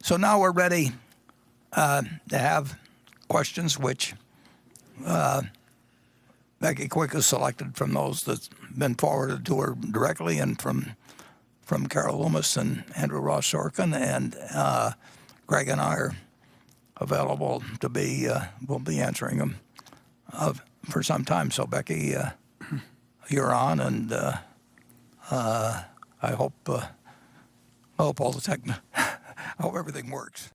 So now we're ready to have questions which Becky Quick has selected from those that's been forwarded to her directly and from Carol Loomis and Andrew Ross Sorkin, and Greg and I are available to be, we'll be answering them for some time. So Becky, you're on, and I hope all the I hope everything works.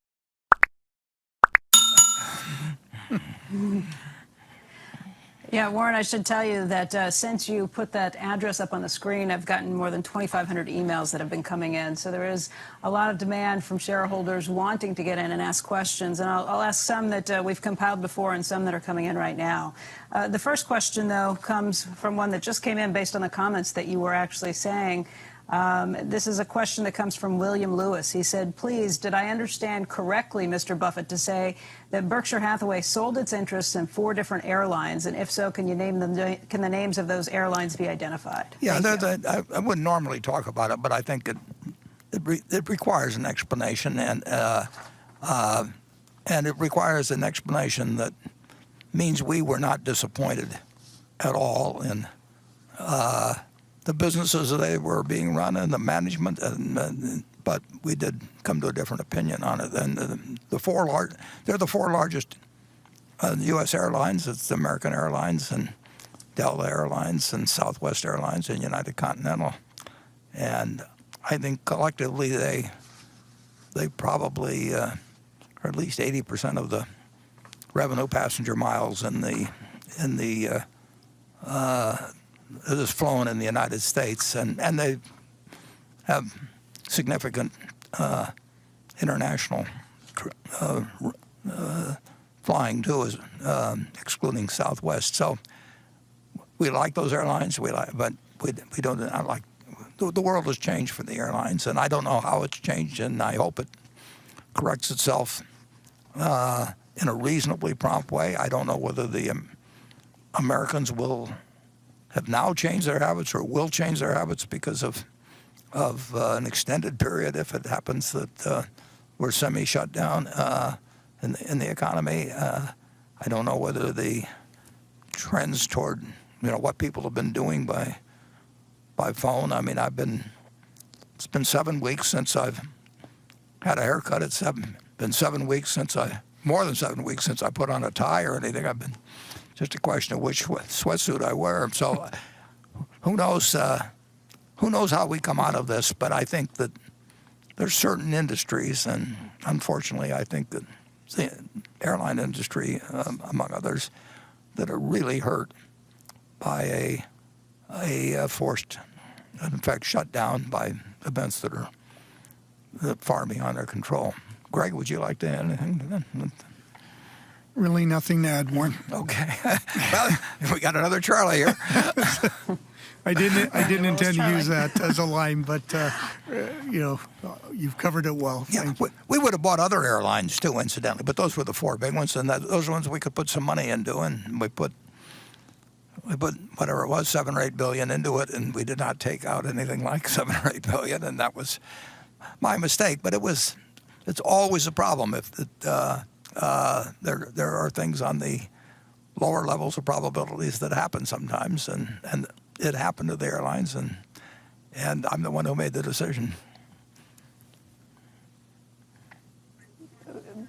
Yeah, Warren, I should tell you that since you put that address up on the screen, I've gotten more than 2,500 emails that have been coming in. So there is a lot of demand from shareholders wanting to get in and ask questions. And I'll ask some that we've compiled before and some that are coming in right now. The first question, though, comes from one that just came in based on the comments that you were actually saying. This is a question that comes from William Lewis. He said, please, did I understand correctly, Mr. Buffett, to say that Berkshire Hathaway sold its interests in 4 different airlines? And if so, can you name them? Can the names of those airlines be identified? Yeah, I wouldn't normally talk about it, but I think it requires an explanation, and it requires an explanation that means we were not disappointed at all in the businesses that they were being run and the management, but we did come to a different opinion on it. And they're the 4 largest U.S. airlines. It's American Airlines and Delta Airlines and Southwest Airlines and United Continental. And I think collectively they probably are at least 80% of the revenue passenger miles that is flown in the United States, and they have significant international flying too, excluding Southwest. So we like those airlines, but we don't. I like the world has changed for the airlines, and I don't know how it's changed, and I hope it corrects itself in a reasonably prompt way. I don't know whether the Americans have now changed their habits or will change their habits because of an extended period, if it happens that we're semi-shut down in the economy. I don't know whether the trends toward what people have been doing by phone. I mean, it's been 7 weeks since I've had a haircut. It's been 7 weeks more than 7 weeks since I put on a tie or anything. I've been just a question of which sweatsuit I wear. So who knows how we come out of this, but I think that there's certain industries, and unfortunately I think that the airline industry, among others, that are really hurt by a forced, in fact, shut down by events that are far beyond their control. Greg, would you like to add anything to that? Really nothing to add, Warren. Okay. Well, we got another Charlie here. I didn't intend to use that as a line, but you've covered it well. Yeah, we would have bought other airlines too, incidentally, but those were the 4 big ones, and those are ones we could put some money into, and we put whatever it was, $7 or $8 billion into it, and we did not take out anything like $7 or $8 billion, and that was my mistake. But it's always a problem if there are things on the lower levels of probabilities that happen sometimes, and it happened to the airlines, and I'm the one who made the decision.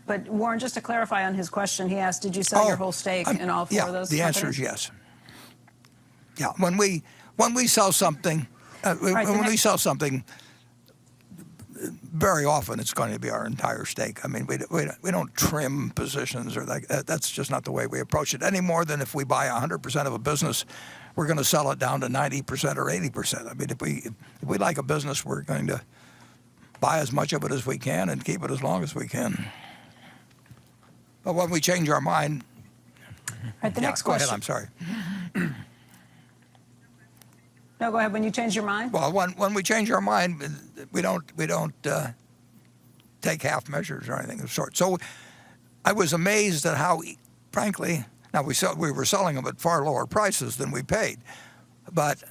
But Warren, just to clarify on his question, he asked, did you sell your whole stake in all 4 of those the companies? answer is yes. Yeah, when we sell something, we sell something, very often it's going to be our entire stake. I mean, we don't trim positions or that's just not the way we approach it any more than if we buy 100% of a business, we're going to sell it down to 90% or 80%. I mean, if we like a business, we're going to buy as much of it as we can and keep it as long as we can. But when we change our mind, the next question. Go ahead, I'm sorry. No, go ahead. When you change your mind? Well, when we change our mind, we don't take half measures or anything of the sort. So I was amazed at how, frankly, now we were selling them at far lower prices than we paid, but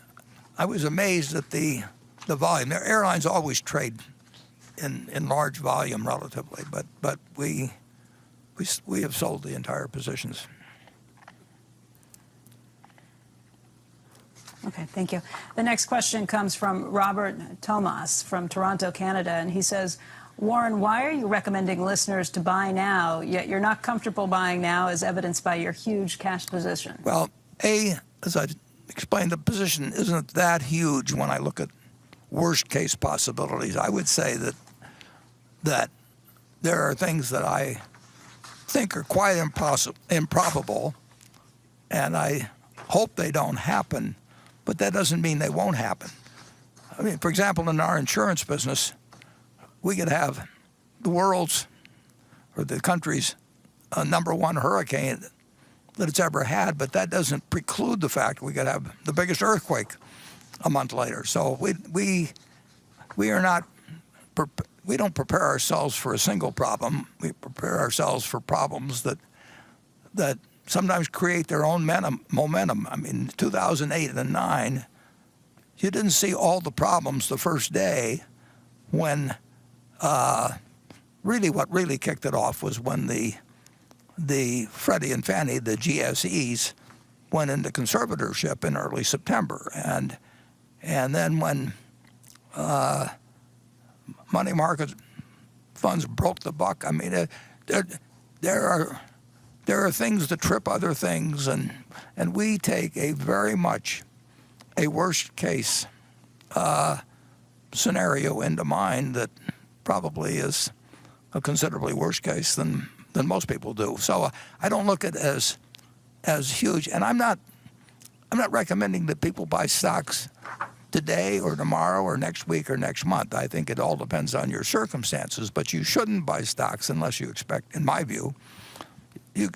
I was amazed at the volume. Their airlines always trade in large volume relatively, but we have sold the entire positions. Okay, thank you. The next question comes from Robert Tomas from Toronto, Canada, and he says, Warren, why are you recommending listeners to buy now, yet you're not comfortable buying now as evidenced by your huge cash position? Well, as I explained, the position isn't that huge when I look at worst case possibilities. I would say that there are things that I think are quite improbable, and I hope they don't happen, but that doesn't mean they won't happen. I mean, for example, in our insurance business, we could have the world's or the country's #1 hurricane that it's ever had, but that doesn't preclude the fact we could have the biggest earthquake a month later. So we don't prepare ourselves for a single problem. We prepare ourselves for problems that sometimes create their own momentum. I mean, 2008 and 2009, you didn't see all the problems the first day when what really kicked it off was when the Freddie and Fannie, the GSEs, went into conservatorship in early September. And then when money market funds broke the buck, I mean, there are things that trip other things, and we take a very much a worst case scenario into mind that probably is a considerably worse case than most people do. So I don't look at it as huge, and I'm not recommending that people buy stocks today or tomorrow or next week or next month. I think it all depends on your circumstances, but you shouldn't buy stocks unless you expect, in my view, you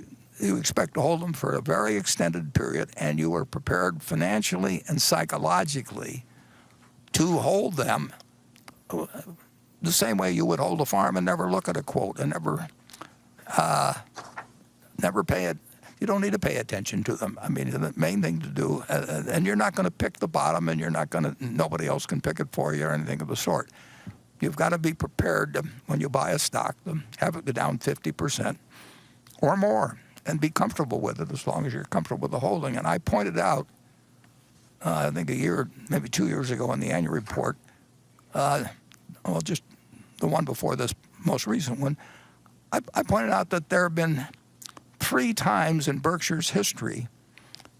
expect to hold them for a very extended period, and you are prepared financially and psychologically to hold them the same way you would hold a farm and never look at a quote and never pay it. You don't need to pay attention to them. I mean, the main thing to do, and you're not going to pick the bottom, and nobody else can pick it for you or anything of the sort. You've got to be prepared to, when you buy a stock, to have it go down 50% or more and be comfortable with it as long as you're comfortable with the holding. And I pointed out, I think a year, maybe 2 years ago in the annual report, just the one before this most recent one, I pointed out that there have been 3 times in Berkshire's history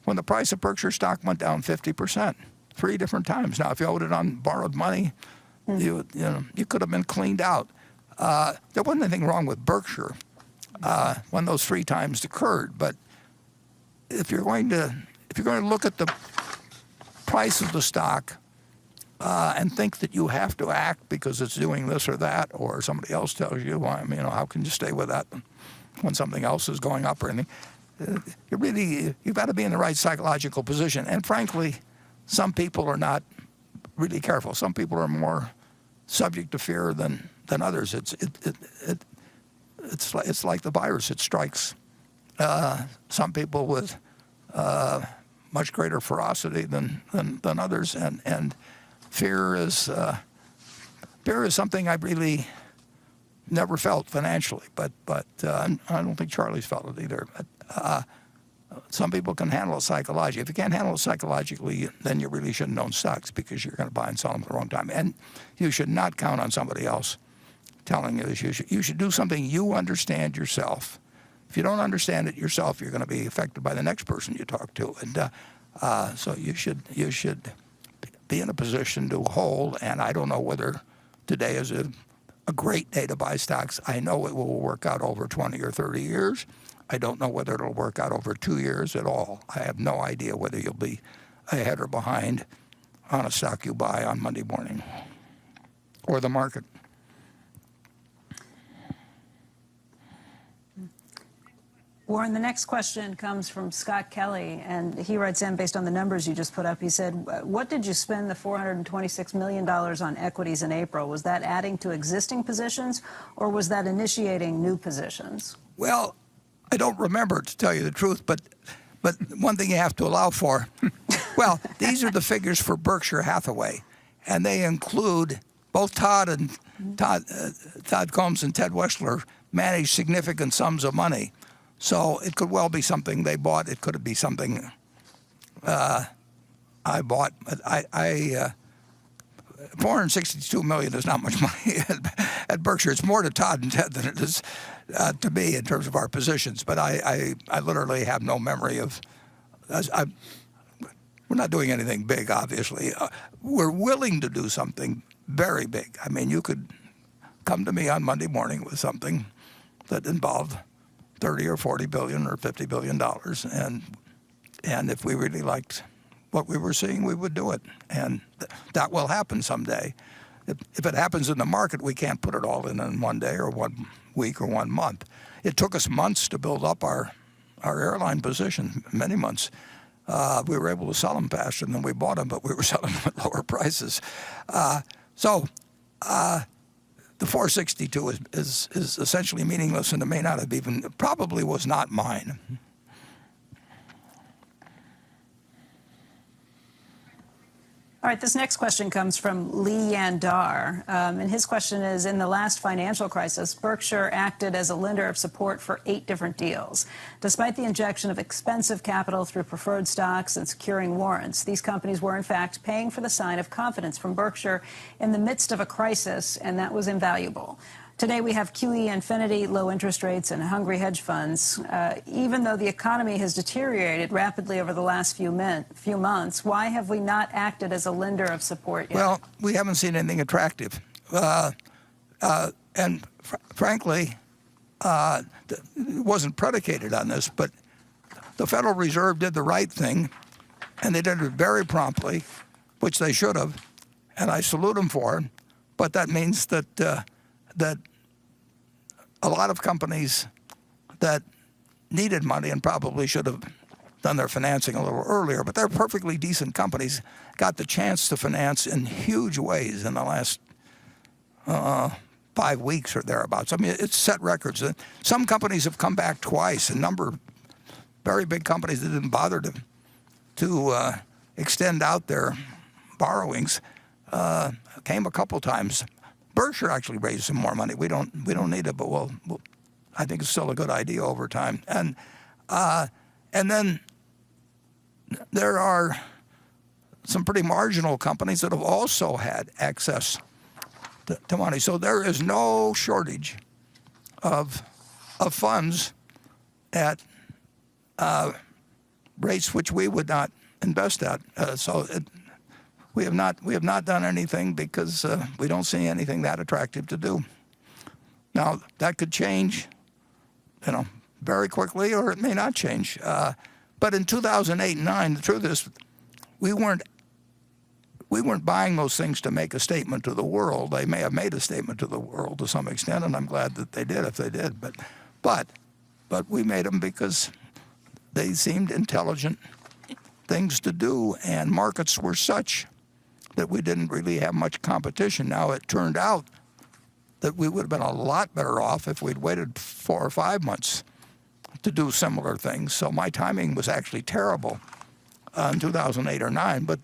when the price of Berkshire stock went down 50%. 3 different times. Now, if you owed it on borrowed money, you could have been cleaned out. There wasn't anything wrong with Berkshire when those 3 times occurred. But if you're going to look at the price of the stock and think that you have to act because it's doing this or that, or somebody else tells you, well, I mean, how can you stay with that when something else is going up or anything? You've got to be in the right psychological position. And frankly, some people are not really careful. Some people are more subject to fear than others. It's like the virus. It strikes some people with much greater ferocity than others, and fear is something I really never felt financially, but I don't think Charlie's felt it either. But some people can handle it psychologically. If you can't handle it psychologically, then you really shouldn't own stocks because you're going to buy and sell them at the wrong time. And you should not count on somebody else telling you this. You should do something you understand yourself. If you don't understand it yourself, you're going to be affected by the next person you talk to. And so you should be in a position to hold. And I don't know whether today is a great day to buy stocks. I know it will work out over 20 or 30 years. I don't know whether it'll work out over 2 years at all. I have no idea whether you'll be ahead or behind on a stock you buy on Monday morning or the market. Warren, the next question comes from Scott Kelly, and he writes in based on the numbers you just put up. He said, what did you spend the $426 million on equities in April? Was that adding to existing positions, or was that initiating new positions? Well, I don't remember, to tell you the truth, but one thing you have to allow for, well, these are the figures for Berkshire Hathaway, and they include both Todd Combs and Ted Weschler managed significant sums of money. So it could well be something they bought. It could be something I bought. $462 million is not much money at Berkshire. It's more to Todd and Ted than it is to me in terms of our positions. But I literally have no memory of. We're not doing anything big, obviously. We're willing to do something very big. I mean, you could come to me on Monday morning with something that involved 30 or 40 billion or 50 billion dollars, and if we really liked what we were seeing, we would do it, and that will happen someday. If it happens in the market, we can't put it all in one day or 1 week or 1 month. It took us months to build up our airline position, many months. We were able to sell them faster than we bought them, but we were selling them at lower prices. So the 462 is essentially meaningless, and it may not have even, it probably was not mine. All right, this next question comes from Lee Yandar, and his question is, in the last financial crisis, Berkshire acted as a lender of support for 8 different deals. Despite the injection of expensive capital through preferred stocks and securing warrants, these companies were in fact paying for the sign of confidence from Berkshire in the midst of a crisis, and that was invaluable. Today we have QE infinity, low interest rates, and hungry hedge funds. Even though the economy has deteriorated rapidly over the last few months, why have we not acted as a lender of support yet? Well, we haven't seen anything attractive. And frankly, it wasn't predicated on this, but the Federal Reserve did the right thing, and they did it very promptly, which they should have, and I salute them for it. But that means that that a lot of companies that needed money and probably should have done their financing a little earlier, but they're perfectly decent companies, got the chance to finance in huge ways in the last 5 weeks or thereabouts. I mean, it's set records. Some companies have come back twice. A number of very big companies that didn't bother to extend out their borrowings came a couple times. Berkshire actually raised some more money. We don't need it, but we'll I think it's still a good idea over time. And then there are some pretty marginal companies that have also had access to money. So there is no shortage of funds at rates which we would not invest at. We have not done anything because we don't see anything that attractive to do. Now that could change, very quickly, or it may not change. But in 2008 and 2009, the truth is, we weren't buying those things to make a statement to the world. They may have made a statement to the world to some extent, and I'm glad that they did if they did. But we made them because they seemed intelligent things to do, and markets were such that we didn't really have much competition. Now, it turned out that we would have been a lot better off if we'd waited 4 or 5 months to do similar things. So my timing was actually terrible in 2008 or 2009, but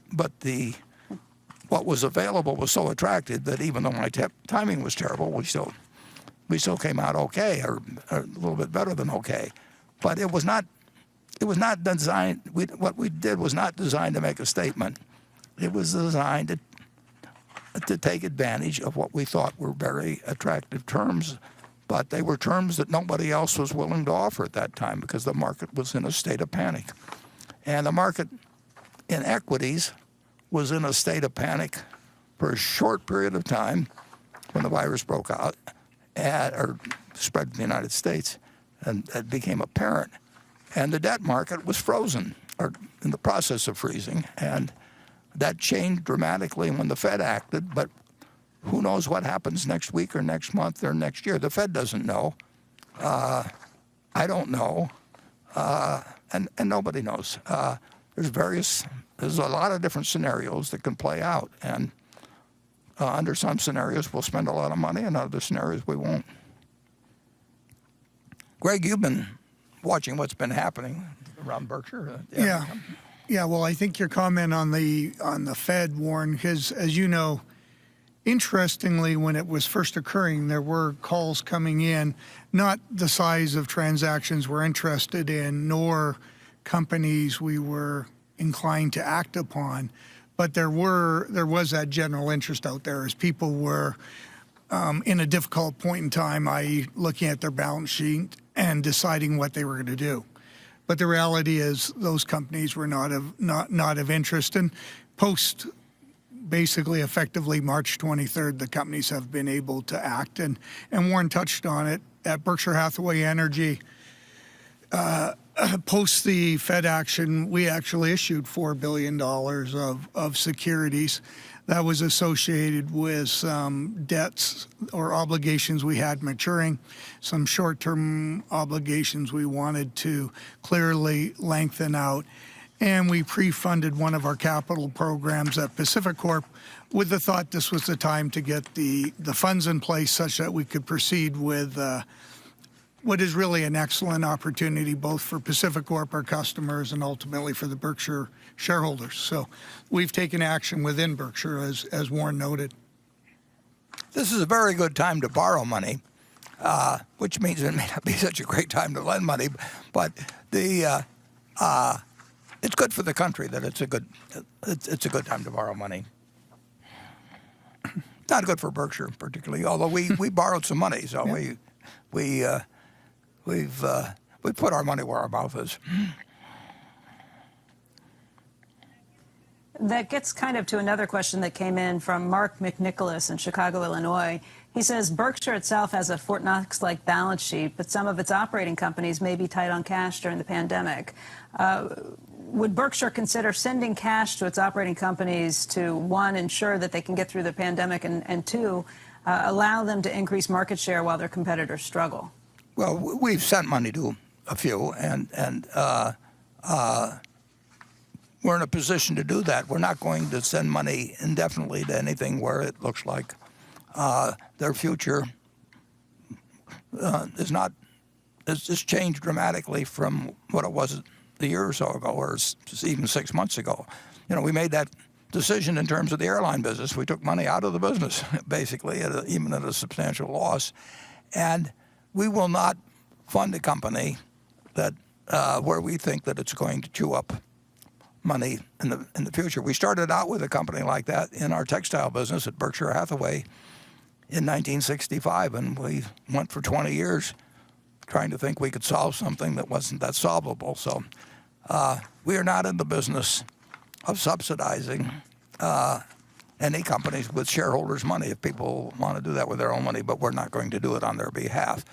what was available was so attractive that even though my timing was terrible, we still came out okay, or a little bit better than okay. But it was not designed. What we did was not designed to make a statement. It was designed to take advantage of what we thought were very attractive terms, but they were terms that nobody else was willing to offer at that time because the market was in a state of panic. And the market in equities was in a state of panic for a short period of time when the virus broke out or spread to the United States, and it became apparent. And the debt market was frozen, or in the process of freezing, and that changed dramatically when the Fed acted, but who knows what happens next week or next month or next year. The Fed doesn't know. I don't know. And nobody knows. There's a lot of different scenarios that can play out. And under some scenarios, we'll spend a lot of money, and other scenarios, we won't. Greg, you've been watching what's been happening around Berkshire. Yeah, well, I think your comment on the Fed, Warren, because as you know, Interestingly, when it was first occurring, there were calls coming in, not the size of transactions we're interested in, nor companies we were inclined to act upon, but there was that general interest out there as people were in a difficult point in time, i.e. looking at their balance sheet and deciding what they were going to do. But the reality is those companies were not of interest. And post basically effectively March 23rd, the companies have been able to act. And Warren touched on it. At Berkshire Hathaway Energy, post the Fed action, we actually issued $4 billion of securities. That was associated with some debts or obligations we had maturing, some short-term obligations we wanted to clearly lengthen out. And we pre-funded one of our capital programs at Pacific Corp with the thought this was the time to get the funds in place such that we could proceed with what is really an excellent opportunity both for Pacific Corp, our customers, and ultimately for the Berkshire shareholders. So we've taken action within Berkshire, as Warren noted. This is a very good time to borrow money, which means it may not be such a great time to lend money, but it's good for the country that it's a good time to borrow money. Not good for Berkshire particularly, although we borrowed some money, so yeah. We've put our money where our mouth is. That gets kind of to another question that came in from Mark McNicholas in Chicago, Illinois. He says Berkshire itself has a Fort Knox-like balance sheet, but some of its operating companies may be tight on cash during the pandemic. Would Berkshire consider sending cash to its operating companies to, one, ensure that they can get through the pandemic, and two, allow them to increase market share while their competitors struggle? Well, we've sent money to a few, and we're in a position to do that. We're not going to send money indefinitely to anything where it looks like their future has changed dramatically from what it was a year or so ago, or even 6 months ago. You know, we made that decision in terms of the airline business. We took money out of the business, basically, even at a substantial loss. And we will not fund a company that where we think that it's going to chew up money in the future. We started out with a company like that in our textile business at Berkshire Hathaway in 1965, and we went for 20 years trying to think we could solve something that wasn't that solvable. So we are not in the business of subsidizing any companies with shareholders' money if people want to do that with their own money, but we're not going to do it on their behalf.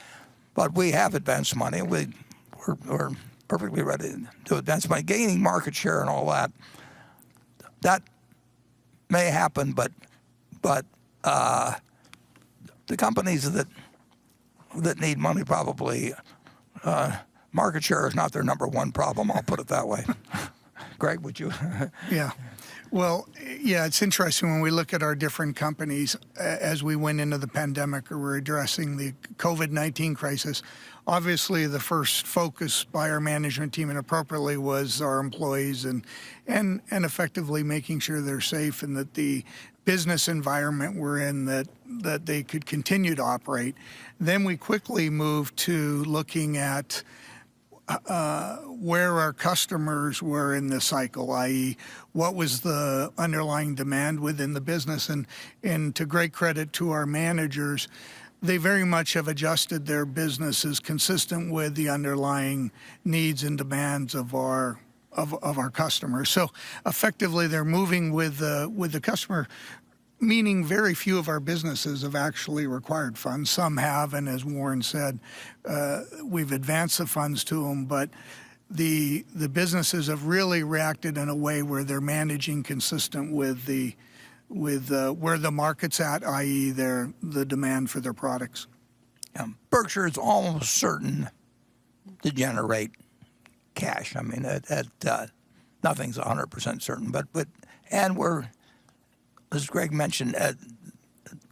But we have advanced money. We're perfectly ready to advance money, gaining market share and all that. That may happen, but the companies that need money probably market share is not their number one problem. I'll put it that way. Greg, would you? Yeah. Well, yeah, it's interesting when we look at our different companies as we went into the pandemic or we're addressing the COVID-19 crisis. Obviously, the first focus by our management team, and appropriately, was our employees and effectively making sure they're safe and that the business environment we're in that they could continue to operate. Then we quickly moved to looking at where our customers were in the cycle, i.e. what was the underlying demand within the business. And to great credit to our managers, they very much have adjusted their businesses consistent with the underlying needs and demands of our customers. So effectively, they're moving with the customer, meaning very few of our businesses have actually required funds. Some have, and as Warren said, we've advanced the funds to them, but the businesses have really reacted in a way where they're managing consistent with where the market's at, i.e. the demand for their products. Berkshire is almost certain to generate cash. I mean, nothing's 100% certain, but we're, as Greg mentioned, at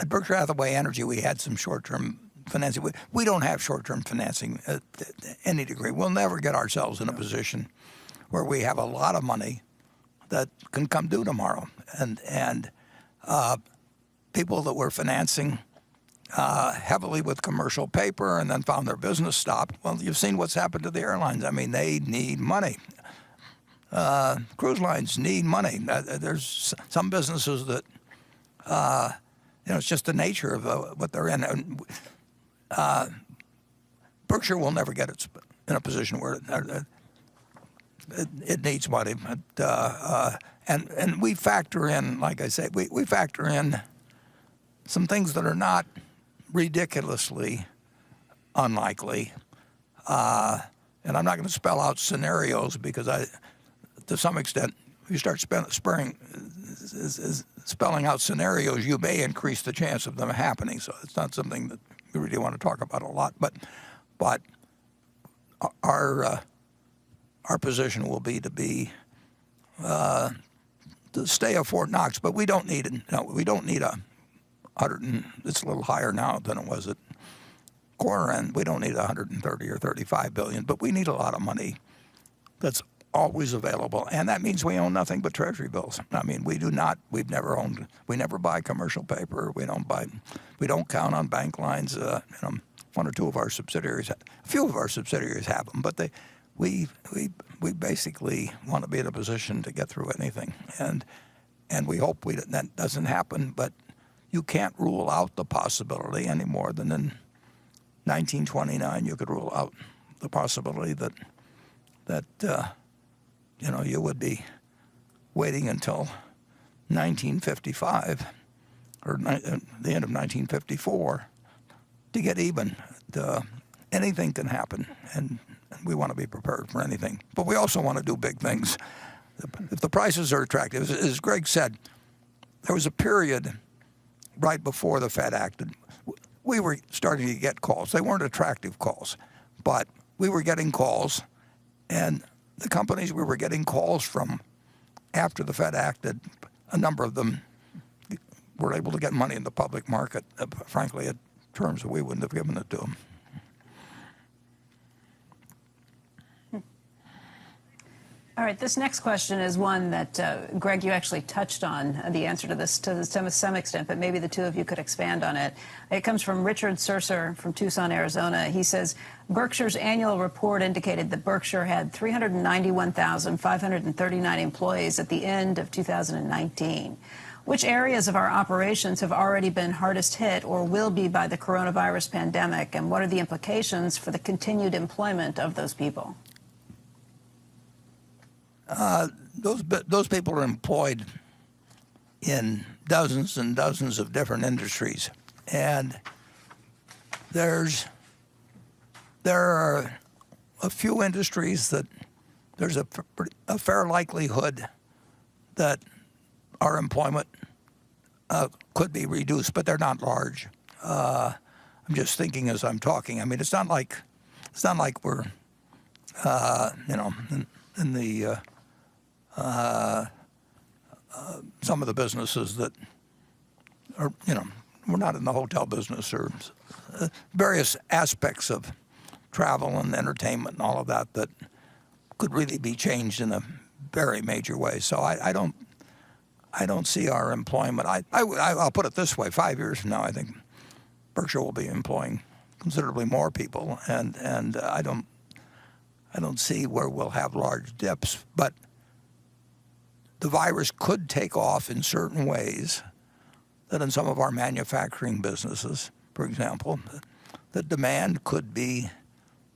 Berkshire Hathaway Energy, we had some short-term financing. We don't have short-term financing at any degree. We'll never get ourselves in a position where we have a lot of money that can come due tomorrow. And people that were financing heavily with commercial paper and then found their business stopped. Well, you've seen what's happened to the airlines. I mean, they need money. Cruise lines need money. There's some businesses that, it's just the nature of what they're in. And, Berkshire will never get it in a position where it needs money. And we factor in, like I say, we factor in some things that are not ridiculously unlikely. And I'm not going to spell out scenarios because to some extent, if you start spelling out scenarios, you may increase the chance of them happening. So it's not something that we really want to talk about a lot. But our position will be to stay a Fort Knox, but we don't need it. No, we don't need a 100. It's a little higher now than it was at quarter end. We don't need 130 or 35 billion, but we need a lot of money that's always available, and that means we own nothing but Treasury bills. I mean, we do not. We never buy commercial paper. We don't count on bank lines. One or two of our subsidiaries, a few of our subsidiaries have them, but we basically want to be in a position to get through anything, and we hope that doesn't happen. But you can't rule out the possibility any more than in 1929 you could rule out the possibility that you would be waiting until 1955 or the end of 1954 to get even. Anything can happen, and we want to be prepared for anything. But we also want to do big things. If the prices are attractive, as Greg said, there was a period right before the Fed acted. We were starting to get calls. They weren't attractive calls, but we were getting calls, and the companies we were getting calls from after the Fed acted, a number of them were able to get money in the public market, frankly, at terms that we wouldn't have given it to them. All right, this next question is one that, Greg, you actually touched on the answer to this to some extent, but maybe the two of you could expand on it. It comes from Richard Surser from Tucson, Arizona. He says, Berkshire's annual report indicated that Berkshire had 391,539 employees at the end of 2019. Which areas of our operations have already been hardest hit or will be by the coronavirus pandemic, and what are the implications for the continued employment of those people? Those people are employed in dozens and dozens of different industries, and there are a few industries that there's a fair likelihood that our employment could be reduced, but they're not large. I'm just thinking as I'm talking. I mean, it's not like we're in the some of the businesses that are, we're not in the hotel business or various aspects of travel and entertainment and all of that could really be changed in a very major way. So I don't see our employment. I'll put it this way: 5 years from now, I think Berkshire will be employing considerably more people, and I don't see where we'll have large dips. But the virus could take off in certain ways that in some of our manufacturing businesses, for example, the demand could be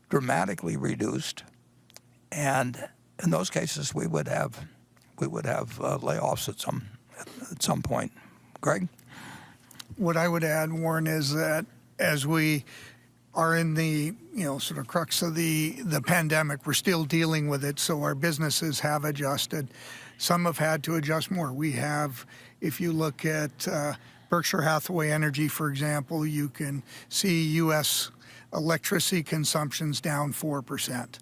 dramatically reduced, and in those cases we would have layoffs at some point. Greg? What I would add, Warren, is that as we are in the sort of crux of the pandemic, we're still dealing with it, so our businesses have adjusted. Some have had to adjust more. We have, if you look at Berkshire Hathaway Energy, for example, you can see U.S. electricity consumption's down 4%.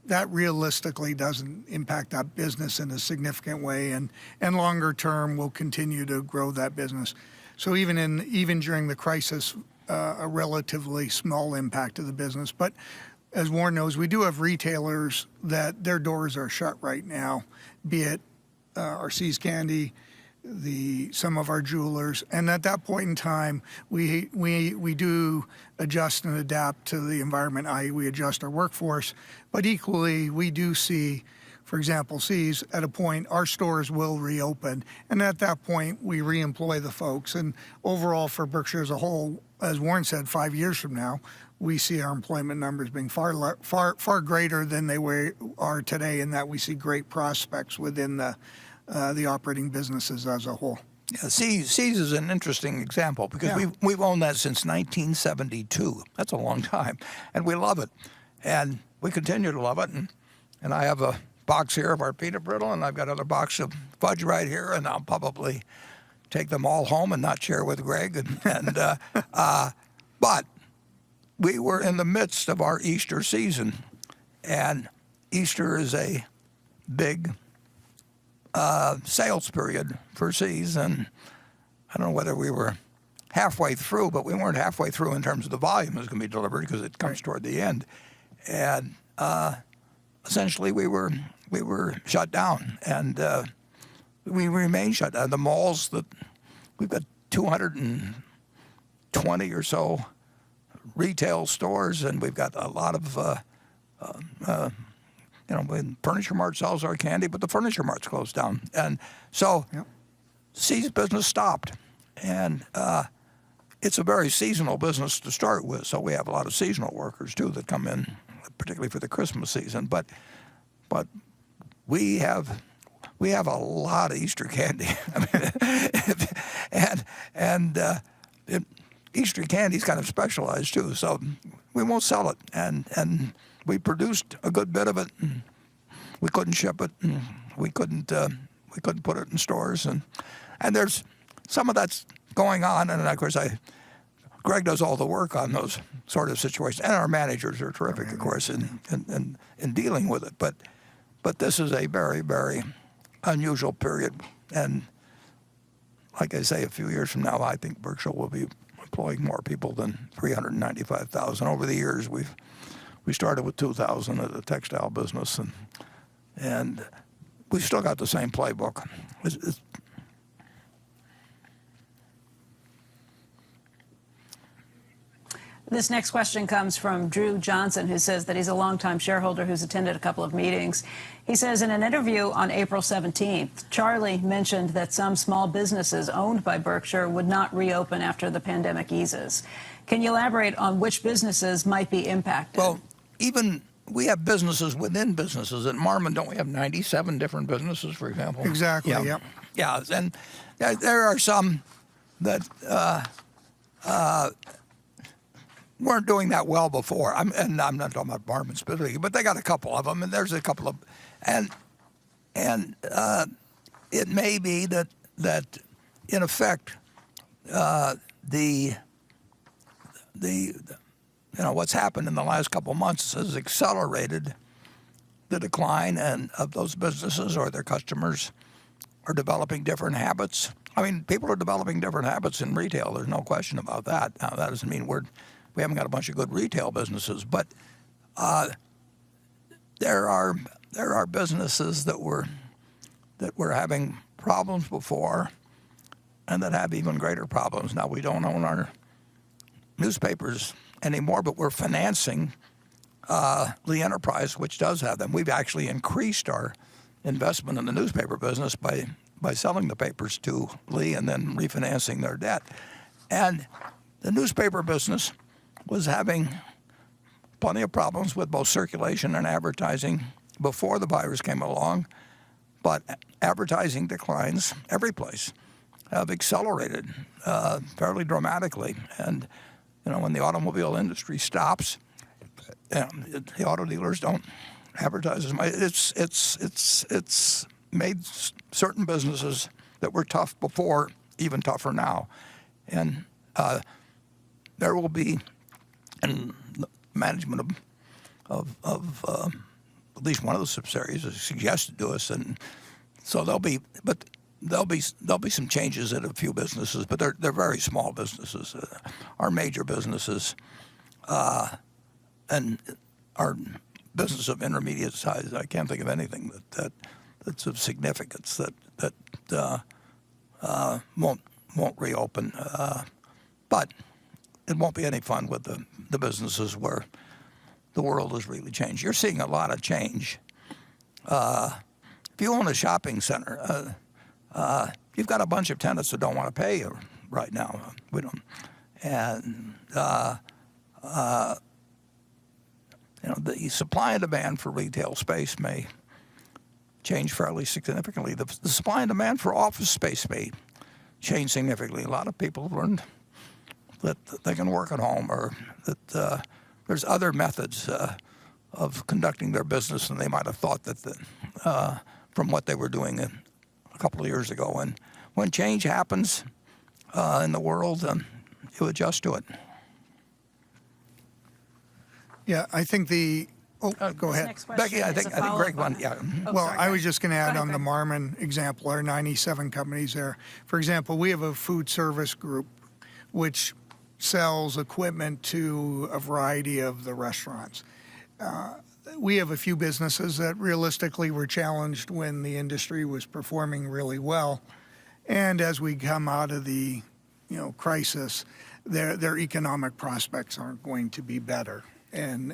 That realistically doesn't impact that business in a significant way, and longer term will continue to grow that business. So even during the crisis, a relatively small impact to the business. But as Warren knows, we do have retailers that their doors are shut right now, be it our See's Candy, some of our jewelers, and at that point in time, we do adjust and adapt to the environment, i.e., we adjust our workforce. But equally, we do see, for example, Seas at a point our stores will reopen, and at that point we reemploy the folks. And overall, for Berkshire as a whole, as Warren said, 5 years from now, we see our employment numbers being far greater than they are today, in that we see great prospects within the operating businesses as a whole. Yeah, Seas is an interesting example because we've owned that since 1972. That's a long time, and we love it, and we continue to love it. And I have a box here of our peanut brittle, and I've got another box of fudge right here, and I'll probably take them all home and not share with Greg. But we were in the midst of our Easter season, and Easter is a big sales period for Seas, and I don't know whether we were halfway through, but we weren't halfway through in terms of the volume that's going to be delivered because it comes toward the end. And essentially we were shut down, and we remain shut down. The malls that we've got 220 or so retail stores, and we've got a lot of when Furniture Mart sells our candy, but the Furniture Mart's closed down. And so Seas business stopped. And it's a very seasonal business to start with, so we have a lot of seasonal workers, too, that come in, particularly for the Christmas season. But we have a lot of Easter candy. Easter candy is kind of specialized, too, so we won't sell it. And we produced a good bit of it, and we couldn't ship it, and we couldn't put it in stores, and there's some of that's going on, and of course Greg does all the work on those sort of situations, and our managers are terrific, of course, in dealing with it. But this is a very, very unusual period, and like I say, a few years from now, I think Berkshire will be employing more people than 395,000. Over the years, we started with 2,000 at the textile business, and we still got the same playbook. This next question comes from Drew Johnson, who says that he's a longtime shareholder who's attended a couple of meetings. He says in an interview on April 17th, Charlie mentioned that some small businesses owned by Berkshire would not reopen after the pandemic eases. Can you elaborate on which businesses might be impacted? Well, even we have businesses within businesses. At Marmon, don't we have 97 different businesses, for example? Exactly, yep. Yeah, and there are some that weren't doing that well before. And I'm not talking about Marmon specifically, but they got a couple of them, and there's a couple of, and it may be that in effect what's happened in the last couple of months has accelerated the decline of those businesses, or their customers are developing different habits. I mean, people are developing different habits in retail. There's no question about that. Now, that doesn't mean we haven't got a bunch of good retail businesses, but there are businesses that were having problems before, and that have even greater problems now. We don't own our newspapers anymore, but we're financing Lee Enterprise, which does have them. We've actually increased our investment in the newspaper business by selling the papers to Lee and then refinancing their debt. And the newspaper business was having plenty of problems with both circulation and advertising before the virus came along, but advertising declines every place have accelerated fairly dramatically. And when the automobile industry stops, the auto dealers don't advertise as much. It's made certain businesses that were tough before even tougher now, and there will be in management of at least one of the subsidiaries has suggested to us, and so there'll be some changes at a few businesses, but they're very small businesses. Our major businesses and our business of intermediate size, I can't think of anything that's of significance that won't reopen. But it won't be any fun with the businesses where the world has really changed. You're seeing a lot of change. If you own a shopping center, you've got a bunch of tenants that don't want to pay you right now. We don't, and the supply and demand for retail space may change fairly significantly. The supply and demand for office space may change significantly. A lot of people have learned that they can work at home, or that there's other methods of conducting their business than they might have thought that from what they were doing a couple of years ago. And when change happens in the world, you adjust to it. Yeah, I think go ahead. Becky, I think Greg won. Yeah. Oh, Well, sorry, I Greg. was just going to add Go on ahead, the Greg. Marmon example, our 97 companies there. For example, we have a food service group which sells equipment to a variety of the restaurants. We have a few businesses that realistically were challenged when the industry was performing really well. And as we come out of the crisis, their economic prospects aren't going to be better. And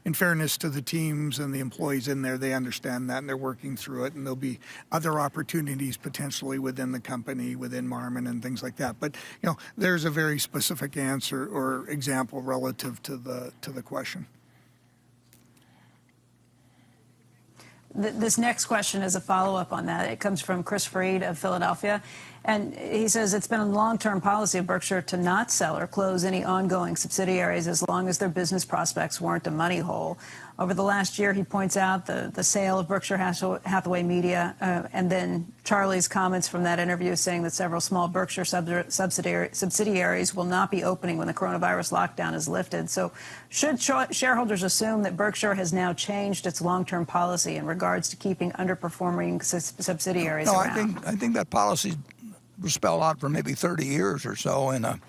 in fairness to the teams and the employees in there, they understand that and they're working through it. And there'll be other opportunities potentially within the company, within Marmon and things like that. But there's a very specific answer or example relative to the question. This next question is a follow-up on that. It comes from Chris Freed of Philadelphia. And he says it's been a long-term policy of Berkshire to not sell or close any ongoing subsidiaries as long as their business prospects weren't a money hole. Over the last year, he points out the sale of Berkshire Hathaway Media, and then Charlie's comments from that interview saying that several small Berkshire subsidiaries will not be opening when the coronavirus lockdown is lifted. So should shareholders assume that Berkshire has now changed its long-term policy in regards to keeping underperforming subsidiaries around? I think that policy was spelled out for maybe 30 years or so in an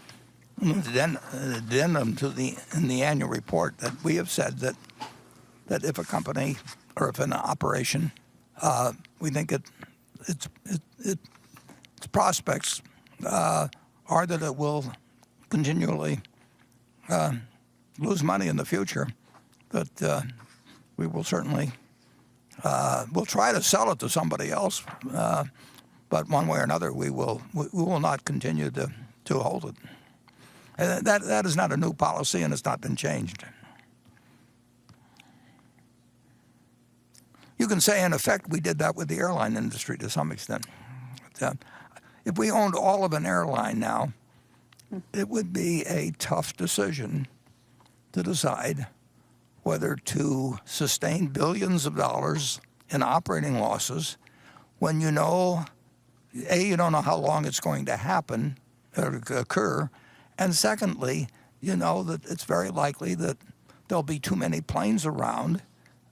addendum to in the annual report, that we have said that if a company or if an operation, we think its prospects are that it will continually lose money in the future, that we will certainly we'll try to sell it to somebody else. But one way or another, we will not continue to hold it. And that is not a new policy, and it's not been changed. You can say, in effect, we did that with the airline industry to some extent. If we owned all of an airline now, it would be a tough decision to decide whether to sustain billions of dollars in operating losses when you don't know how long it's going to happen or occur, and secondly, you know that it's very likely that there'll be too many planes around,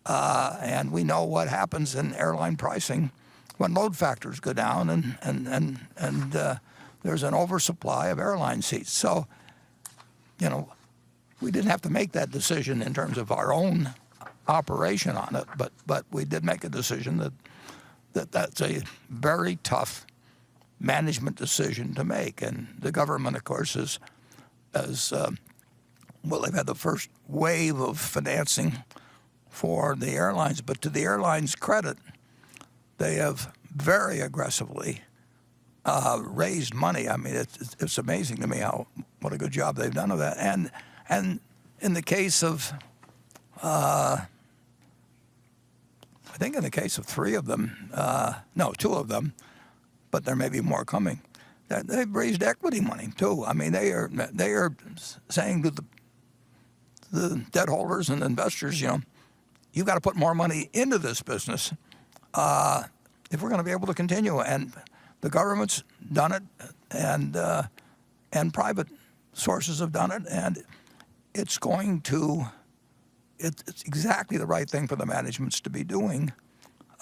and we know what happens in airline pricing when load factors go down and there's an oversupply of airline seats. So, we didn't have to make that decision in terms of our own operation on it, but we did make a decision that's a very tough management decision to make. And the government, of course, they've had the first wave of financing for the airlines, but to the airlines' credit, they have very aggressively raised money. I mean, it's amazing to me what a good job they've done of that. And in the case of, I think in the case of two of them, but there may be more coming, they've raised equity money too. I mean, they are saying to the debt holders and investors, you've got to put more money into this business if we're going to be able to continue. And the government's done it, and private sources have done it, and it's exactly the right thing for the managements to be doing.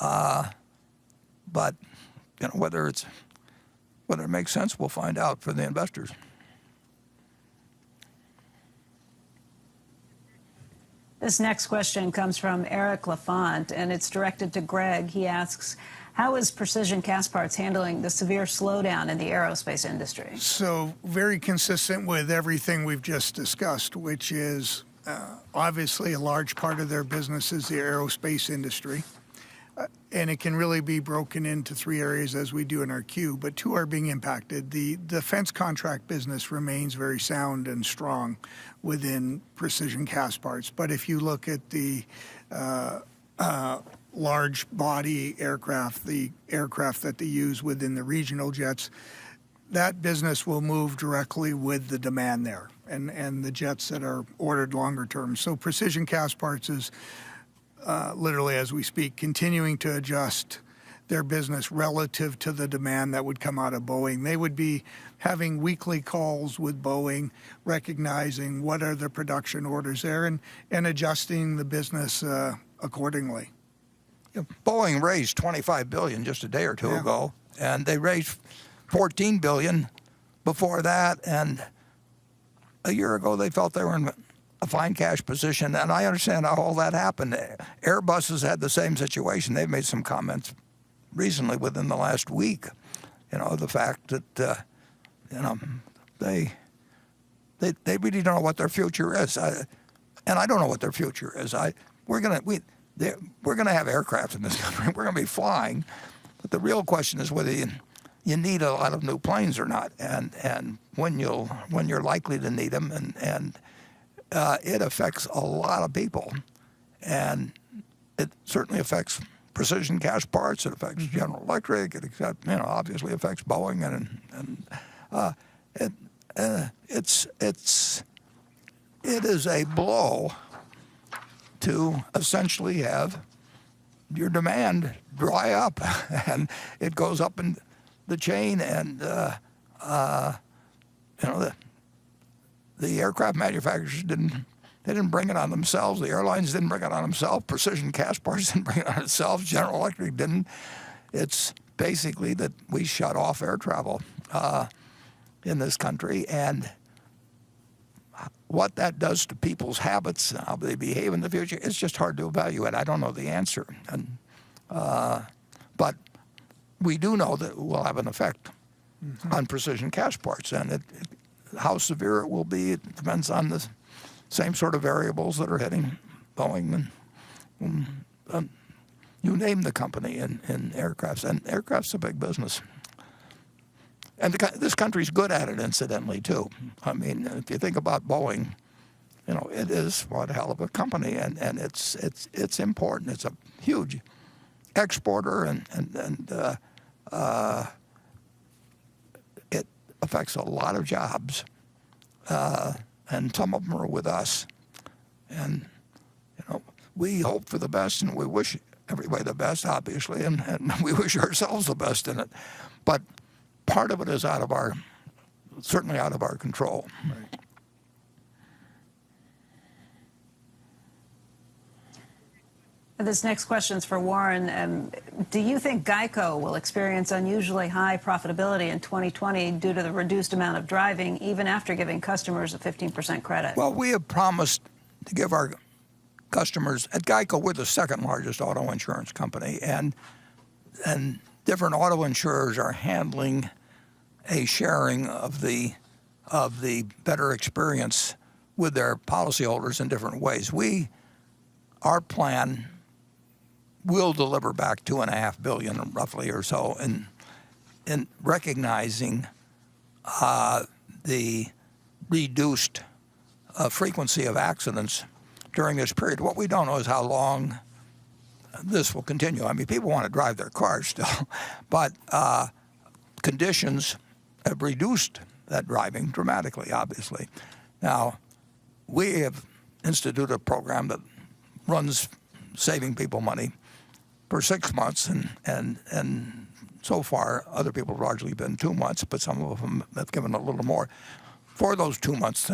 But whether it makes sense, we'll find out for the investors. This next question comes from Eric Lafont, and it's directed to Greg. He asks, How is Precision Castparts handling the severe slowdown in the aerospace industry? So very consistent with everything we've just discussed, which is obviously a large part of their business is the aerospace industry. And it can really be broken into three areas as we do in our queue, but two are being impacted. The defense contract business remains very sound and strong within Precision Castparts. But if you look at the large body aircraft, the aircraft that they use within the regional jets, that business will move directly with the demand there and the jets that are ordered longer term. So Precision Castparts is literally as we speak, continuing to adjust their business relative to the demand that would come out of Boeing. They would be having weekly calls with Boeing, recognizing what are the production orders there and adjusting the business accordingly. Boeing raised $25 billion just a day or two ago, and they raised $14 billion before that, and a year ago they felt they were in a fine cash position, and I understand how all that happened. Airbus has had the same situation. They've made some comments recently within the last week, the fact that they really don't know what their future is, and I don't know what their future is. We're gonna have aircraft in this country. We're gonna be flying, but the real question is whether you need a lot of new planes or not, and when you're likely to need them, and it affects a lot of people, and it certainly affects Precision Castparts. It affects General Electric. It obviously affects Boeing, and it is a blow to essentially have your demand dry up, and it goes up in the chain, and the aircraft manufacturers didn't bring it on themselves. The airlines didn't bring it on themselves. Precision Castparts didn't bring it on itself. General Electric didn't. It's basically that we shut off air travel in this country, and what that does to people's habits, how they behave in the future, it's just hard to evaluate. I don't know the answer, but we do know that it will have an effect on Precision Castparts, and how severe it will be, it depends on the same sort of variables that are hitting Boeing and you name the company in aircrafts. And aircraft's a big business. And this country's good at it, incidentally, too. I mean, if you think about Boeing, it is one hell of a company, and it's important. It's a huge exporter, and it affects a lot of jobs, and some of them are with us. And we hope for the best, and we wish everybody the best, obviously, and we wish ourselves the best in it. But part of it is certainly out of our control. Right. This next question is for Warren. Do you think Geico will experience unusually high profitability in 2020 due to the reduced amount of driving, even after giving customers a 15% credit? Well, we have promised to give our customers, at Geico, we're the second largest auto insurance company, and different auto insurers are handling a sharing of the better experience with their policyholders in different ways. Our plan will deliver back $2.5 billion roughly or so in recognizing the reduced frequency of accidents during this period. What we don't know is how long this will continue. I mean, people want to drive their cars still, but conditions have reduced that driving dramatically, obviously. Now, we have instituted a program that runs saving people money for 6 months, and so far other people have largely been 2 months, but some of them have given a little more for those 2 months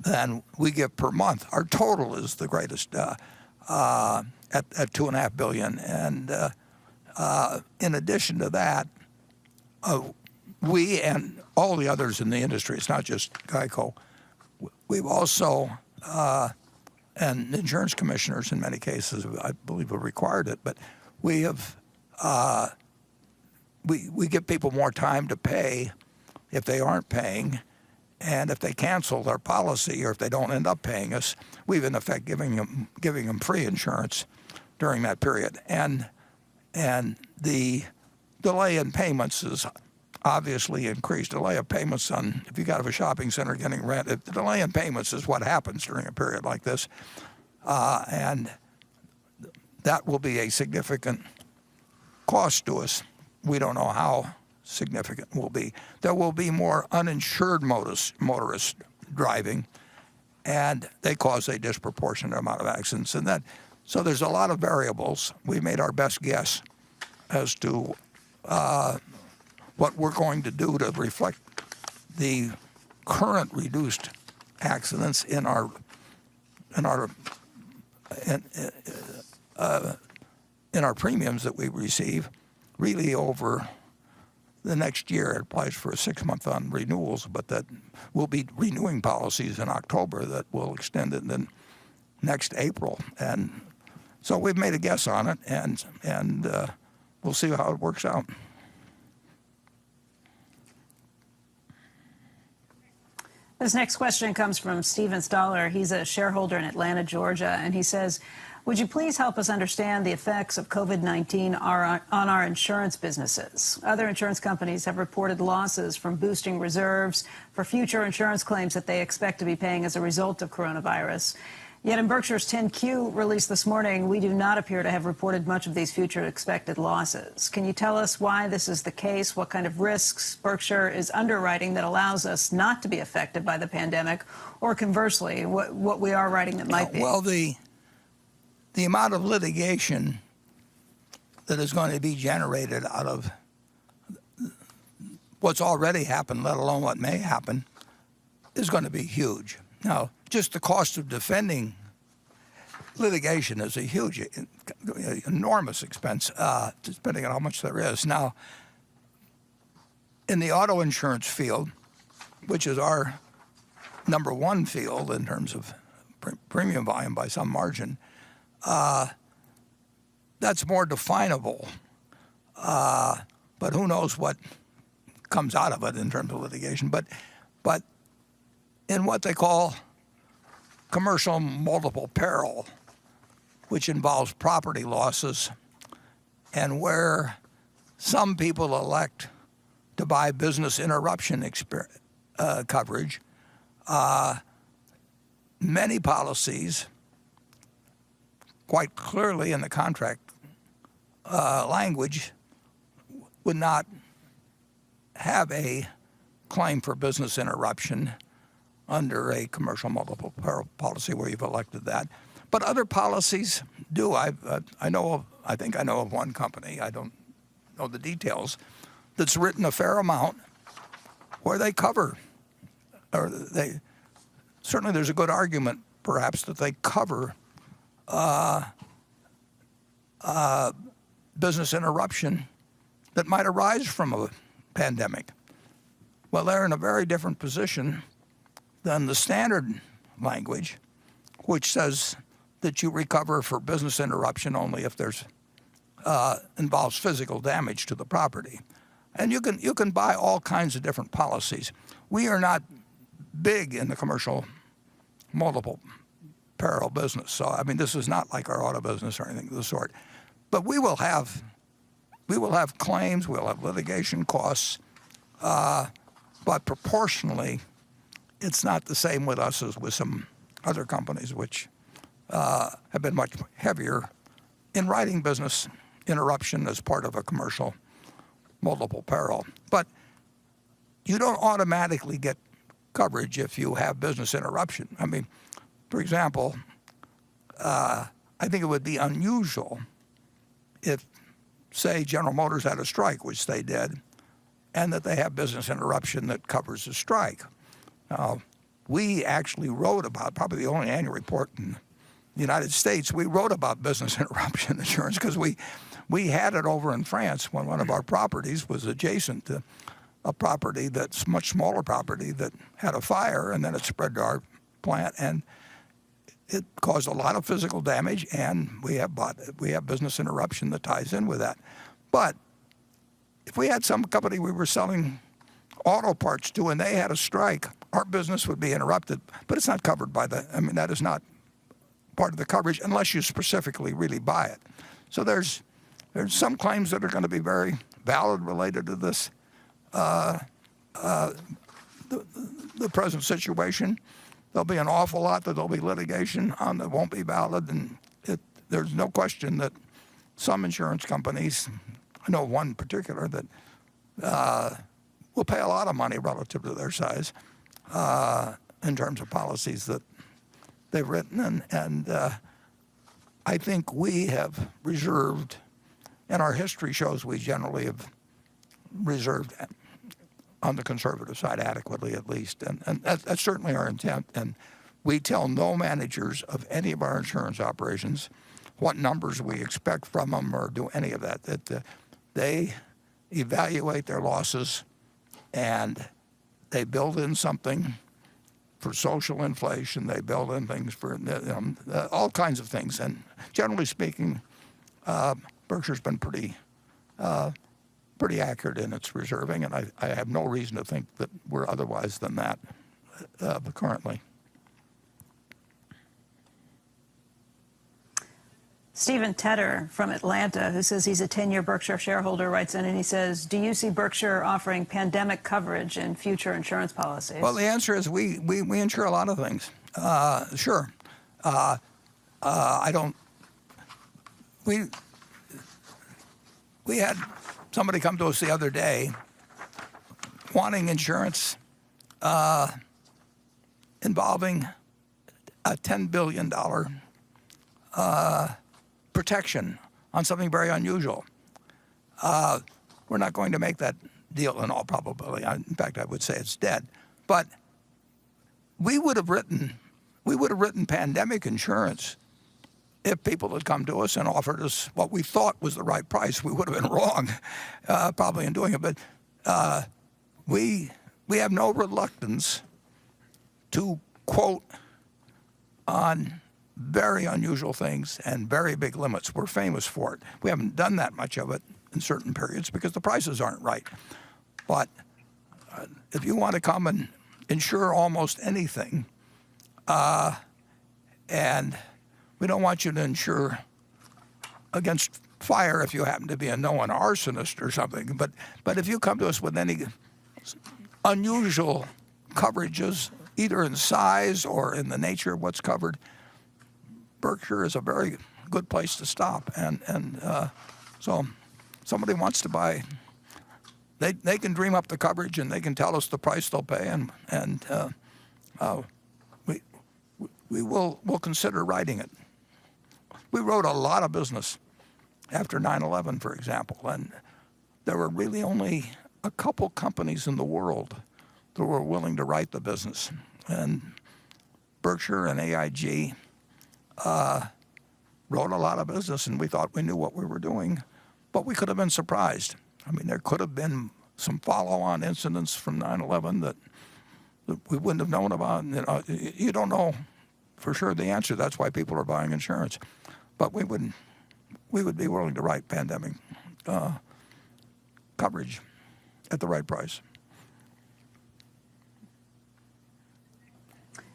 than we give per month. Our total is the greatest at $2.5 billion, and in addition to that, we and all the others in the industry, it's not just Geico, we've also and insurance commissioners in many cases, I believe, have required it, but we have we give people more time to pay if they aren't paying. And if they cancel their policy or if they don't end up paying us, we've in effect giving them free insurance during that period. And the delay in payments is obviously increased. Delay of payments on, if you got a shopping center getting rent, the delay in payments is what happens during a period like this. And that will be a significant cost to us. We don't know how significant will be. There will be more uninsured motorists driving, and they cause a disproportionate amount of accidents. And so there's a lot of variables. We made our best guess as to what we're going to do to reflect the current reduced accidents in our premiums that we receive, really over the next year. It applies for a 6-month on renewals, but that we'll be renewing policies in October that will extend it in next April. And so we've made a guess on it, and we'll see how it works out. This next question comes from Steven Stoller. He's a shareholder in Atlanta, Georgia, and he says, would you please help us understand the effects of COVID-19 on our insurance businesses? Other insurance companies have reported losses from boosting reserves for future insurance claims that they expect to be paying as a result of coronavirus. Yet in Berkshire's 10Q released this morning, we do not appear to have reported much of these future expected losses. Can you tell us why this is the case? What kind of risks Berkshire is underwriting that allows us not to be affected by the pandemic? Or conversely, what we are writing that might be? Well, the amount of litigation that is going to be generated out of what's already happened, let alone what may happen, is going to be huge. Now, just the cost of defending litigation is a huge, enormous expense, depending on how much there is. Now, in the auto insurance field, which is our #1 field in terms of premium volume by some margin, that's more definable. But who knows what comes out of it in terms of litigation. But in what they call commercial multiple peril, which involves property losses, and where some people elect to buy business interruption coverage, many policies quite clearly in the contract language would not have a claim for business interruption under a commercial multiple peril policy where you've elected that. But other policies do. I think I know of one company, I don't know the details, that's written a fair amount where they cover, or certainly there's a good argument perhaps that they cover business interruption that might arise from a pandemic. Well, they're in a very different position than the standard language, which says that you recover for business interruption only if there's involves physical damage to the property. And you can buy all kinds of different policies. We are not big in the commercial multiple peril business. So, I mean, this is not like our auto business or anything of the sort. But we will have claims, we'll have litigation costs, but proportionally, it's not the same with us as with some other companies which have been much heavier in writing business interruption as part of a commercial multiple peril. But you don't automatically get coverage if you have business interruption. I mean, for example, I think it would be unusual if, say, General Motors had a strike, which they did, and that they have business interruption that covers the strike. We actually wrote about, probably the only annual report in the United States, we wrote about business interruption insurance because we had it over in France when one of our properties was adjacent to a property that's much smaller property that had a fire, and then it spread to our plant, and it caused a lot of physical damage, and we have business interruption that ties in with that. But if we had some company we were selling auto parts to and they had a strike, our business would be interrupted. But it's not covered by that is not part of the coverage unless you specifically really buy it. So there's some claims that are going to be very valid related to this, the present situation. There'll be an awful lot that there'll be litigation on that won't be valid, and there's no question that some insurance companies, I know one in particular, that will pay a lot of money relative to their size in terms of policies that they've written. And I think we have reserved, and our history shows we generally have reserved on the conservative side adequately, at least. And that's certainly our intent. And we tell no managers of any of our insurance operations what numbers we expect from them or do any of that. They evaluate their losses and they build in something for social inflation. They build in things for all kinds of things. And generally speaking, Berkshire's been pretty accurate in its reserving, and I have no reason to think that we're otherwise than that currently. Stephen Tedder from Atlanta, who says he's a 10-year Berkshire shareholder, writes in and he says, do you see Berkshire offering pandemic coverage in future insurance policies? Well, the answer is we insure a lot of things. Sure. I don't. We had somebody come to us the other day wanting insurance involving a $10 billion protection on something very unusual. We're not going to make that deal in all probability. In fact, I would say it's dead. But we would have written pandemic insurance if people had come to us and offered us what we thought was the right price. We would have been wrong, probably in doing it. But we have no reluctance to quote on very unusual things and very big limits. We're famous for it. We haven't done that much of it in certain periods because the prices aren't right. But if you want to come and insure almost anything, and we don't want you to insure against fire if you happen to be a known arsonist or something. But if you come to us with any unusual coverages, either in size or in the nature of what's covered, Berkshire is a very good place to stop. And so somebody wants to buy, they can dream up the coverage and they can tell us the price they'll pay, and we'll consider writing it. We wrote a lot of business after 9/11, for example, and there were really only a couple companies in the world that were willing to write the business. And Berkshire and AIG wrote a lot of business, and we thought we knew what we were doing, but we could have been surprised. I mean, there could have been some follow-on incidents from 9/11 that we wouldn't have known about. You don't know for sure the answer. That's why people are buying insurance. But we would be willing to write pandemic coverage at the right price.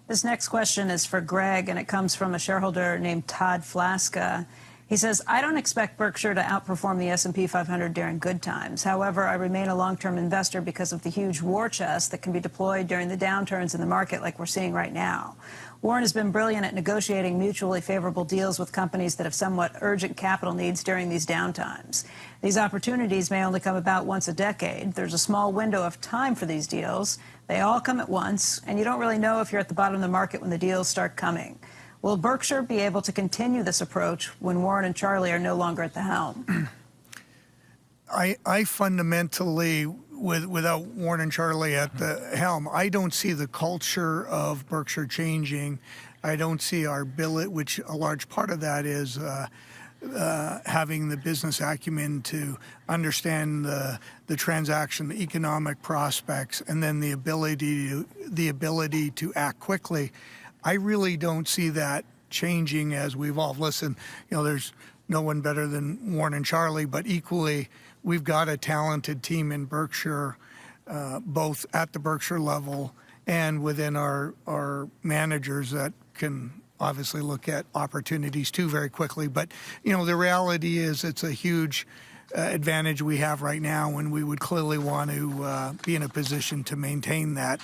This next question is for Greg, and it comes from a shareholder named Todd Flaska. He says, I don't expect Berkshire to outperform the S&P 500 during good times. However, I remain a long-term investor because of the huge war chest that can be deployed during the downturns in the market like we're seeing right now. Warren has been brilliant at negotiating mutually favorable deals with companies that have somewhat urgent capital needs during these downtimes. These opportunities may only come about once a decade. There's a small window of time for these deals. They all come at once, and you don't really know if you're at the bottom of the market when the deals start coming. Will Berkshire be able to continue this approach when Warren and Charlie are no longer at the helm? I fundamentally, without Warren and Charlie at the helm, I don't see the culture of Berkshire changing. I don't see our ability, which a large part of that is having the business acumen to understand the transaction, the economic prospects, and then the ability to act quickly. I really don't see that changing as we evolve. Listen, there's no one better than Warren and Charlie, but equally, we've got a talented team in Berkshire, both at the Berkshire level and within our managers that can obviously look at opportunities too very quickly. But, the reality is it's a huge advantage we have right now, and we would clearly want to be in a position to maintain that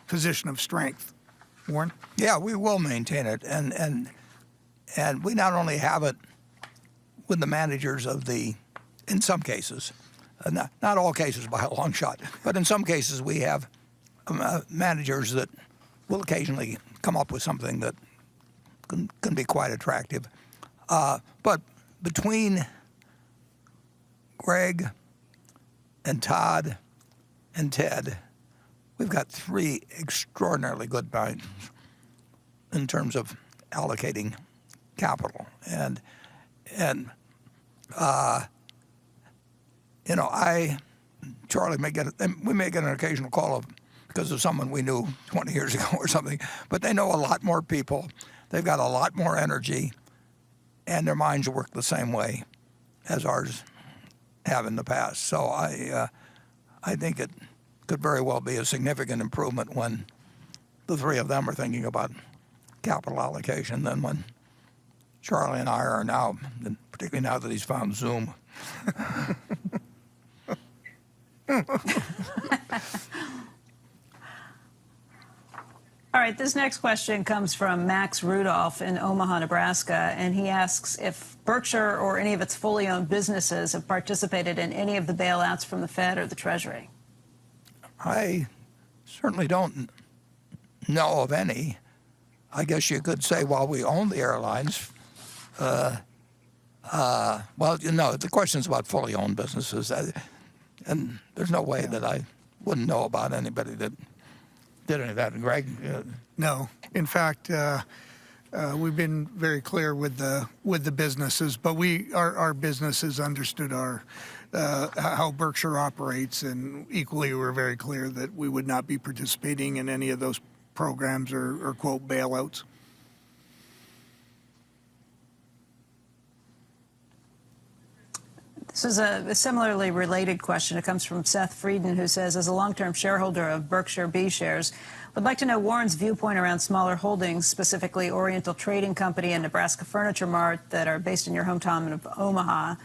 position of strength. Warren? Yeah, we will maintain it, and we not only have it with the managers in some cases, not all cases by a long shot, but in some cases we have managers that will occasionally come up with something that can be quite attractive. But between Greg and Todd and Ted, we've got 3 extraordinarily good minds in terms of allocating capital. And Charlie we may get an occasional call because of someone we knew 20 years ago or something, but they know a lot more people. They've got a lot more energy, and their minds work the same way as ours have in the past. So I think it could very well be a significant improvement when the 3 of them are thinking about capital allocation than when Charlie and I are now, and particularly now that he's found Zoom. All right, this next question comes from Max Rudolph in Omaha, Nebraska, and he asks if Berkshire or any of its fully owned businesses have participated in any of the bailouts from the Fed or the Treasury. I certainly don't know of any. I guess you could say while we own the airlines, the question's about fully owned businesses, and there's no way that I wouldn't know about anybody that did any of that. And Greg? No. In fact, we've been very clear with the businesses, but our businesses understood how Berkshire operates, and equally we're very clear that we would not be participating in any of those programs or quote bailouts. This is a similarly related question. It comes from Seth Frieden, who says, as a long-term shareholder of Berkshire B shares, would like to know Warren's viewpoint around smaller holdings, specifically Oriental Trading Company and Nebraska Furniture Mart that are based in your hometown of Omaha.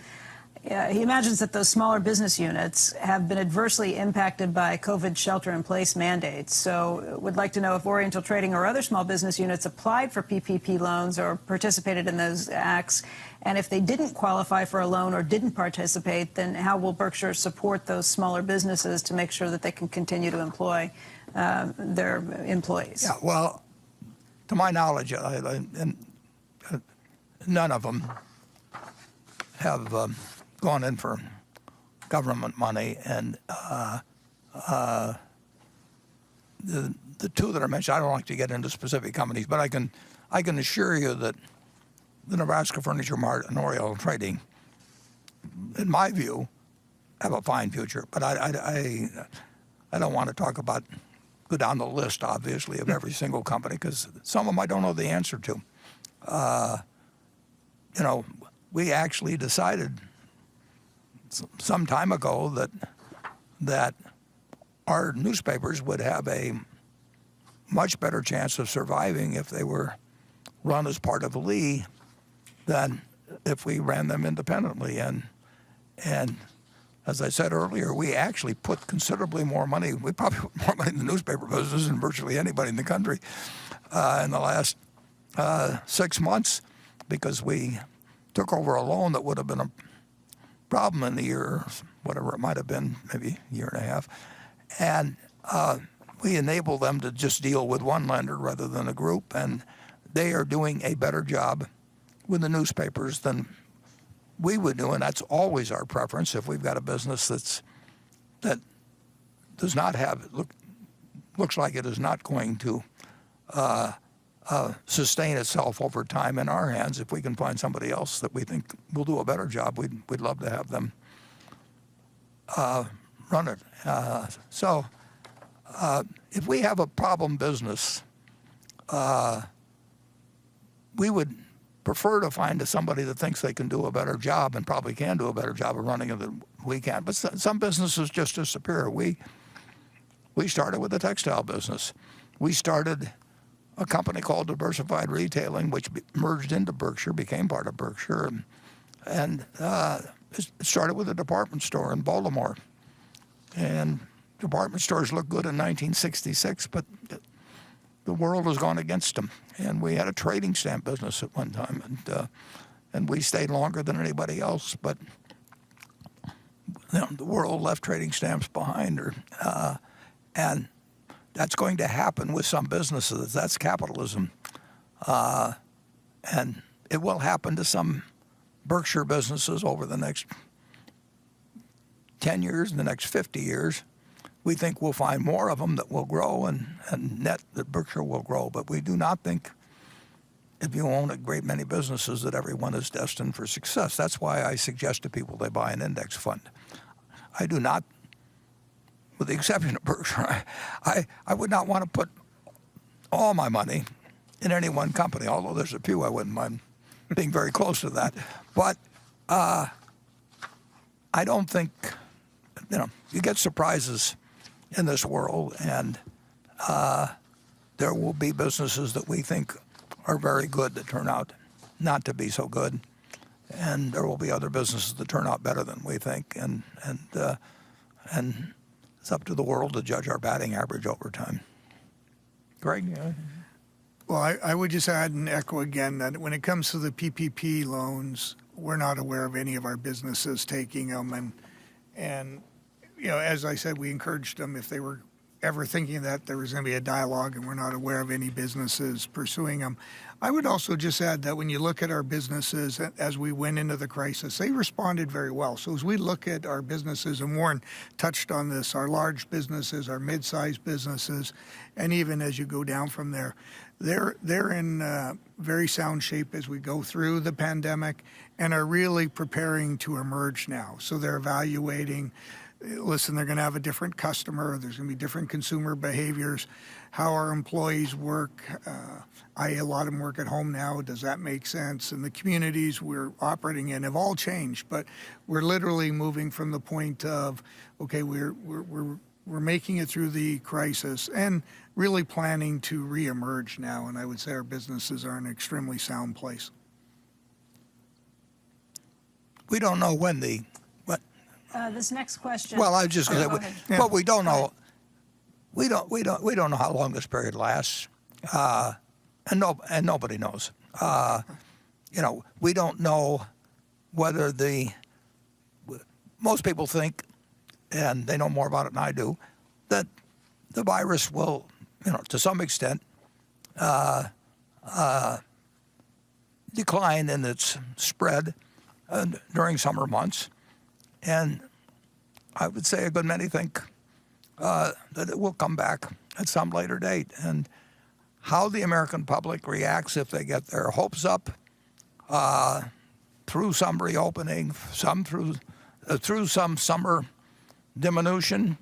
He imagines that those smaller business units have been adversely impacted by COVID shelter-in-place mandates. So would like to know if Oriental Trading or other small business units applied for PPP loans or participated in those acts. And if they didn't qualify for a loan or didn't participate, then how will Berkshire support those smaller businesses to make sure that they can continue to employ their employees? Yeah, well, to my knowledge, none of them have gone in for government money, and the 2 that are mentioned, I don't like to get into specific companies, but I can assure you that the Nebraska Furniture Mart and Oriental Trading, in my view, have a fine future. But I don't want to go down the list, obviously, of every single company, because some of them I don't know the answer to. We actually decided some time ago that our newspapers would have a much better chance of surviving if they were run as part of Lee than if we ran them independently. And as I said earlier, we actually put considerably more money. We probably put more money in the newspaper business than virtually anybody in the country in the last 6 months, because we took over a loan that would have been a problem in the year, whatever it might have been, maybe a year and a half. And we enabled them to just deal with one lender rather than a group. And they are doing a better job with the newspapers than we would do. And that's always our preference. If we've got a business that does not have, looks like it is not going to sustain itself over time in our hands, if we can find somebody else that we think will do a better job, we'd love to have them run it. So if we have a problem business, we would prefer to find somebody that thinks they can do a better job and probably can do a better job of running it than we can. But some businesses just disappear. We started with the textile business. We started a company called Diversified Retailing, which merged into Berkshire, became part of Berkshire, and it started with a department store in Baltimore. And department stores looked good in 1966, but the world has gone against them. And we had a trading stamp business at one time, and we stayed longer than anybody else. But the world left trading stamps behind her, and that's going to happen with some businesses. That's capitalism, and it will happen to some Berkshire businesses over the next 10 years, the next 50 years. We think we'll find more of them that will grow, and net that Berkshire will grow. But we do not think, if you own a great many businesses, that everyone is destined for success. That's why I suggest to people they buy an index fund. I do not, with the exception of Berkshire, I would not want to put all my money in any one company, although there's a few I wouldn't mind being very close to that. But I don't think, you get surprises in this world, and there will be businesses that we think are very good that turn out not to be so good, and there will be other businesses that turn out better than we think, and it's up to the world to judge our batting average over time. Greg? Yeah. Well, I would just add and echo again that when it comes to the PPP loans, we're not aware of any of our businesses taking them, and as I said, we encouraged them if they were ever thinking that there was going to be a dialogue, and we're not aware of any businesses pursuing them. I would also just add that when you look at our businesses as we went into the crisis, they responded very well. So as we look at our businesses, and Warren touched on this, our large businesses, our mid-sized businesses, and even as you go down from there, they're in very sound shape as we go through the pandemic and are really preparing to emerge now. So they're evaluating, listen, they're going to have a different customer. There's going to be different consumer behaviors, how our employees work. A lot of them work at home now. Does that make sense? And the communities we're operating in have all changed, but we're literally moving from the point of, okay, we're making it through the crisis and really planning to reemerge now. And I would say our businesses are in an extremely sound place. We don't know when this next question. Well, I was just going to say, but we don't know. We don't know how long this period lasts, and nobody knows. We don't know whether most people think, and they know more about it than I do, that the virus will, to some extent, decline in its spread during summer months. And I would say a good many think that it will come back at some later date. And how the American public reacts if they get their hopes up through some reopening, some through some summer diminution,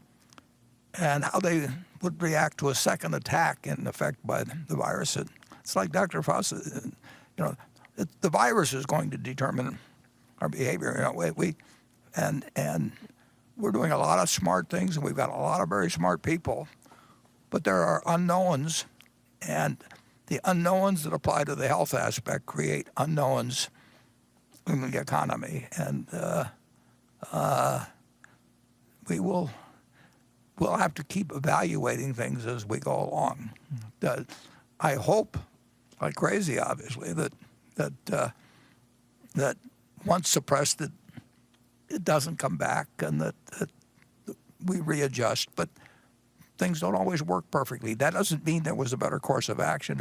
and how they would react to a second attack in effect by the virus. It's like Dr. Fauci, the virus is going to determine our behavior. And we're doing a lot of smart things, and we've got a lot of very smart people, but there are unknowns, and the unknowns that apply to the health aspect create unknowns in the economy, and we'll have to keep evaluating things as we go along. I hope, like crazy, obviously, that once suppressed, it doesn't come back, and that we readjust. But things don't always work perfectly. That doesn't mean there was a better course of action.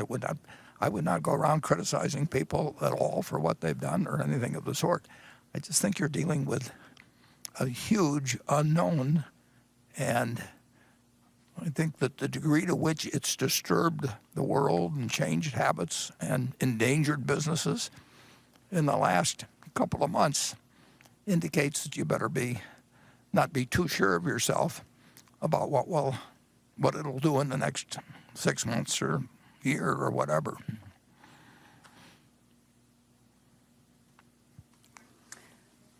I would not go around criticizing people at all for what they've done or anything of the sort. I just think you're dealing with a huge unknown, and I think that the degree to which it's disturbed the world and changed habits and endangered businesses in the last couple of months indicates that you better not be too sure of yourself about what it'll do in the next 6 months or year or whatever.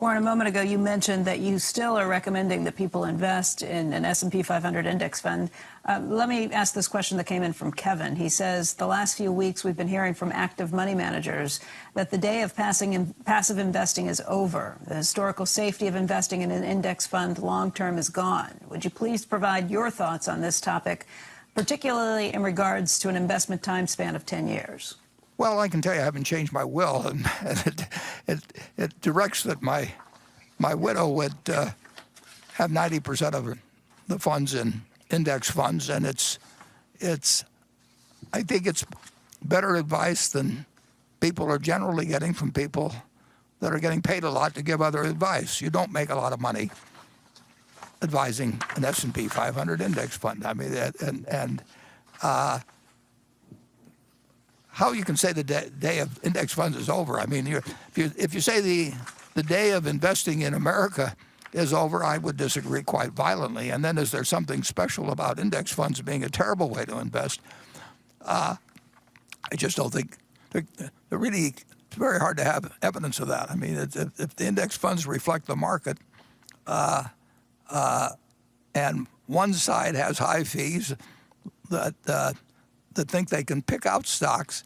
Warren, a moment ago you mentioned that you still are recommending that people invest in an S&P 500 index fund. Let me ask this question that came in from Kevin. He says, the last few weeks we've been hearing from active money managers that the day of passive investing is over. The historical safety of investing in an index fund long-term is gone. Would you please provide your thoughts on this topic, particularly in regards to an investment time span of 10 years? Well, I can tell you I haven't changed my will, and it directs that my widow would have 90% of the funds in index funds, and I think it's better advice than people are generally getting from people that are getting paid a lot to give other advice. You don't make a lot of money advising an S&P 500 index fund. I mean, how you can say the day of index funds is over? I mean, if you say the day of investing in America is over, I would disagree quite violently. And then is there something special about index funds being a terrible way to invest? I just don't think really, it's very hard to have evidence of that. I mean, if the index funds reflect the market, and one side has high fees that think they can pick out stocks,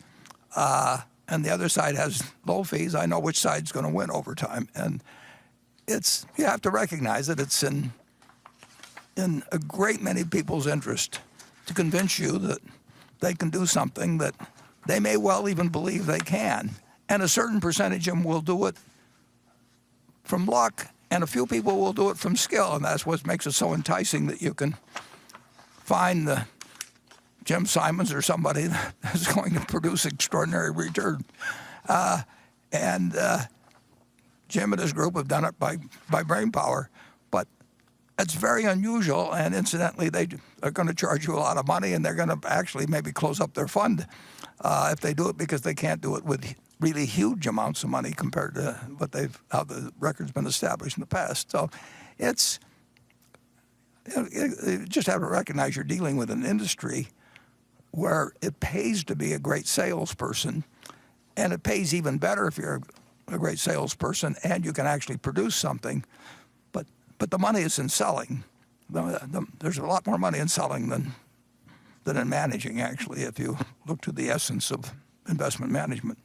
and the other side has low fees, I know which side's going to win over time. And you have to recognize that it's in a great many people's interest to convince you that they can do something that they may well even believe they can. And a certain percentage of them will do it from luck, and a few people will do it from skill, and that's what makes it so enticing that you can find the Jim Simons or somebody that's going to produce extraordinary return. And Jim and his group have done it by brain power. But it's very unusual, and incidentally, they are going to charge you a lot of money, and they're going to actually maybe close up their fund if they do it, because they can't do it with really huge amounts of money compared to how the record's been established in the past. So it's you just have to recognize you're dealing with an industry where it pays to be a great salesperson, and it pays even better if you're a great salesperson and you can actually produce something. But the money is in selling. There's a lot more money in selling than in managing, actually, if you look to the essence of investment management.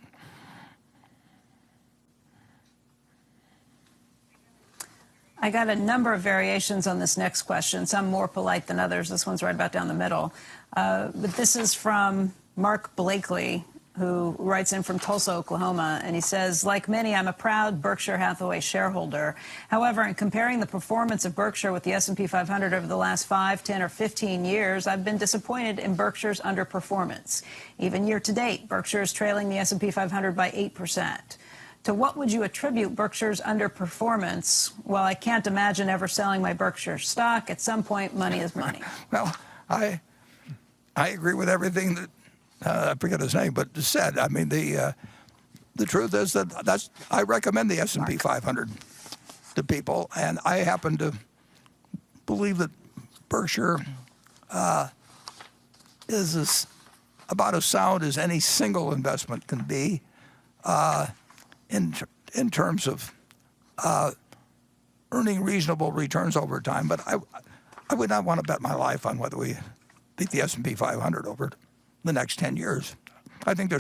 I got a number of variations on this next question, some more polite than others. This one's right about down the middle. But this is from Mark Blakely, who writes in from Tulsa, Oklahoma, and he says, like many, I'm a proud Berkshire Hathaway shareholder. However, in comparing the performance of Berkshire with the S&P 500 over the last 5, 10, or 15 years, I've been disappointed in Berkshire's underperformance. Even year to date, Berkshire is trailing the S&P 500 by 8%. To what would you attribute Berkshire's underperformance? Well, I can't imagine ever selling my Berkshire stock. At some point, money is money. Well, I agree with everything that I forget his name, but said. I mean, the truth is that I recommend the S&P 500 to people, and I happen to believe that Berkshire is about as sound as any single investment can be in terms of earning reasonable returns over time. But I would not want to bet my life on whether we beat the S&P 500 over the next 10 years. I think I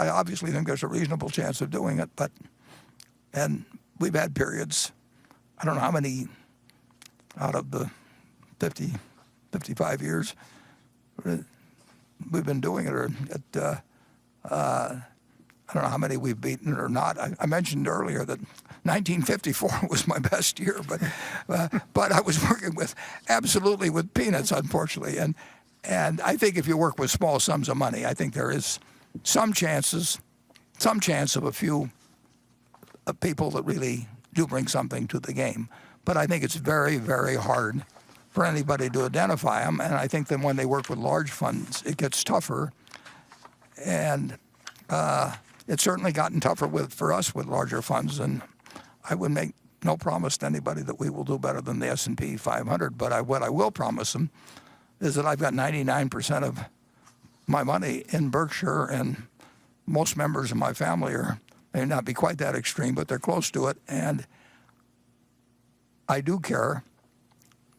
obviously think there's a reasonable chance of doing it, and we've had periods, I don't know how many out of the 50, 55 years we've been doing it, or I don't know how many we've beaten or not. I mentioned earlier that 1954 was my best year, but I was working absolutely with peanuts, unfortunately. And I think if you work with small sums of money, I think there is some chance of a few people that really do bring something to the game. But I think it's very, very hard for anybody to identify them. And I think that when they work with large funds, it gets tougher. And it's certainly gotten tougher for us with larger funds. And I would make no promise to anybody that we will do better than the S&P 500. But what I will promise them is that I've got 99% of my money in Berkshire, and most members of my family are May not be quite that extreme, but they're close to it. And I do care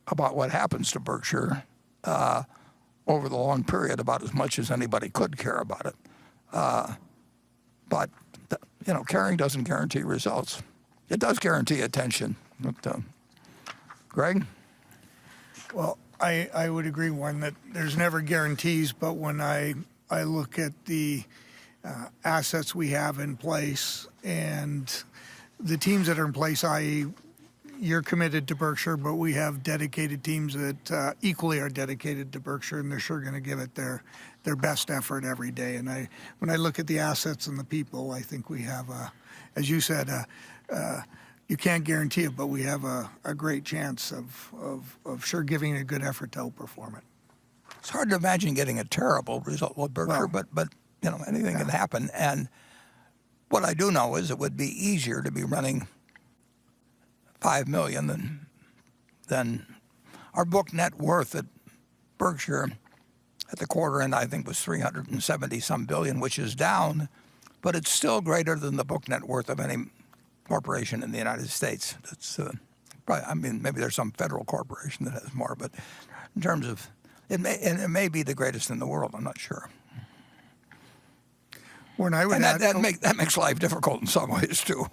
about what happens to Berkshire over the long period, about as much as anybody could care about it. But caring doesn't guarantee results. It does guarantee attention. But, Greg? Well, I would agree, Warren, that there's never guarantees, but when I look at the assets we have in place and the teams that are in place, i.e., you're committed to Berkshire, but we have dedicated teams that equally are dedicated to Berkshire, and they're sure going to give it their best effort every day. And when I look at the assets and the people, I think we have, as you said, you can't guarantee it, but we have a great chance of sure giving a good effort to outperform it. It's hard to imagine getting a terrible result with Berkshire, but anything can happen. And what I do know is it would be easier to be running $5 million than our book net worth at Berkshire at the quarter end, I think, was 370 some billion, which is down, but it's still greater than the book net worth of any corporation in the United States. It's probably, maybe there's some federal corporation that has more, but in terms of it may be the greatest in the world. I'm not sure. When I would and that makes life difficult in some ways too.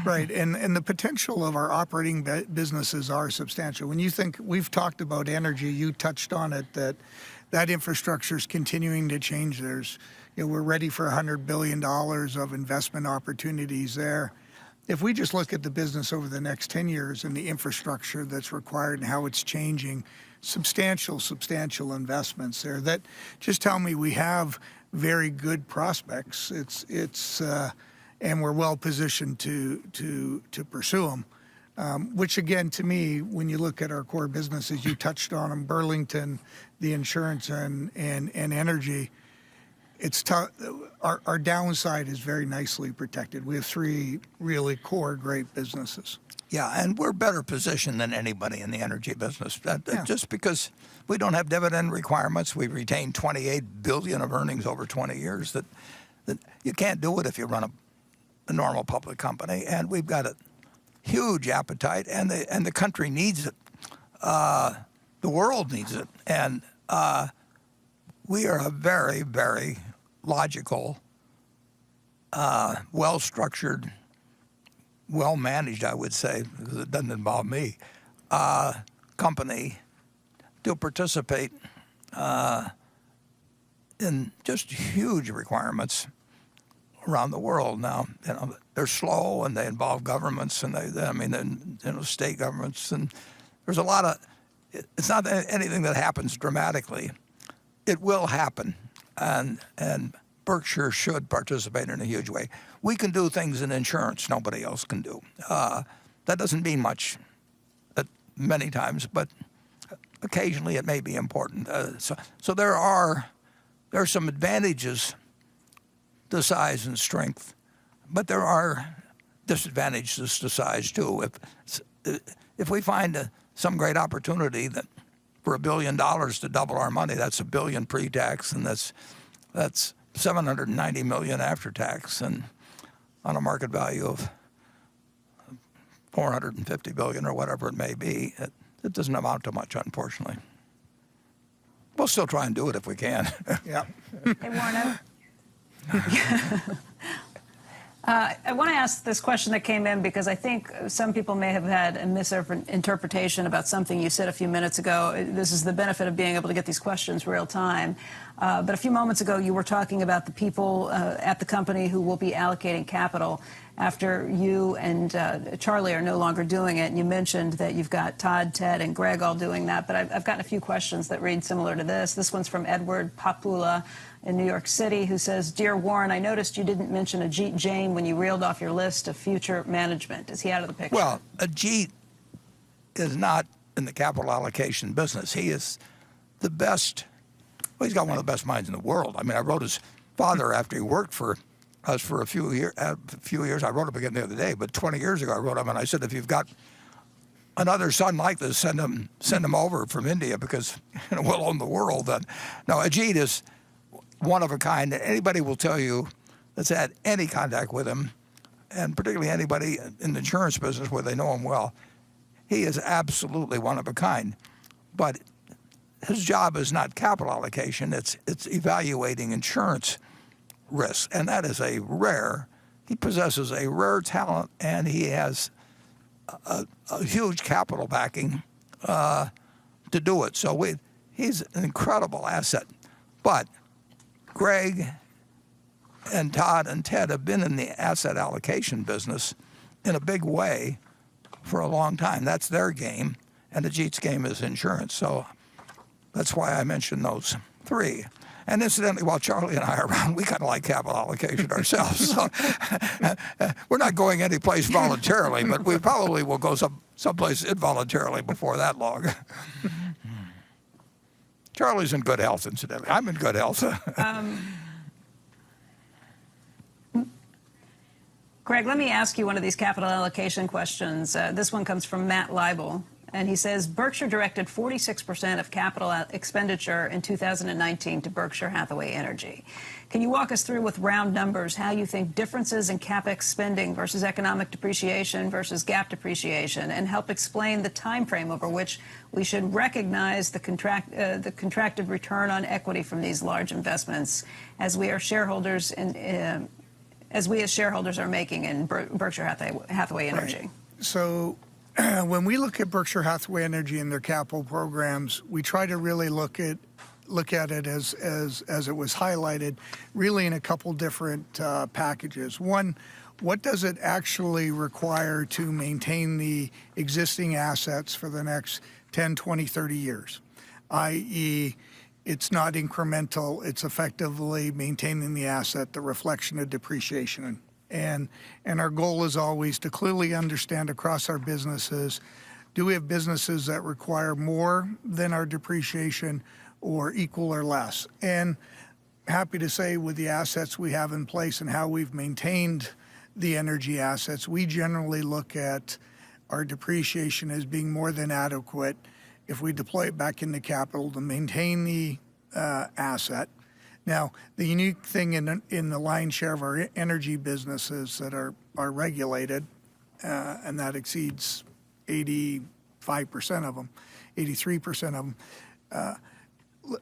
Right, and the potential of our operating businesses are substantial. When you think, we've talked about energy, you touched on it, that infrastructure is continuing to change. We're ready for $100 billion of investment opportunities there. If we just look at the business over the next 10 years and the infrastructure that's required and how it's changing, substantial investments there, that just tell me we have very good prospects. And we're well positioned to pursue them. Which again, to me, when you look at our core businesses, you touched on them: Burlington, the insurance, and energy. It's tough. Our downside is very nicely protected. We have three really core great businesses. Yeah, and we're better positioned than anybody in the energy business. Just because we don't have dividend requirements, we've retained $28 billion of earnings over 20 years. That you can't do it if you run a normal public company. And we've got a huge appetite, and the country needs it. The world needs it, and we are a very, very logical, well-structured, well-managed, I would say, because it doesn't involve me, company to participate in just huge requirements around the world. Now, they're slow and they involve governments and state governments, and there's a lot of. It's not anything that happens dramatically. It will happen, and Berkshire should participate in a huge way. We can do things in insurance nobody else can do. That doesn't mean much many times, but occasionally it may be important. So there are some advantages to size and strength, but there are disadvantages to size too. If we find some great opportunity that for $1 billion to double our money, that's $1 billion pre-tax, and that's $790 million after tax, and on a market value of $450 billion or whatever it may be, it doesn't amount to much, unfortunately. We'll still try and do it if we can. Yeah. Hey, Warren, I want to ask this question that came in because I think some people may have had a misinterpretation about something you said a few minutes ago. This is the benefit of being able to get these questions real time. But a few moments ago, you were talking about the people at the company who will be allocating capital after you and Charlie are no longer doing it. And you mentioned that you've got Todd, Ted, and Greg all doing that. But I've gotten a few questions that read similar to this. This one's from Edward Papula in New York City, who says, "Dear Warren, I noticed you didn't mention Ajit Jain when you reeled off your list of future management. Is he out of the picture?" Well, Ajit is not in the capital allocation business. He is the best. Well, he's got one of the best minds in the world. I mean, I wrote his father after he worked for us for a few years. I wrote him again the other day, but 20 years ago I wrote him and I said, if you've got another son like this, send him over from India because we'll own the world then. No, Ajit is one of a kind. Anybody will tell you that's had any contact with him and particularly anybody in the insurance business where they know him well, he is absolutely one of a kind. But his job is not capital allocation, it's evaluating insurance risk. And that is he possesses a rare talent, and he has a huge capital backing to do it. So he's an incredible asset. But Greg and Todd and Ted have been in the asset allocation business in a big way for a long time. That's their game, and Ajit's game is insurance. So that's why I mentioned those three. And incidentally, while Charlie and I are around, we kind of like capital allocation ourselves. So we're not going anyplace voluntarily, but we probably will go someplace involuntarily before that long. Charlie's in good health, incidentally. I'm in good health. Greg, let me ask you one of these capital allocation questions. This one comes from Matt Leibel, and he says, Berkshire directed 46% of capital expenditure in 2019 to Berkshire Hathaway Energy. Can you walk us through with round numbers how you think differences in CapEx spending versus economic depreciation versus GAAP depreciation, and help explain the time frame over which we should recognize the contracted return on equity from these large investments as we are shareholders as we as shareholders are making in Berkshire Hathaway Energy? Right. So when we look at Berkshire Hathaway Energy and their capital programs, we try to really look at it as it was highlighted, really in a couple different packages. One, what does it actually require to maintain the existing assets for the next 10, 20, 30 years? i.e., it's not incremental, it's effectively maintaining the asset, the reflection of depreciation. And our goal is always to clearly understand across our businesses, do we have businesses that require more than our depreciation or equal or less? And happy to say with the assets we have in place and how we've maintained the energy assets, we generally look at our depreciation as being more than adequate if we deploy it back into capital to maintain the asset. Now, the unique thing in the lion's share of our energy businesses that are regulated, and that exceeds 85% of them, 83% of them,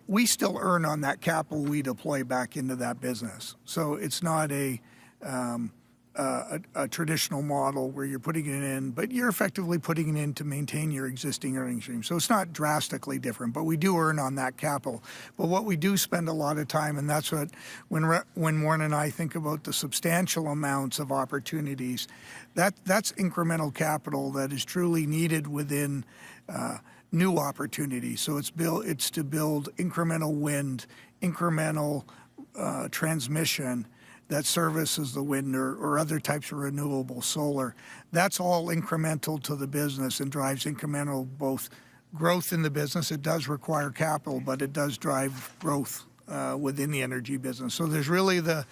we still earn on that capital we deploy back into that business. So it's not a traditional model where you're putting it in, but you're effectively putting it in to maintain your existing earnings stream. So it's not drastically different, but we do earn on that capital. But what we do spend a lot of time, and that's what, when Warren and I think about the substantial amounts of opportunities, that's incremental capital that is truly needed within new opportunities. So it's to build incremental wind, incremental transmission that services the wind or other types of renewable solar. That's all incremental to the business and drives incremental both growth in the business. It does require capital, but it does drive growth within the energy business. So there's really the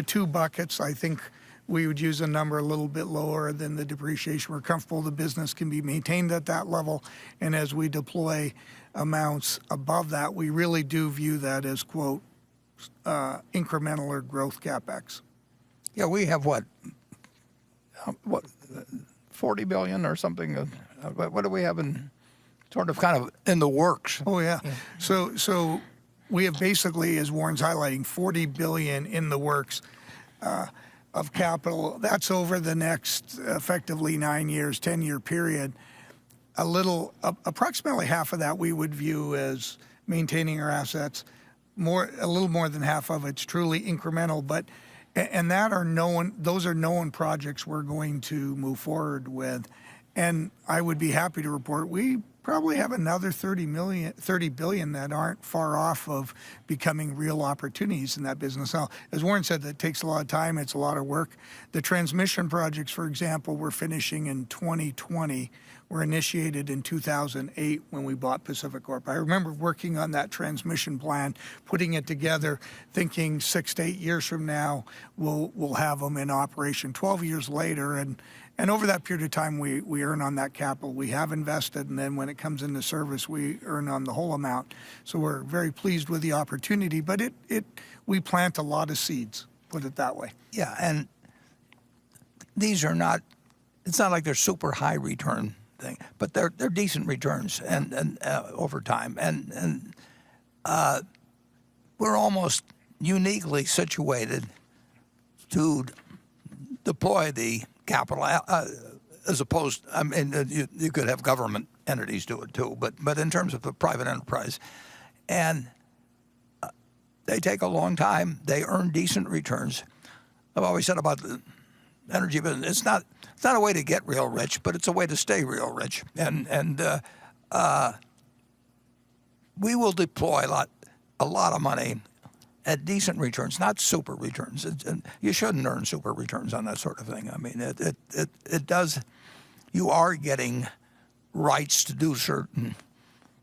two buckets. I think we would use a number a little bit lower than the depreciation. We're comfortable the business can be maintained at that level, and as we deploy amounts above that, we really do view that as, quote, incremental or growth CapEx. Yeah, we have what 40 billion or something. What do we have in kind of in the works? Oh yeah. So we have basically, as Warren's highlighting, 40 billion in the works of capital. That's over the next effectively 9 years, 10-year period. Approximately half of that we would view as maintaining our assets. A little more than half of it's truly incremental, those are known projects we're going to move forward with. And I would be happy to report we probably have another 30 billion that aren't far off of becoming real opportunities in that business. Now, as Warren said, that takes a lot of time, it's a lot of work. The transmission projects, for example, we're finishing in 2020. Were initiated in 2008 when we bought Pacific Corp. I remember working on that transmission plan, putting it together, thinking 6 to 8 years from now we'll have them in operation. 12 years later, and over that period of time we earn on that capital. We have invested, and then when it comes into service, we earn on the whole amount. So we're very pleased with the opportunity, but we plant a lot of seeds, put it that way. Yeah, and these are not. It's not like they're super high return thing, but they're decent returns and over time, and we're almost uniquely situated to deploy the capital as opposed. I mean, you could have government entities do it too, but in terms of the private enterprise, and they take a long time. They earn decent returns. I've always said about the energy business, it's not a way to get real rich, but it's a way to stay real rich. And we will deploy a lot of money at decent returns, not super returns. And you shouldn't earn super returns on that sort of thing. I mean, it does. You are getting rights to do certain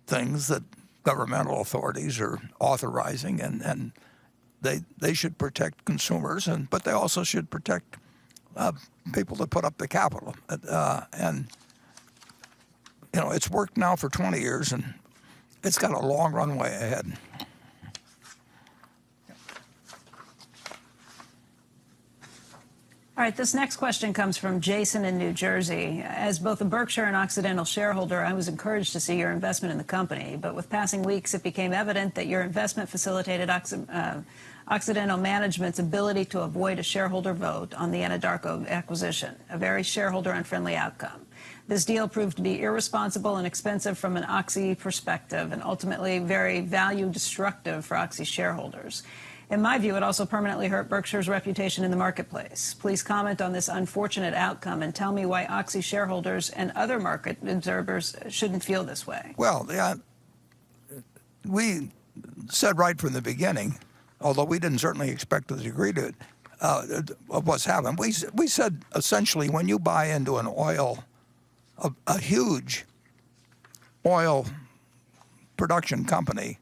things that governmental authorities are authorizing, and they should protect consumers, but they also should protect people that put up the capital. And it's worked now for 20 years, and it's got a long runway ahead. All right, this next question comes from Jason in New Jersey. As both a Berkshire and Occidental shareholder, I was encouraged to see your investment in the company. But with passing weeks, it became evident that your investment facilitated Occidental management's ability to avoid a shareholder vote on the Anadarko acquisition, a very shareholder-unfriendly outcome. This deal proved to be irresponsible and expensive from an Oxy perspective, and ultimately very value-destructive for Oxy shareholders. In my view, it also permanently hurt Berkshire's reputation in the marketplace. Please comment on this unfortunate outcome and tell me why Oxy shareholders and other market observers shouldn't feel this way. Well, we said right from the beginning, although we didn't certainly expect the degree to of what's happened. We said essentially when you buy into an a huge oil production company,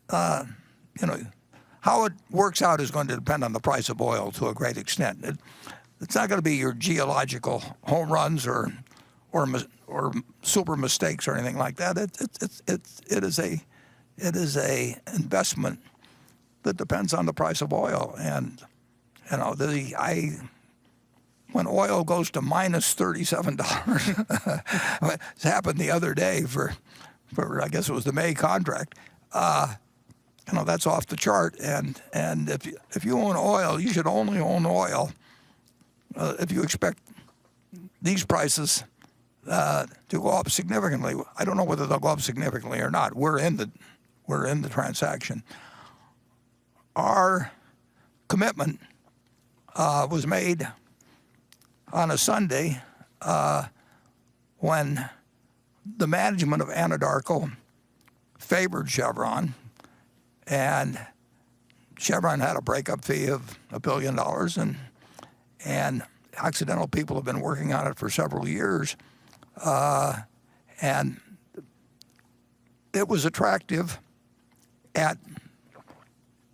how it works out is going to depend on the price of oil to a great extent. It's not going to be your geological home runs or super mistakes or anything like that. It is a investment that depends on the price of oil. And when oil goes to minus $37, it's happened the other day for I guess it was the May contract. That's off the chart, and if you own oil, you should only own oil if you expect these prices to go up significantly. I don't know whether they'll go up significantly or not. We're in the transaction. Our commitment was made on a Sunday when the management of Anadarko favored Chevron. And Chevron had a breakup fee of $1 billion, and Occidental people have been working on it for several years, and it was attractive at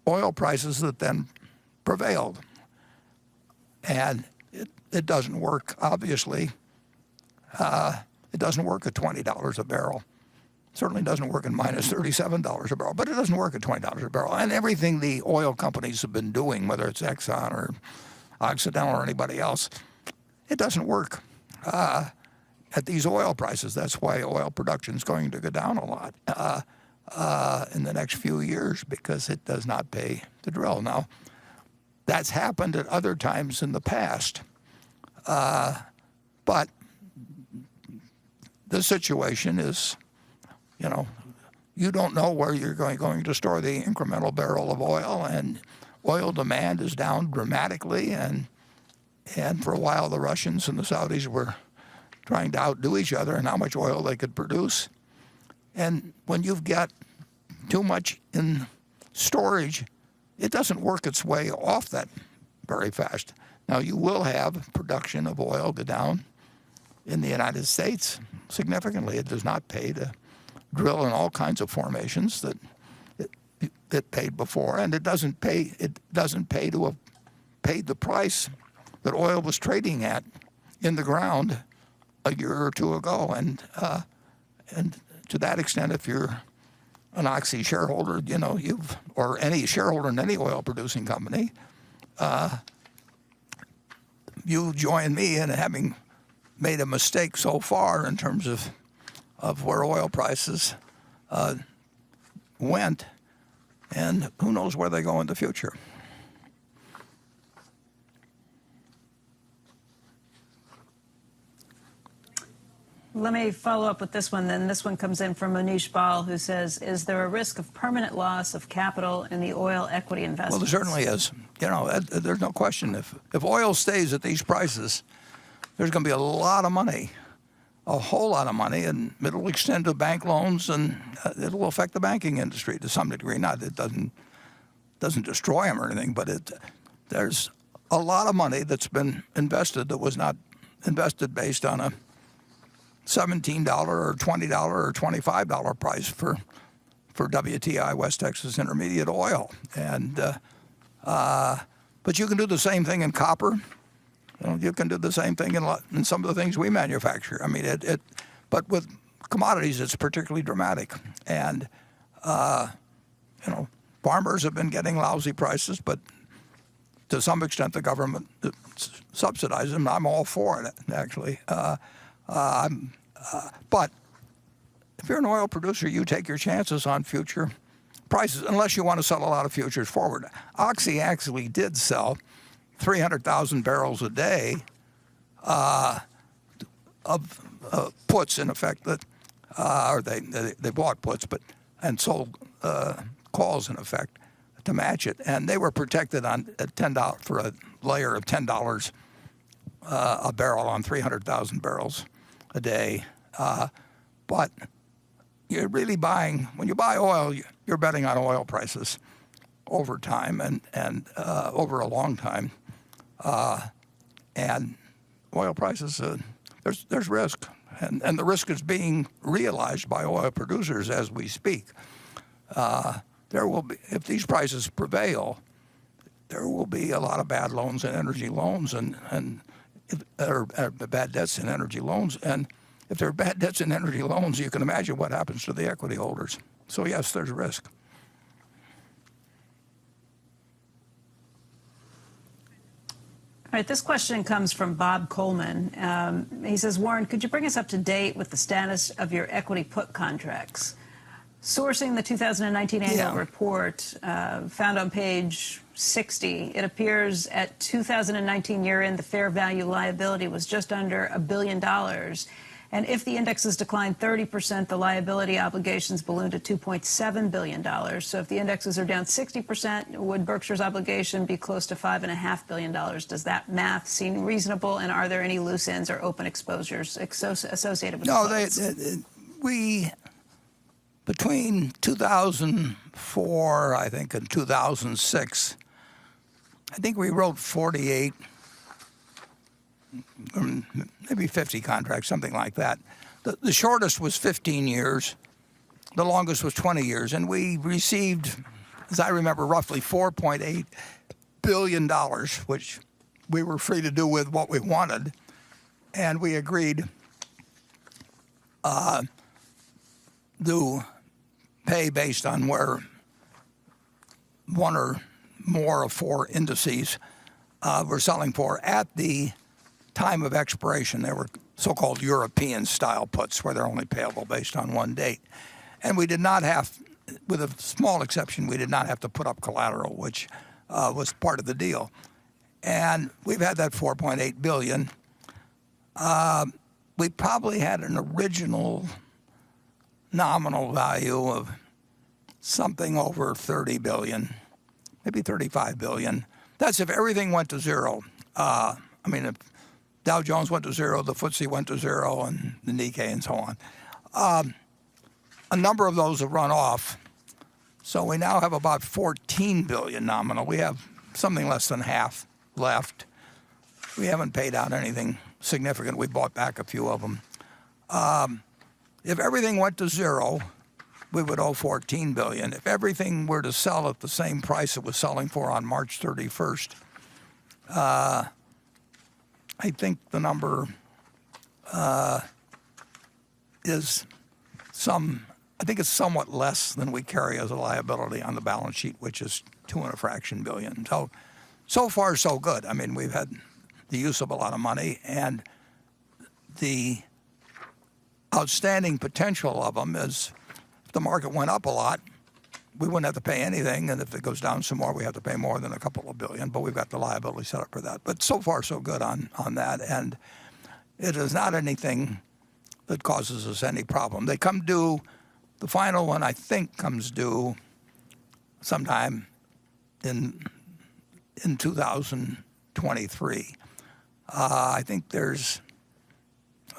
oil prices that then prevailed. And it doesn't work, obviously. It doesn't work at $20 a barrel. Certainly doesn't work at minus $37 a barrel, but it doesn't work at $20 a barrel. And everything the oil companies have been doing, whether it's Exxon or Occidental or anybody else, it doesn't work at these oil prices. That's why oil production is going to go down a lot in the next few years, because it does not pay to drill. Now, that's happened at other times in the past, but the situation is, you don't know where you're going to store the incremental barrel of oil, and oil demand is down dramatically. And for a while, the Russians and the Saudis were trying to outdo each other in how much oil they could produce. And when you've got too much in storage, it doesn't work its way off that very fast. Now, you will have production of oil go down in the United States significantly. It does not pay to drill in all kinds of formations that it paid before, and it doesn't pay to have paid the price that oil was trading at in the ground a year or two ago. And to that extent, if you're an Oxy shareholder, or any shareholder in any oil producing company, you join me in having made a mistake so far in terms of where oil prices went, and who knows where they go in the future. Let me follow up with this one then. This one comes in from Manish Bal, who says, is there a risk of permanent loss of capital in the oil equity investments? Well, there certainly is. There's no question. If oil stays at these prices, there's going to be a lot of money, a whole lot of money, and it'll extend to bank loans, and it'll affect the banking industry to some degree. Not it doesn't destroy them or anything, but there's a lot of money that's been invested that was not invested based on a $17 or $20 or $25 price for WTI, West Texas Intermediate oil, and but you can do the same thing in copper. You can do the same thing in some of the things we manufacture. I mean, but with commodities, it's particularly dramatic, and farmers have been getting lousy prices, but to some extent the government subsidizes them. I'm all for it, actually. But if you're an oil producer, you take your chances on future prices, unless you want to sell a lot of futures forward. Oxy actually did sell 300,000 barrels a day of puts, in effect, that or they bought puts, and sold calls, in effect, to match it, and they were protected on at $10 for a layer of $10 a barrel on 300,000 barrels a day, but you're really buying, when you buy oil, you're betting on oil prices over time and over a long time, and oil prices, there's risk, and the risk is being realized by oil producers as we speak. There will be, if these prices prevail, there will be a lot of bad loans and energy loans or bad debts in energy loans. And if there are bad debts in energy loans, you can imagine what happens to the equity holders. So yes, there's risk. All right, this question comes from Bob Coleman. He says, Warren, could you bring us up to date with the status of your equity put contracts? Sourcing the 2019 annual report found on page 60, it appears at 2019 year-end, the fair value liability was just under $1 billion. And if the indexes declined 30%, the liability obligations ballooned to $2.7 billion. So if the indexes are down 60%, would Berkshire's obligation be close to $5.5 billion? Does that math seem reasonable? And are there any loose ends or open exposures associated with we between 2004, I think, and 2006, I think we wrote 48, maybe 50 contracts, something like that. The shortest was 15 years. The longest was 20 years. And we received, as I remember, roughly $4.8 billion, which we were free to do with what we wanted. And we agreed to pay based on where one or more of four indices were selling for at the time of expiration. They were so-called European-style puts, where they're only payable based on one date. And we did not have, with a small exception, we did not have to put up collateral, which was part of the deal. And we've had that $4.8 billion. We probably had an original nominal value of something over $30 billion, maybe $35 billion. That's if everything went to zero. I mean, if Dow Jones went to zero, the FTSE went to zero, and the Nikkei and so on. A number of those have run off. So we now have about $14 billion nominal. We have something less than half left. We haven't paid out anything significant. We bought back a few of them. If everything went to zero, we would owe $14 billion. If everything were to sell at the same price it was selling for on March 31st, I think the number is I think it's somewhat less than we carry as a liability on the balance sheet, which is $2 and a fraction billion. So far, so good. I mean, we've had the use of a lot of money, and the outstanding potential of them is if the market went up a lot, we wouldn't have to pay anything, and if it goes down some more, we have to pay more than a couple of billion, but we've got the liability set up for that. But so far, so good on that, and it is not anything that causes us any problem. They come due, the final one I think comes due sometime in 2023. I think there's,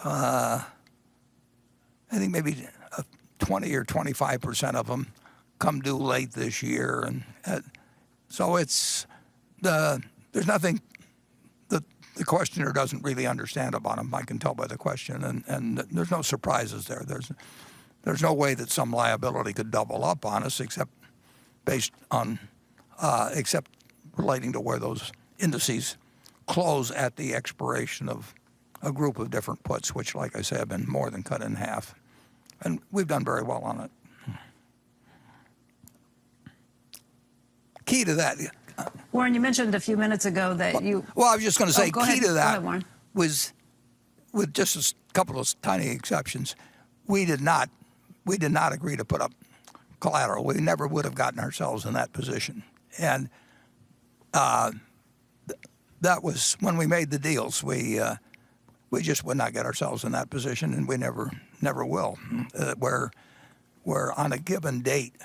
I think maybe 20 or 25% of them come due late this year, and so it's there's nothing that the questioner doesn't really understand about them. I can tell by the question, and there's no surprises there. There's no way that some liability could double up on us except based on except relating to where those indices close at the expiration of a group of different puts, which, like I say, have been more than cut in half, and we've done very well on it. Key to that. Warren, you mentioned a few minutes ago that you... Well, I was just going to say, go key ahead. to that Go ahead, Warren. was, with just a couple of tiny exceptions, we did not agree to put up collateral. We never would have gotten ourselves in that position. And that was when we made the deals. We just would not get ourselves in that position, and we never will. Where on a given date,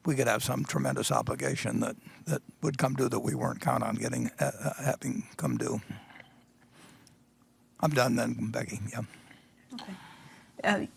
we could have some tremendous obligation that would come due that we weren't counting on getting having come due. I'm done then, Becky. Yeah. Okay.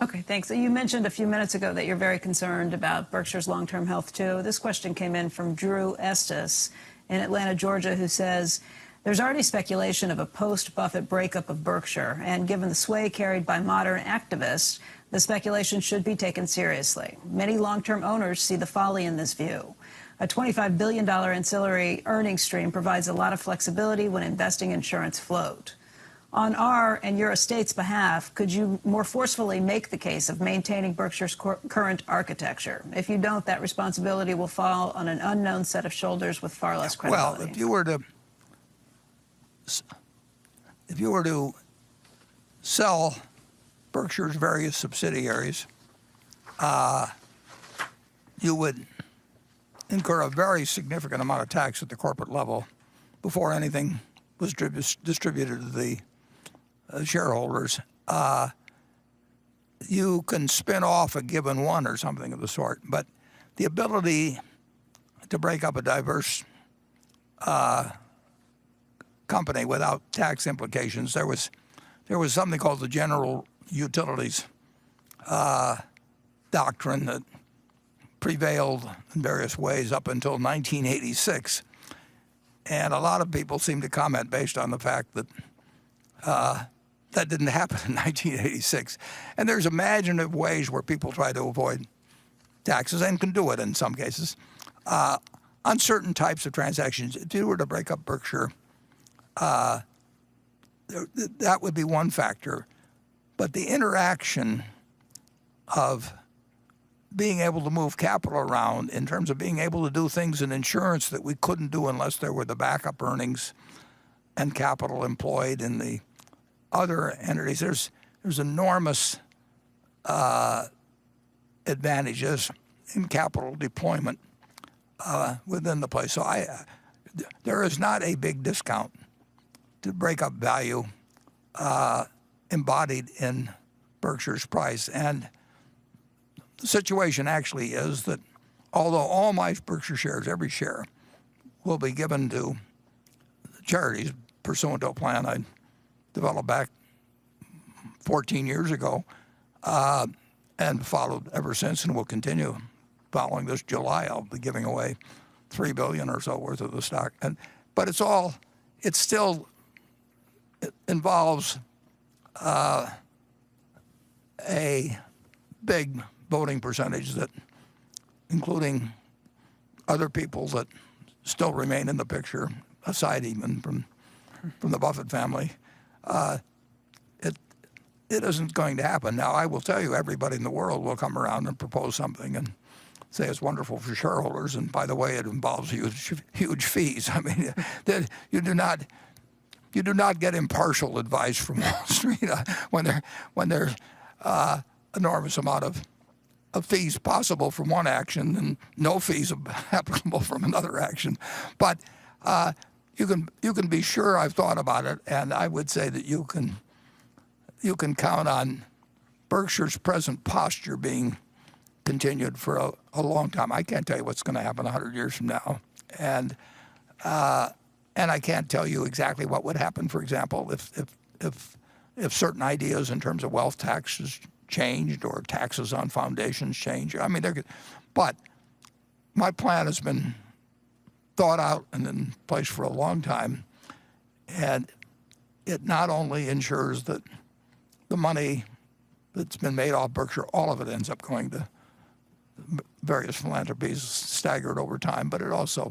Okay, thanks. So you mentioned a few minutes ago that you're very concerned about Berkshire's long-term health, too. This question came in from Drew Estes in Atlanta, Georgia, who says, there's already speculation of a post-Buffett breakup of Berkshire, and given the sway carried by modern activists, the speculation should be taken seriously. Many long-term owners see the folly in this view. A $25 billion ancillary earnings stream provides a lot of flexibility when investing insurance float. On our and your estate's behalf, could you more forcefully make the case of maintaining Berkshire's current architecture? If you don't, that responsibility will fall on an unknown set of shoulders with far less credibility. Well, if you were to sell Berkshire's various subsidiaries, you would incur a very significant amount of tax at the corporate level before anything was distributed to the shareholders. You can spin off a given one or something of the sort, but the ability to break up a diverse company without tax implications, there was something called the general utilities doctrine that prevailed in various ways up until 1986. And a lot of people seem to comment based on the fact that that didn't happen in 1986. And there's imaginative ways where people try to avoid taxes and can do it in some cases. On certain types of transactions, if you were to break up Berkshire, that would be one factor. But the interaction of being able to move capital around in terms of being able to do things in insurance that we couldn't do unless there were the backup earnings and capital employed in the other entities, there's enormous advantages in capital deployment within the place. So there is not a big discount to break up value embodied in Berkshire's price. And the situation actually is that although all my Berkshire shares, every share, will be given to charities pursuant to a plan I developed back 14 years ago and followed ever since and will continue following this July. I'll be giving away $3 billion or so worth of the stock. But it involves a big voting percentage that, including other people that still remain in the picture, aside even from the Buffett family, it isn't going to happen. Now, I will tell you, everybody in the world will come around and propose something and say it's wonderful for shareholders, and by the way, it involves huge fees. I mean, that you do not you do not get impartial advice from Wall Street when there's enormous amount of fees possible from one action and no fees applicable from another action. But you can be sure I've thought about it, and I would say that you can count on Berkshire's present posture being continued for a long time. I can't tell you what's going to happen 100 years from now, and I can't tell you exactly what would happen. For example, if certain ideas in terms of wealth taxes changed or taxes on foundations change. I mean, but my plan has been thought out and in place for a long time, and it not only ensures that the money that's been made off Berkshire, all of it ends up going to various philanthropies staggered over time, but it also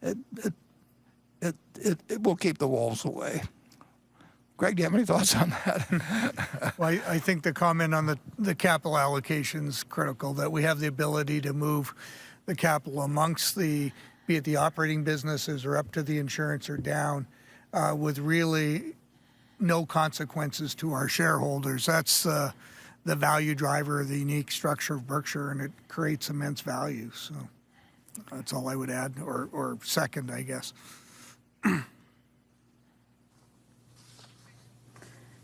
it will keep the wolves away. Greg, do you have any thoughts on that? Well, I think the comment on the capital allocation is critical, that we have the ability to move the capital amongst be it the operating businesses or up to the insurance or down, with really no consequences to our shareholders. That's the value driver, the unique structure of Berkshire, and it creates immense value. So that's all I would add, or second, I guess.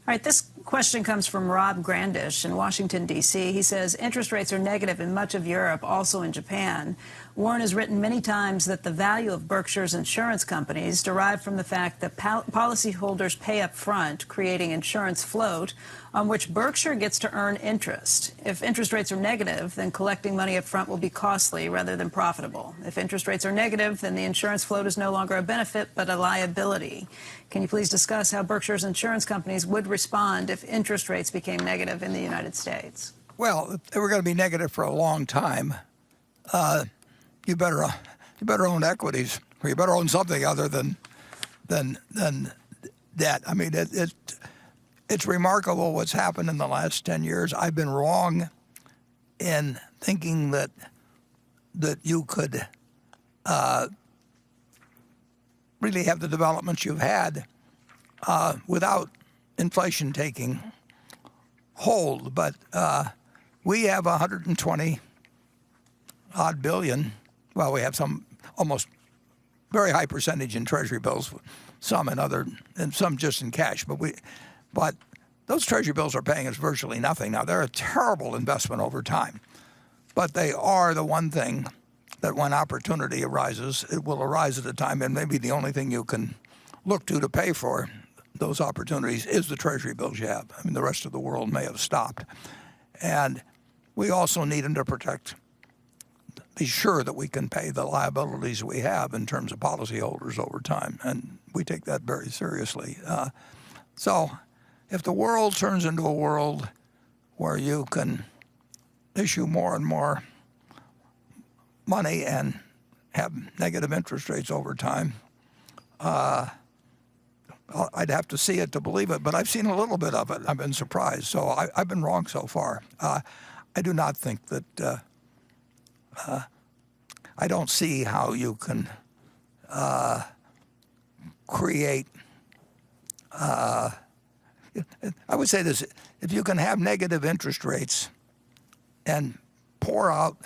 All right, this question comes from Rob Grandish in Washington, D.C. He says, interest rates are negative in much of Europe, also in Japan. Warren has written many times that the value of Berkshire's insurance companies derived from the fact that policyholders pay up front, creating insurance float, on which Berkshire gets to earn interest. If interest rates are negative, then collecting money up front will be costly rather than profitable. If interest rates are negative, then the insurance float is no longer a benefit, but a liability. Can you please discuss how Berkshire's insurance companies would respond if interest rates became negative in the United States? Well, if they were going to be negative for a long time, you better own equities, or you better own something other than debt. I mean, it's remarkable what's happened in the last 10 years. I've been wrong in thinking that you could really have the developments you've had without inflation taking hold. But we have 120 odd billion. Well, we have some almost very high percentage in Treasury bills, some and some just in cash. But those Treasury bills are paying us virtually nothing now. They're a terrible investment over time, but they are the one thing that when opportunity arises, it will arise at a time, and maybe the only thing you can look to pay for those opportunities is the Treasury bills you have. I mean, the rest of the world may have stopped. And we also need them to be sure that we can pay the liabilities we have in terms of policyholders over time, and we take that very seriously. So if the world turns into a world where you can issue more and more money and have negative interest rates over time, I'd have to see it to believe it, but I've seen a little bit of it. I've been surprised. So I've been wrong so far. I do not think that I don't see how you can create I would say this: if you can have negative interest rates and pour out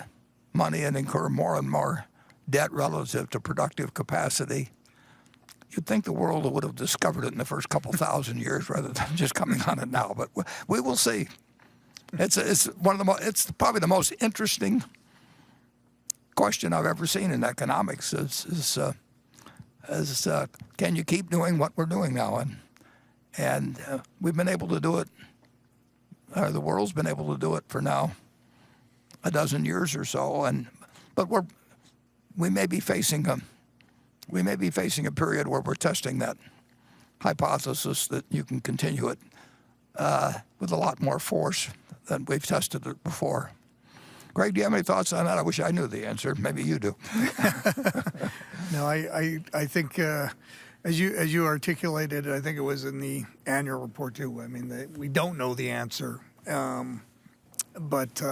money and incur more and more debt relative to productive capacity, you'd think the world would have discovered it in the first couple thousand years rather than just coming on it now. But we will see. It's probably the most interesting question I've ever seen in economics. Is can you keep doing what we're doing now? And we've been able to do it. The world's been able to do it for now a dozen years or so. But we may be facing a period where we're testing that hypothesis that you can continue it with a lot more force than we've tested it before. Greg, do you have any thoughts on that? I wish I knew the answer. Maybe you do. No, I think as you articulated, I think it was in the annual report too. I mean, we don't know the answer, but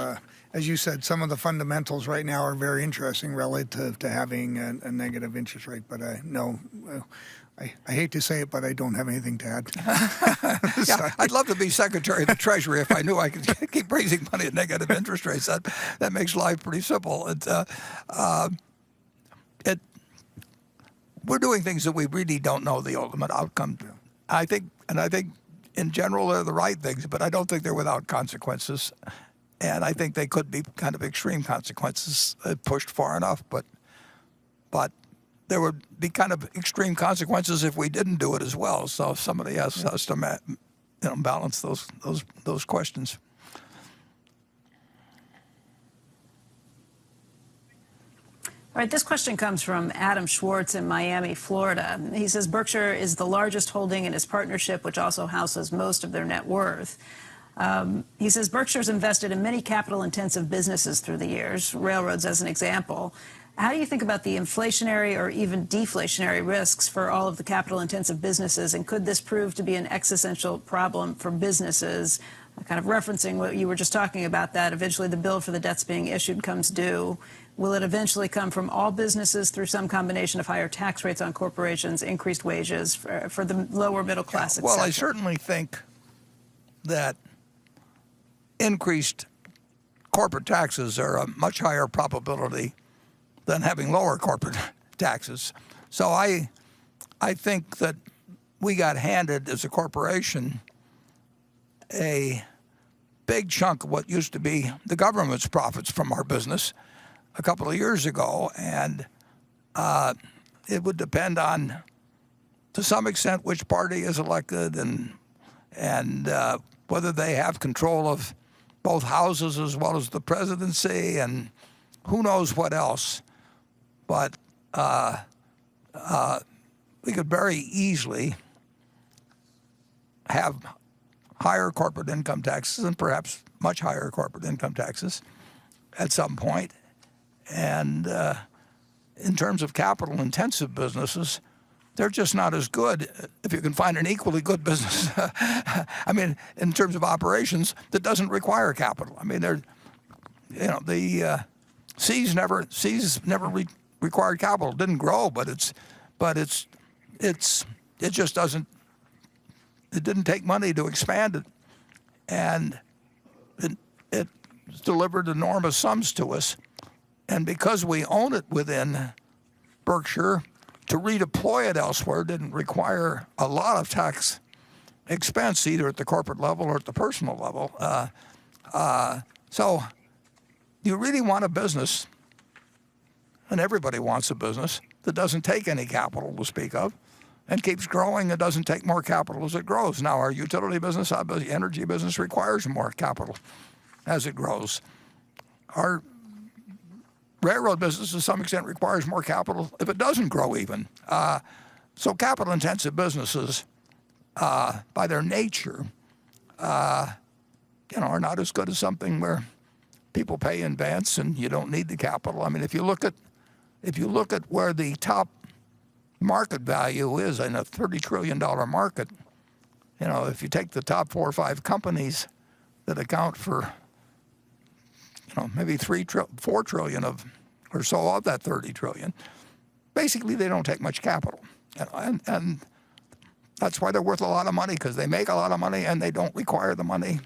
as you said, some of the fundamentals right now are very interesting relative to having a negative interest rate. But no, I hate to say it, but I don't have anything to add. Yeah, I'd love to be Secretary of the Treasury if I knew I could keep raising money at negative interest rates. That makes life pretty simple. We're doing things that we really don't know the ultimate outcome. I think in general they're the right things, but I don't think they're without consequences. And I think they could be kind of extreme consequences if pushed far enough. But there would be kind of extreme consequences if we didn't do it as well. So somebody has to balance those questions. All right, this question comes from Adam Schwartz in Miami, Florida. He says Berkshire is the largest holding in his partnership, which also houses most of their net worth. He says Berkshire's invested in many capital-intensive businesses through the years, railroads as an example. How do you think about the inflationary or even deflationary risks for all of the capital-intensive businesses, and could this prove to be an existential problem for businesses? Kind of referencing what you were just talking about, that eventually the bill for the debts being issued comes due. Will it eventually come from all businesses through some combination of higher tax rates on corporations, increased wages for the lower middle class, et Well, cetera? I certainly think that increased corporate taxes are a much higher probability than having lower corporate taxes. So I think that we got handed as a corporation a big chunk of what used to be the government's profits from our business a couple of years ago, and it would depend on, to some extent, which party is elected and whether they have control of both houses as well as the presidency, and who knows what else. But we could very easily have higher corporate income taxes, and perhaps much higher corporate income taxes at some point. And in terms of capital-intensive businesses, they're just not as good if you can find an equally good business. I mean, in terms of operations that doesn't require capital. I mean, the Seas never required capital. It didn't grow, but it just doesn't. It didn't take money to expand it, and it delivered enormous sums to us. And because we own it within Berkshire, to redeploy it elsewhere didn't require a lot of tax expense, either at the corporate level or at the personal level. So you really want a business, and everybody wants a business, that doesn't take any capital to speak of and keeps growing and doesn't take more capital as it grows. Now, our utility business, our energy business, requires more capital as it grows. Our railroad business, to some extent, requires more capital if it doesn't grow even. So capital-intensive businesses, by their nature, are not as good as something where people pay in advance and you don't need the capital. I mean, if you look at where the top market value is in a $30 trillion market, if you take the top 4 or 5 companies that account for maybe 4 trillion or so of that 30 trillion. Basically, they don't take much capital, and that's why they're worth a lot of money, because they make a lot of money and they don't require the money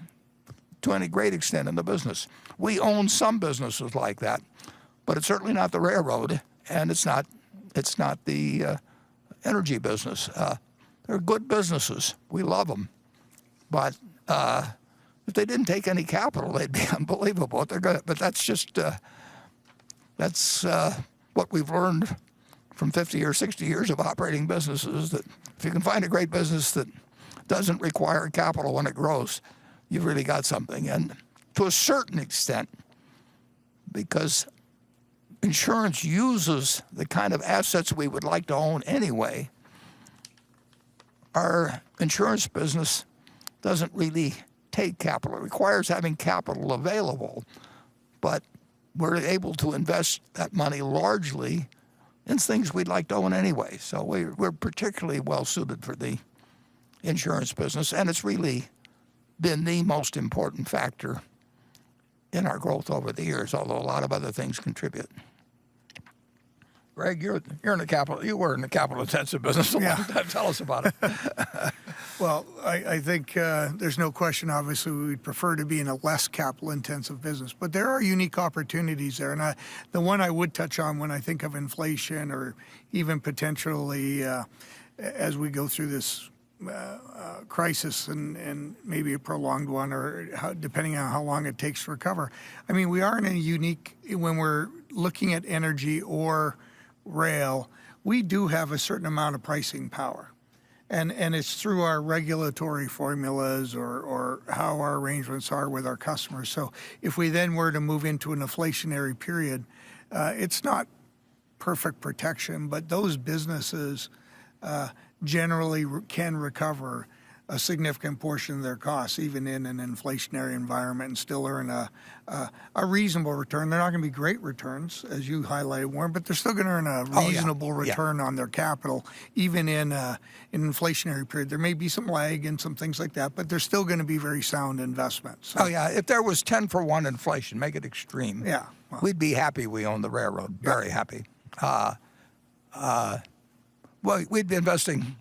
to any great extent in the business. We own some businesses like that, but it's certainly not the railroad, and it's not the energy business. They're good businesses. We love them, but if they didn't take any capital, they'd be unbelievable. They're good, but that's just what we've learned from 50 or 60 years of operating businesses, that if you can find a great business that doesn't require capital when it grows, you've really got something. And to a certain extent, because insurance uses the kind of assets we would like to own anyway, our insurance business doesn't really take capital. It requires having capital available, but we're able to invest that money largely in things we'd like to own anyway. So we're particularly well suited for the insurance business, and it's really been the most important factor in our growth over the years, although a lot of other things contribute. Greg, you were in the capital intensive business a long time. Tell us about it. Well, I think there's no question, obviously, we'd prefer to be in a less capital-intensive business. But there are unique opportunities there. And the one I would touch on when I think of inflation or even potentially as we go through this crisis and maybe a prolonged one or depending on how long it takes to recover. I mean, we are in a unique, when we're looking at energy or rail, we do have a certain amount of pricing power. And it's through our regulatory formulas or how our arrangements are with our customers. So if we then were to move into an inflationary period, it's not perfect protection, but those businesses generally can recover a significant portion of their costs, even in an inflationary environment, and still earn a reasonable return. They're not going to be great returns, as you highlighted, Warren, but they're still going to earn a reasonable return on their capital, even in an inflationary period. There may be some lag and some things like that, but they're still going to be very sound investments. So, if there was 10-for-1 inflation, make it extreme. Well, we'd be happy we own the railroad. Very happy. Well, we'd be investing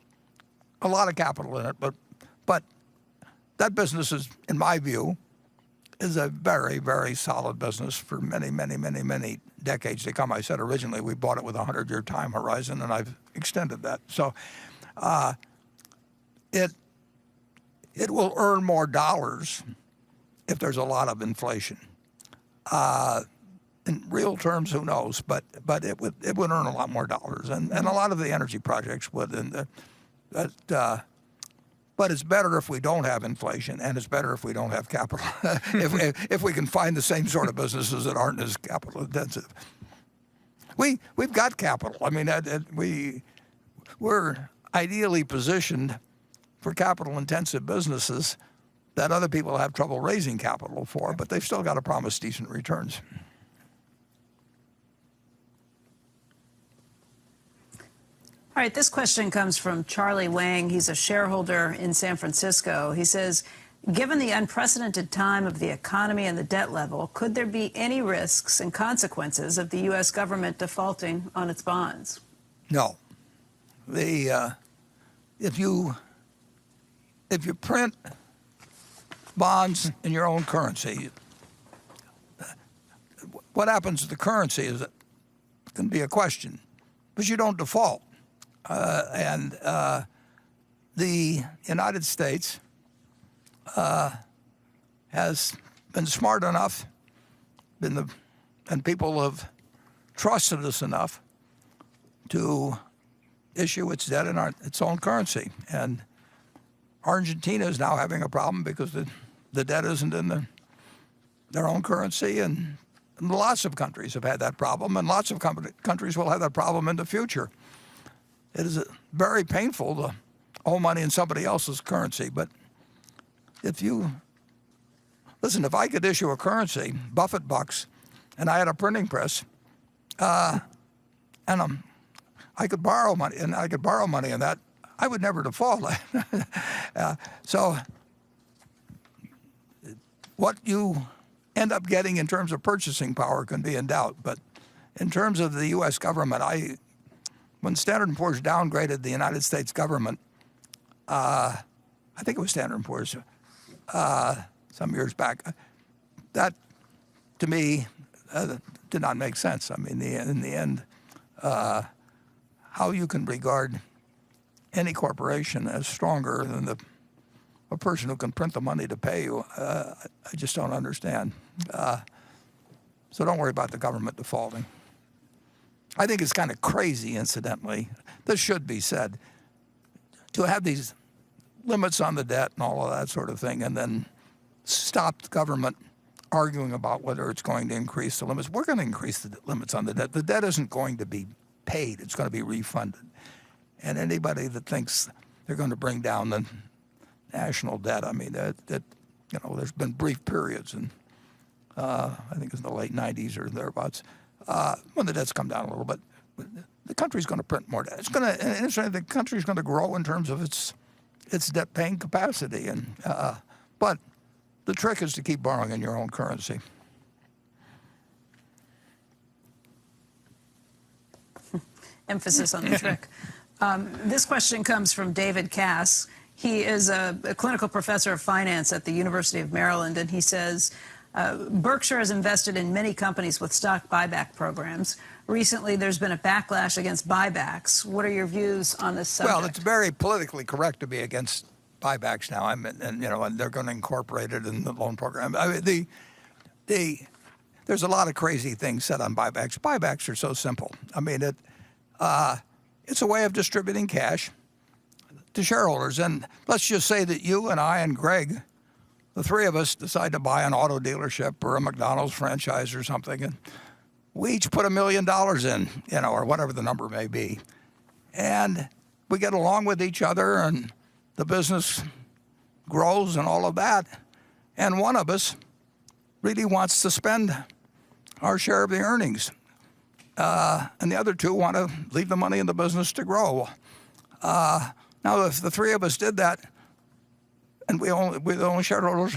a lot of capital in it, but that business is, in my view, is a very, very solid business for many, many, many, many decades to come. I said originally we bought it with a 100-year time horizon, and I've extended that. So it will earn more dollars if there's a lot of inflation. In real terms, who knows? But it would earn a lot more dollars, and a lot of the energy projects would. But it's better if we don't have inflation, and it's better if we don't have capital. if we can find the same sort of businesses that aren't as capital intensive. We've got capital. I mean, we're ideally positioned for capital intensive businesses that other people have trouble raising capital for, but they've still got to promise decent returns. All right, this question comes from Charlie Wang. He's a shareholder in San Francisco. He says, given the unprecedented time of the economy and the debt level, could there be any risks and consequences of the U.S. government defaulting on its bonds? No. If you print bonds in your own currency, what happens to the currency is it can be a question, but you don't default. And the United States has been smart enough, and people have trusted us enough to issue its debt in its own currency. And Argentina is now having a problem because the debt isn't in their own currency, and lots of countries have had that problem, and lots of countries will have that problem in the future. It is very painful to owe money in somebody else's currency, but if I could issue a currency, Buffett bucks, and I had a printing press, and I could borrow money, in that, I would never default. So what you end up getting in terms of purchasing power can be in doubt, but in terms of the U.S. government, when Standard & Poor's downgraded the United States government, I think it was Standard & Poor's some years back, that to me did not make sense. I mean, in the end, how you can regard any corporation as stronger than a person who can print the money to pay you, I just don't understand. So don't worry about the government defaulting. I think it's kind of crazy, incidentally, this should be said, to have these limits on the debt and all of that sort of thing, and then stop the government arguing about whether it's going to increase the limits. We're going to increase the limits on the debt. The debt isn't going to be paid. It's going to be refunded. And anybody that thinks they're going to bring down the national debt, I mean, there's been brief periods, and I think it's in the late 90s or thereabouts, when the debt's come down a little bit. The country's going to print more debt. The country's going to grow in terms of its debt-paying capacity, but the trick is to keep borrowing in your own currency. Emphasis on the trick. This question comes from David Cass. He is a clinical professor of finance at the University of Maryland, and he says, Berkshire has invested in many companies with stock buyback programs. Recently, there's been a backlash against buybacks. What are your views on this subject? Well, it's very politically correct to be against buybacks now. And they're going to incorporate it in the loan program. I mean, there's a lot of crazy things said on buybacks. Buybacks are so simple. I mean, it's a way of distributing cash to shareholders. And let's just say that you and I and Greg, the three of us, decide to buy an auto dealership or a McDonald's franchise or something, and we each put $1 million in, or whatever the number may be. And we get along with each other, and the business grows and all of that. And one of us really wants to spend our share of the earnings. And the other two want to leave the money in the business to grow. Now, if the three of us did that, and we're the only shareholders,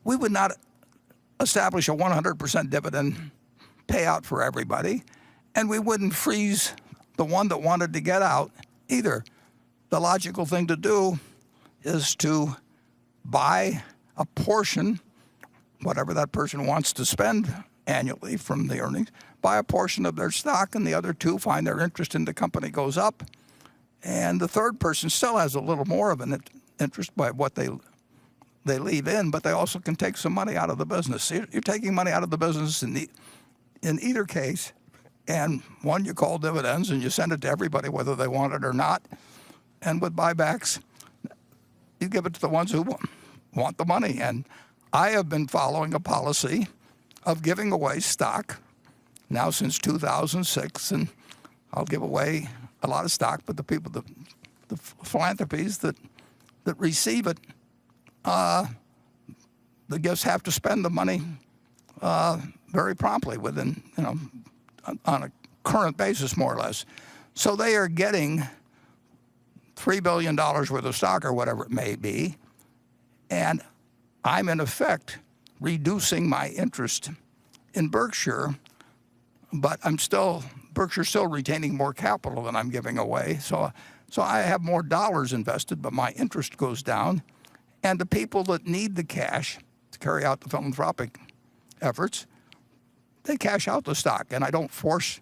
we would not establish a 100% dividend payout for everybody, and we wouldn't freeze the one that wanted to get out either. The logical thing to do is to buy a portion, whatever that person wants to spend annually from the earnings, buy a portion of their stock, and the other two find their interest in the company goes up, and the third person still has a little more of an interest by what they leave in, but they also can take some money out of the business. You're taking money out of the business in either case, and one you call dividends, and you send it to everybody whether they want it or not. And with buybacks, you give it to the ones who want the money. And I have been following a policy of giving away stock now since 2006, and I'll give away a lot of stock, but the people, the philanthropies that receive it, the gifts have to spend the money very promptly within, on a current basis, more or less. So they are getting $3 billion worth of stock or whatever it may be, and I'm in effect reducing my interest in Berkshire, but Berkshire's still retaining more capital than I'm giving away. So I have more dollars invested, but my interest goes down. And the people that need the cash to carry out the philanthropic efforts, they cash out the stock. And I don't force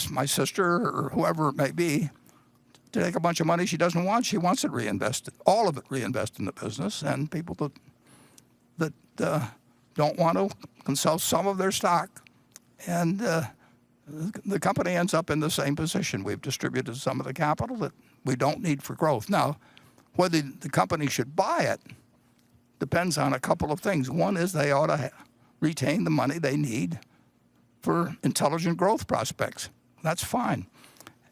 my sister or whoever it may be to take a bunch of money she doesn't want. She wants it reinvested, all of it reinvested in the business. And people that don't want to can sell some of their stock. And the company ends up in the same position. We've distributed some of the capital that we don't need for growth. Now, whether the company should buy it depends on a couple of things. One is they ought to retain the money they need for intelligent growth prospects. That's fine.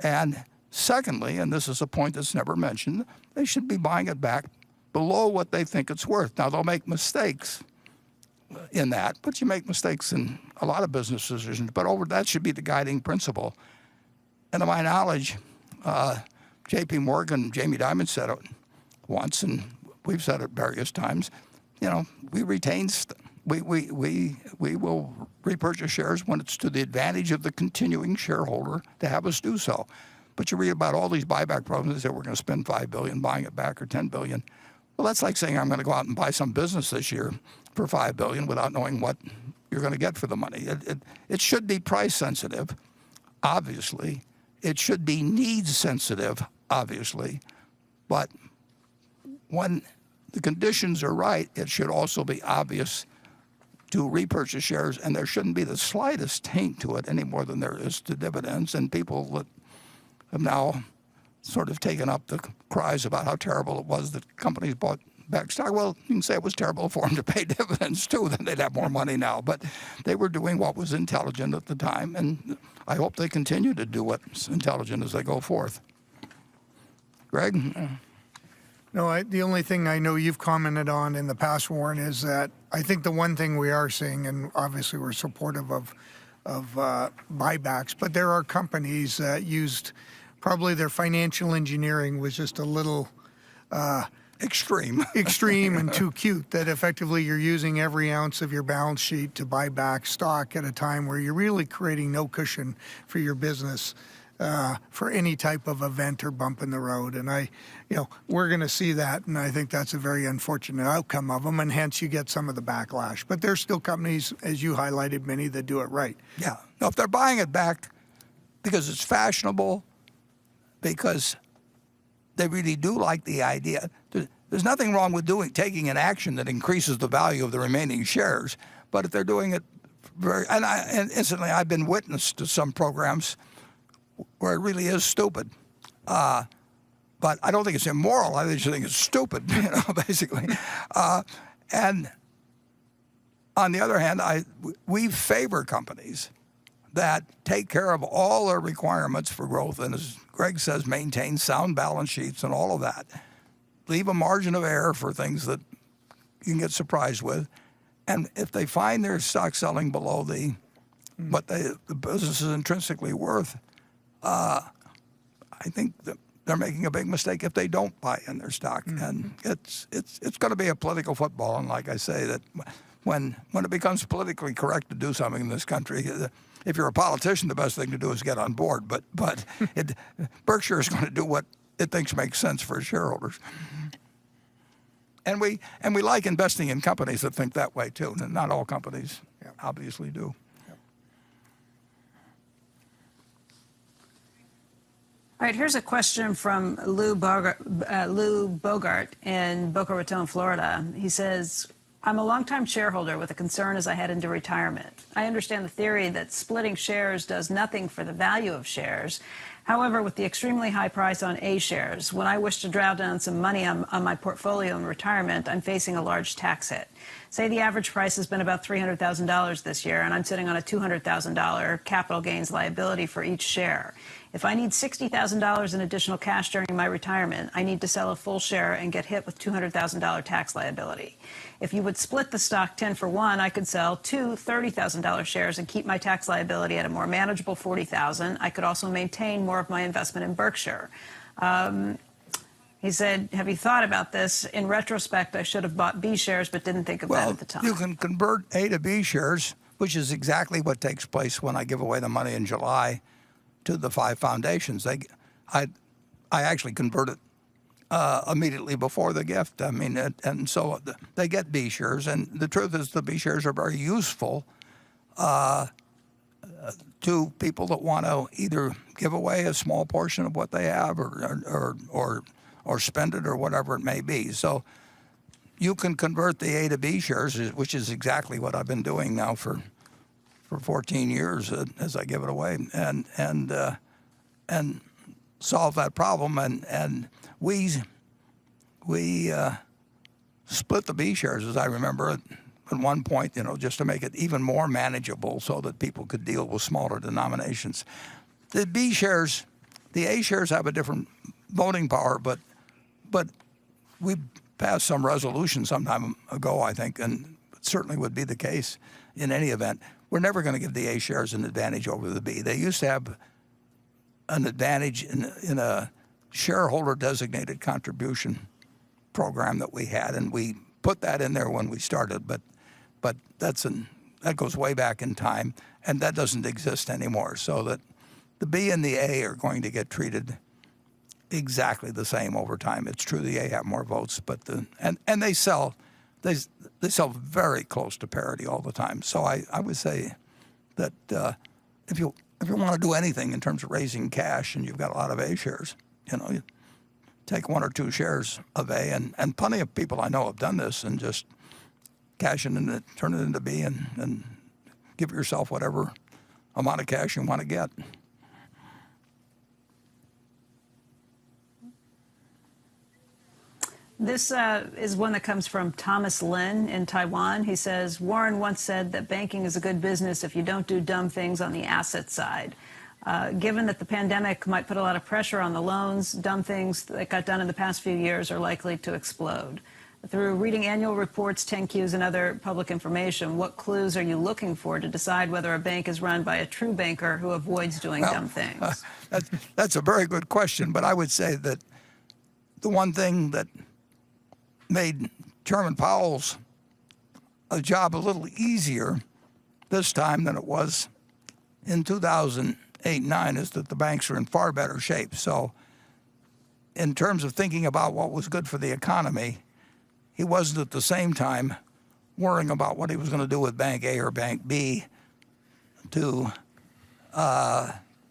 And secondly, and this is a point that's never mentioned, they should be buying it back below what they think it's worth. Now, they'll make mistakes in that, but you make mistakes in a lot of business decisions, but that should be the guiding principle. And to my knowledge, J.P. Morgan, Jamie Dimon said it once, and we've said it various times, we retain, we will repurchase shares when it's to the advantage of the continuing shareholder to have us do so. But you read about all these buyback programs that we're going to spend $5 billion buying it back or $10 billion. Well, that's like saying I'm going to go out and buy some business this year for $5 billion without knowing what you're going to get for the money. It should be price sensitive, obviously. It should be needs sensitive, obviously. But when the conditions are right, it should also be obvious to repurchase shares, and there shouldn't be the slightest taint to it any more than there is to dividends. And people that have now sort of taken up the cries about how terrible it was that companies bought back stock. Well, you can say it was terrible for them to pay dividends too, then they'd have more money now. But they were doing what was intelligent at the time, and I hope they continue to do what's intelligent as they go forth. Greg? No, the only thing I know you've commented on in the past, Warren, is that I think the one thing we are seeing, and obviously we're supportive of buybacks, but there are companies that used probably their financial engineering was just a little extreme and too cute, that effectively you're using every ounce of your balance sheet to buy back stock at a time where you're really creating no cushion for your business. for any type of event or bump in the road. And we're going to see that, and I think that's a very unfortunate outcome of them, and hence you get some of the backlash. But there's still companies, as you highlighted, many that do it right. Yeah. Now, if they're buying it back because it's fashionable, because they really do like the idea, there's nothing wrong with taking an action that increases the value of the remaining shares. But if they're doing it and incidentally, I've been witness to some programs where it really is stupid. But I don't think it's immoral. I just think it's stupid, basically. And on the other hand, we favor companies that take care of all their requirements for growth and, as Greg says, maintain sound balance sheets and all of that. Leave a margin of error for things that you can get surprised with. And if they find their stock selling below what the business is intrinsically worth, I think that they're making a big mistake if they don't buy in their stock. And it's going to be a political football. And like I say, that when it becomes politically correct to do something in this country, if you're a politician, the best thing to do is get on board. But Berkshire is going to do what it thinks makes sense for its shareholders. And we like investing in companies that think that way too. And not all companies obviously do. All right, here's a question from Lou Bogart in Boca Raton, Florida. He says, I'm a longtime shareholder with a concern as I head into retirement. I understand the theory that splitting shares does nothing for the value of shares. However, with the extremely high price on A shares, when I wish to draw down some money on my portfolio in retirement, I'm facing a large tax hit. Say the average price has been about $300,000 this year, and I'm sitting on a $200,000 capital gains liability for each share. If I need $60,000 in additional cash during my retirement, I need to sell a full share and get hit with $200,000 tax liability. If you would split the stock 10 for 1, I could sell two $30,000 shares and keep my tax liability at a more manageable $40,000. I could also maintain more of my investment in Berkshire. He said, have you thought about this? In retrospect, I should have bought B shares, but didn't think of that at the time. You can convert A to B shares, which is exactly what takes place when I give away the money in July to the 5 foundations. I actually convert it immediately before the gift. I mean, and so they get B shares. And the truth is the B shares are very useful to people that want to either give away a small portion of what they have or spend it or whatever it may be. So you can convert the A to B shares, which is exactly what I've been doing now for 14 years as I give it away, and solve that problem. And we split the B shares, as I remember, at one point, just to make it even more manageable so that people could deal with smaller denominations. The B shares, the A shares have a different voting power, but we passed some resolution some time ago, I think, and it certainly would be the case in any event. We're never going to give the A shares an advantage over the B. They used to have an advantage in a shareholder designated contribution program that we had, and we put that in there when we started, but that goes way back in time, and that doesn't exist anymore. So that the B and the A are going to get treated exactly the same over time. It's true the A have more votes, but and they sell very close to parity all the time. So I would say that if you want to do anything in terms of raising cash and you've got a lot of A shares, you take 1 or 2 shares of A, and plenty of people I know have done this and just cash it in, turn it into B, and give yourself whatever amount of cash you want to get. This is one that comes from Thomas Lin in Taiwan. He says, Warren once said that banking is a good business if you don't do dumb things on the asset side. Given that the pandemic might put a lot of pressure on the loans, dumb things that got done in the past few years are likely to explode. Through reading annual reports, 10-Qs, and other public information, what clues are you looking for to decide whether a bank is run by a true banker who avoids doing dumb things? That's a very good question, but I would say that the one thing that made Chairman Powell's job a little easier this time than it was in 2008 2008 and 9 is that the banks are in far better shape. So in terms of thinking about what was good for the economy, he wasn't at the same time worrying about what he was going to do with Bank A or Bank B to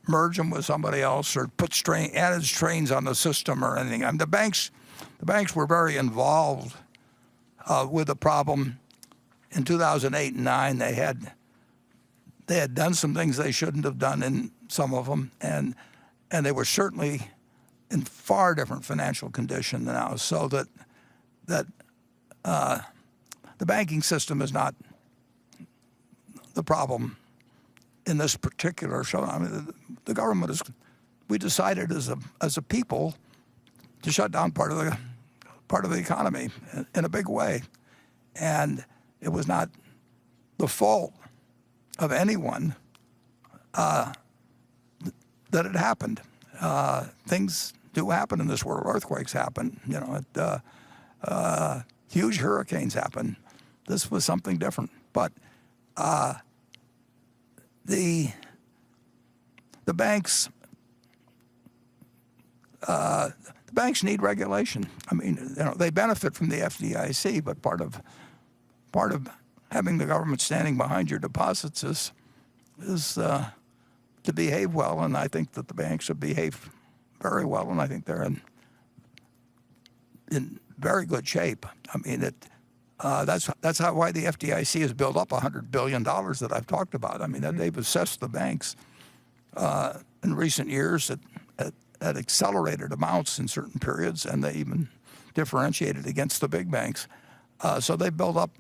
merge them with somebody else or put added strains on the system or anything. I mean, the banks were very involved with the problem. In 2008 and 9, they had done some things they shouldn't have done in some of them, and they were certainly in far different financial condition now. So that the banking system is not the problem in this particular show. I mean, the government we decided as a people to shut down part of the economy in a big way, and it was not the fault of anyone that it happened. Things do happen in this world. Earthquakes happen. Huge hurricanes happen. This was something different, but the banks need regulation. I mean, they benefit from the FDIC, but part of having the government standing behind your deposits is to behave well, and I think that the banks have behaved very well, and I think they're in very good shape. I mean, that's why the FDIC has built up $100 billion that I've talked about. I mean, they've assessed the banks in recent years at accelerated amounts in certain periods, and they even differentiated against the big banks. So they built up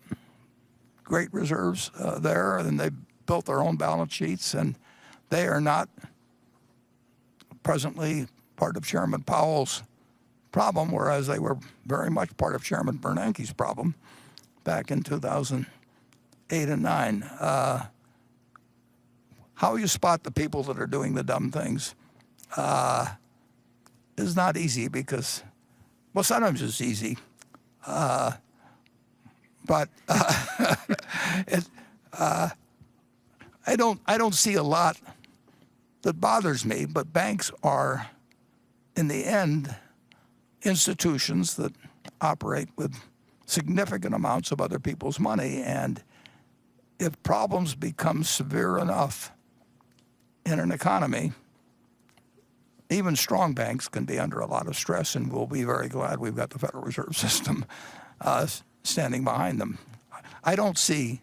great reserves there, and they built their own balance sheets, and they are not presently part of Chairman Powell's problem, whereas they were very much part of Chairman Bernanke's problem back in 2008 and 9. How you spot the people that are doing the dumb things is not easy because, well, sometimes it's easy, but I don't see a lot that bothers me. But banks are, in the end, institutions that operate with significant amounts of other people's money, and if problems become severe enough in an economy, even strong banks can be under a lot of stress, and we'll be very glad we've got the Federal Reserve System standing behind them. I don't see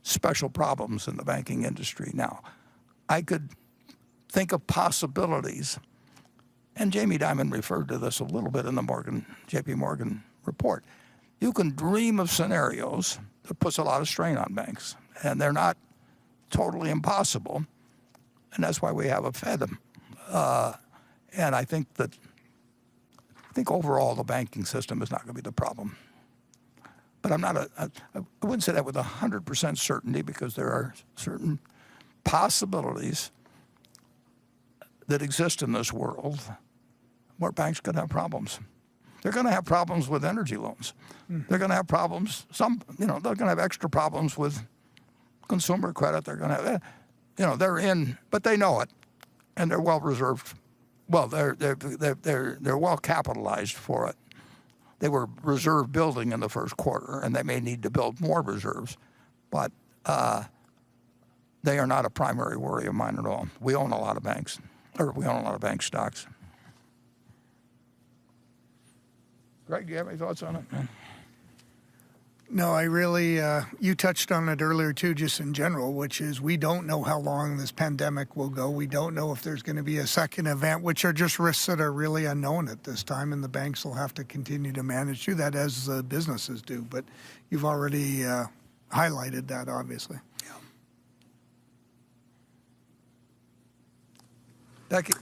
special problems in the banking industry now. I could think of possibilities, and Jamie Dimon referred to this a little bit in the J.P. Morgan report. You can dream of scenarios that puts a lot of strain on banks, and they're not totally impossible, and that's why we have a Fed. And I think overall the banking system is not going to be the problem. But I wouldn't say that with 100% certainty, because there are certain possibilities that exist in this world where banks could have problems. They're going to have problems with energy loans. They're going to have problems. They're going to have extra problems with consumer credit. They're going to have, they're in, but they know it, and they're well reserved. Well, they're well capitalized for it. They were reserve building in the first quarter, and they may need to build more reserves, but they are not a primary worry of mine at all. We own a lot of banks, or we own a lot of bank stocks. Greg, do you have any thoughts on it? No, I really, you touched on it earlier too, just in general, which is we don't know how long this pandemic will go. We don't know if there's going to be a second event, which are just risks that are really unknown at this time, and the banks will have to continue to manage through that as businesses do. But you've already highlighted that, obviously. Yeah. Becky.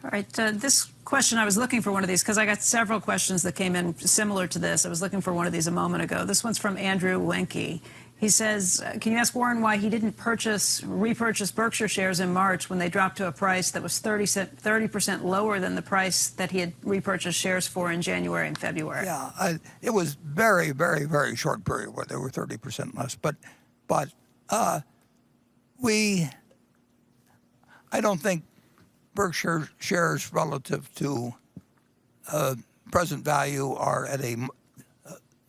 All right, this question, I was looking for one of these because I got several questions that came in similar to this. I was looking for one of these a moment ago. This one's from Andrew Wenke. He says, can you ask Warren why he didn't repurchase Berkshire shares in March when they dropped to a price that was 30% lower than the price that he had repurchased shares for in January and February? Yeah, it was very, very, very short period where they were 30% less. But I don't think Berkshire shares relative to present value are at a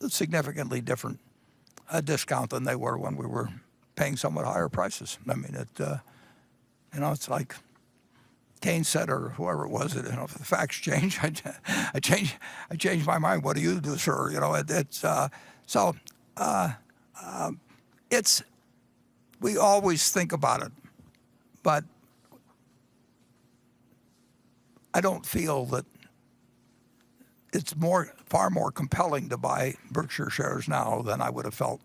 significantly different discount than they were when we were paying somewhat higher prices. I mean, it's like Keynes said, or whoever it was, if the facts change, I change my mind. What do you do, sir? We always think about it, but I don't feel that it's far more compelling to buy Berkshire shares now than I would have felt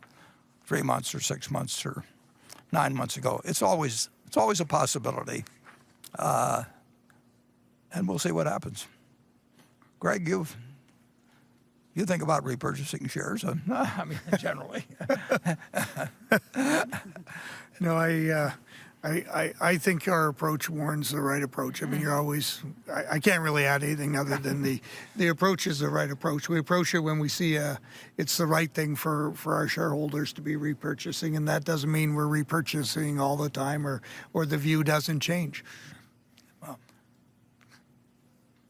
3 months or 6 months or 9 months ago. It's always a possibility, and we'll see what happens. Greg, you think about repurchasing shares? I mean, generally. No, I think our approach, Warren's the right approach. I mean, you're always, I can't really add anything other than the approach is the right approach. We approach it when we see it's the right thing for our shareholders to be repurchasing, and that doesn't mean we're repurchasing all the time or the view doesn't change. Well,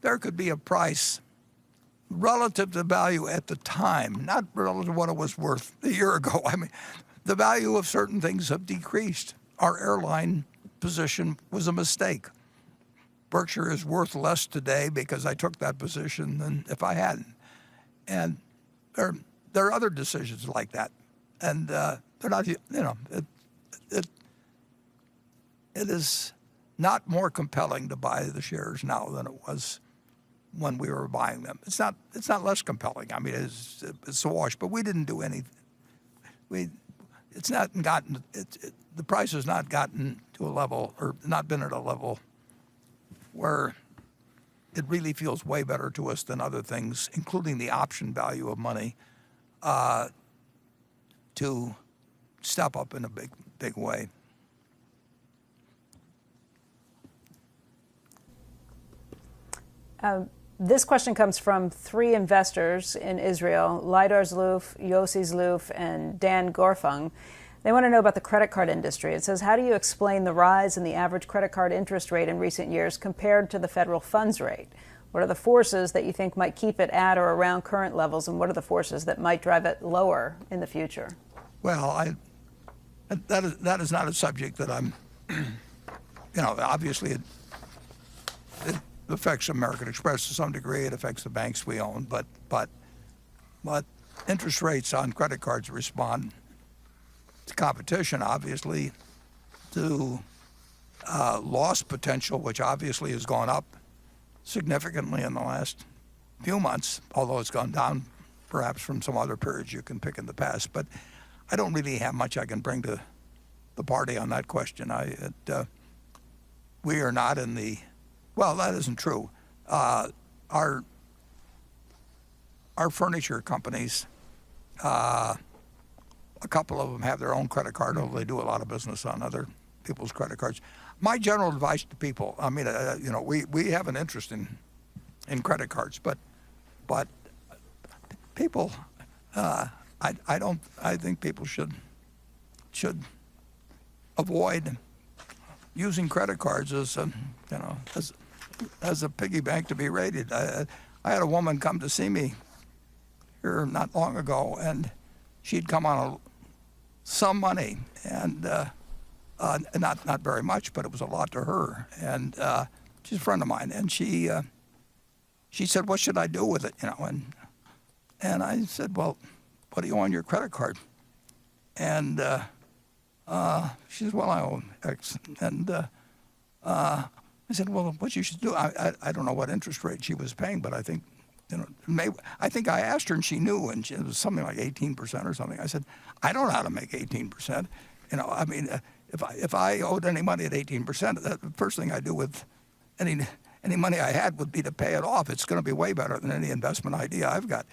there could be a price relative to value at the time, not relative to what it was worth a year ago. I mean, the value of certain things have decreased. Our airline position was a mistake. Berkshire is worth less today because I took that position than if I hadn't. And there are other decisions like that. And they're not, it is not more compelling to buy the shares now than it was when we were buying them. It's not less compelling. I mean, it's a wash, but we didn't do anything. The price has not gotten to a level, or not been at a level where it really feels way better to us than other things, including the option value of money, to step up in a big way. This question comes from 3 investors in Israel, Lidar Zloof, Yossi Zloof, and Dan Gorfung. They want to know about the credit card industry. It says, how do you explain the rise in the average credit card interest rate in recent years compared to the federal funds rate? What are the forces that you think might keep it at or around current levels, and what are the forces that might drive it lower in the future? Well, that is not a subject that I'm, obviously it affects American Express to some degree. It affects the banks we own, but interest rates on credit cards respond to competition, obviously, to loss potential, which obviously has gone up significantly in the last few months, although it's gone down perhaps from some other periods you can pick in the past. But I don't really have much I can bring to the party on that question. We are not in the, well, that isn't true. Our furniture companies, a couple of them have their own credit card, although they do a lot of business on other people's credit cards. My general advice to people, I mean, we have an interest in credit cards, but people, I think people should avoid using credit cards as a piggy bank to be raided. I had a woman come to see me here not long ago, and she'd come on some money, and not very much, but it was a lot to her. And she's a friend of mine, and she said, "What should I do with it?" And I said, "Well, what do you owe on your credit card?" And she said, "Well, I owe X." And I said, "Well, what you should do," I don't know what interest rate she was paying, but I think, I think I asked her and she knew, and it was something like 18% or something. I said, "I don't know how to make 18%. I mean, if I owed any money at 18%, the first thing I do with any money I had would be to pay it off. It's going to be way better than any investment idea I've got."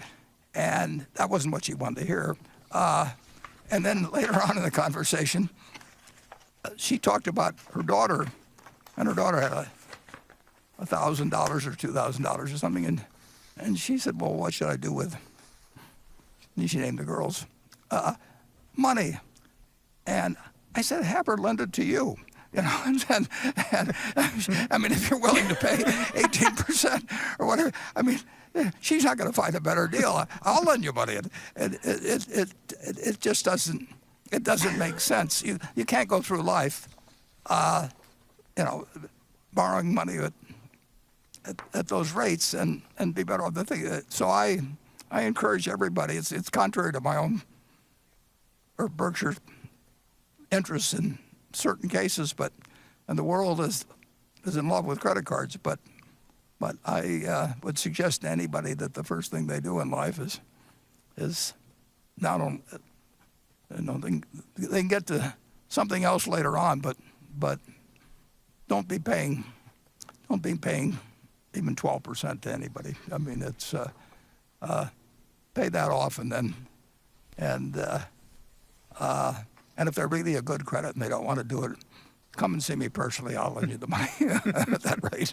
And that wasn't what she wanted to hear. And then later on in the conversation, she talked about her daughter, and her daughter had $1,000 or $2,000 or something, and she said, "Well, what should I do with," and she named the girls, "money?" And I said, "Have her lend it to you." you know, and I mean, if you're willing to pay 18% or whatever, I mean, she's not going to find a better deal. I'll lend you money. It just doesn't make sense. You can't go through life, you know, borrowing money at those rates and be better off. So I encourage everybody. It's contrary to my own or Berkshire's interests in certain cases, and the world is in love with credit cards. But I would suggest to anybody that the first thing they do in life is not only, you know, they can get to something else later on, but don't be paying even 12% to anybody. I mean, it's pay that off, and if they're really a good credit and they don't want to do it, come and see me personally. I'll lend you the money at that rate.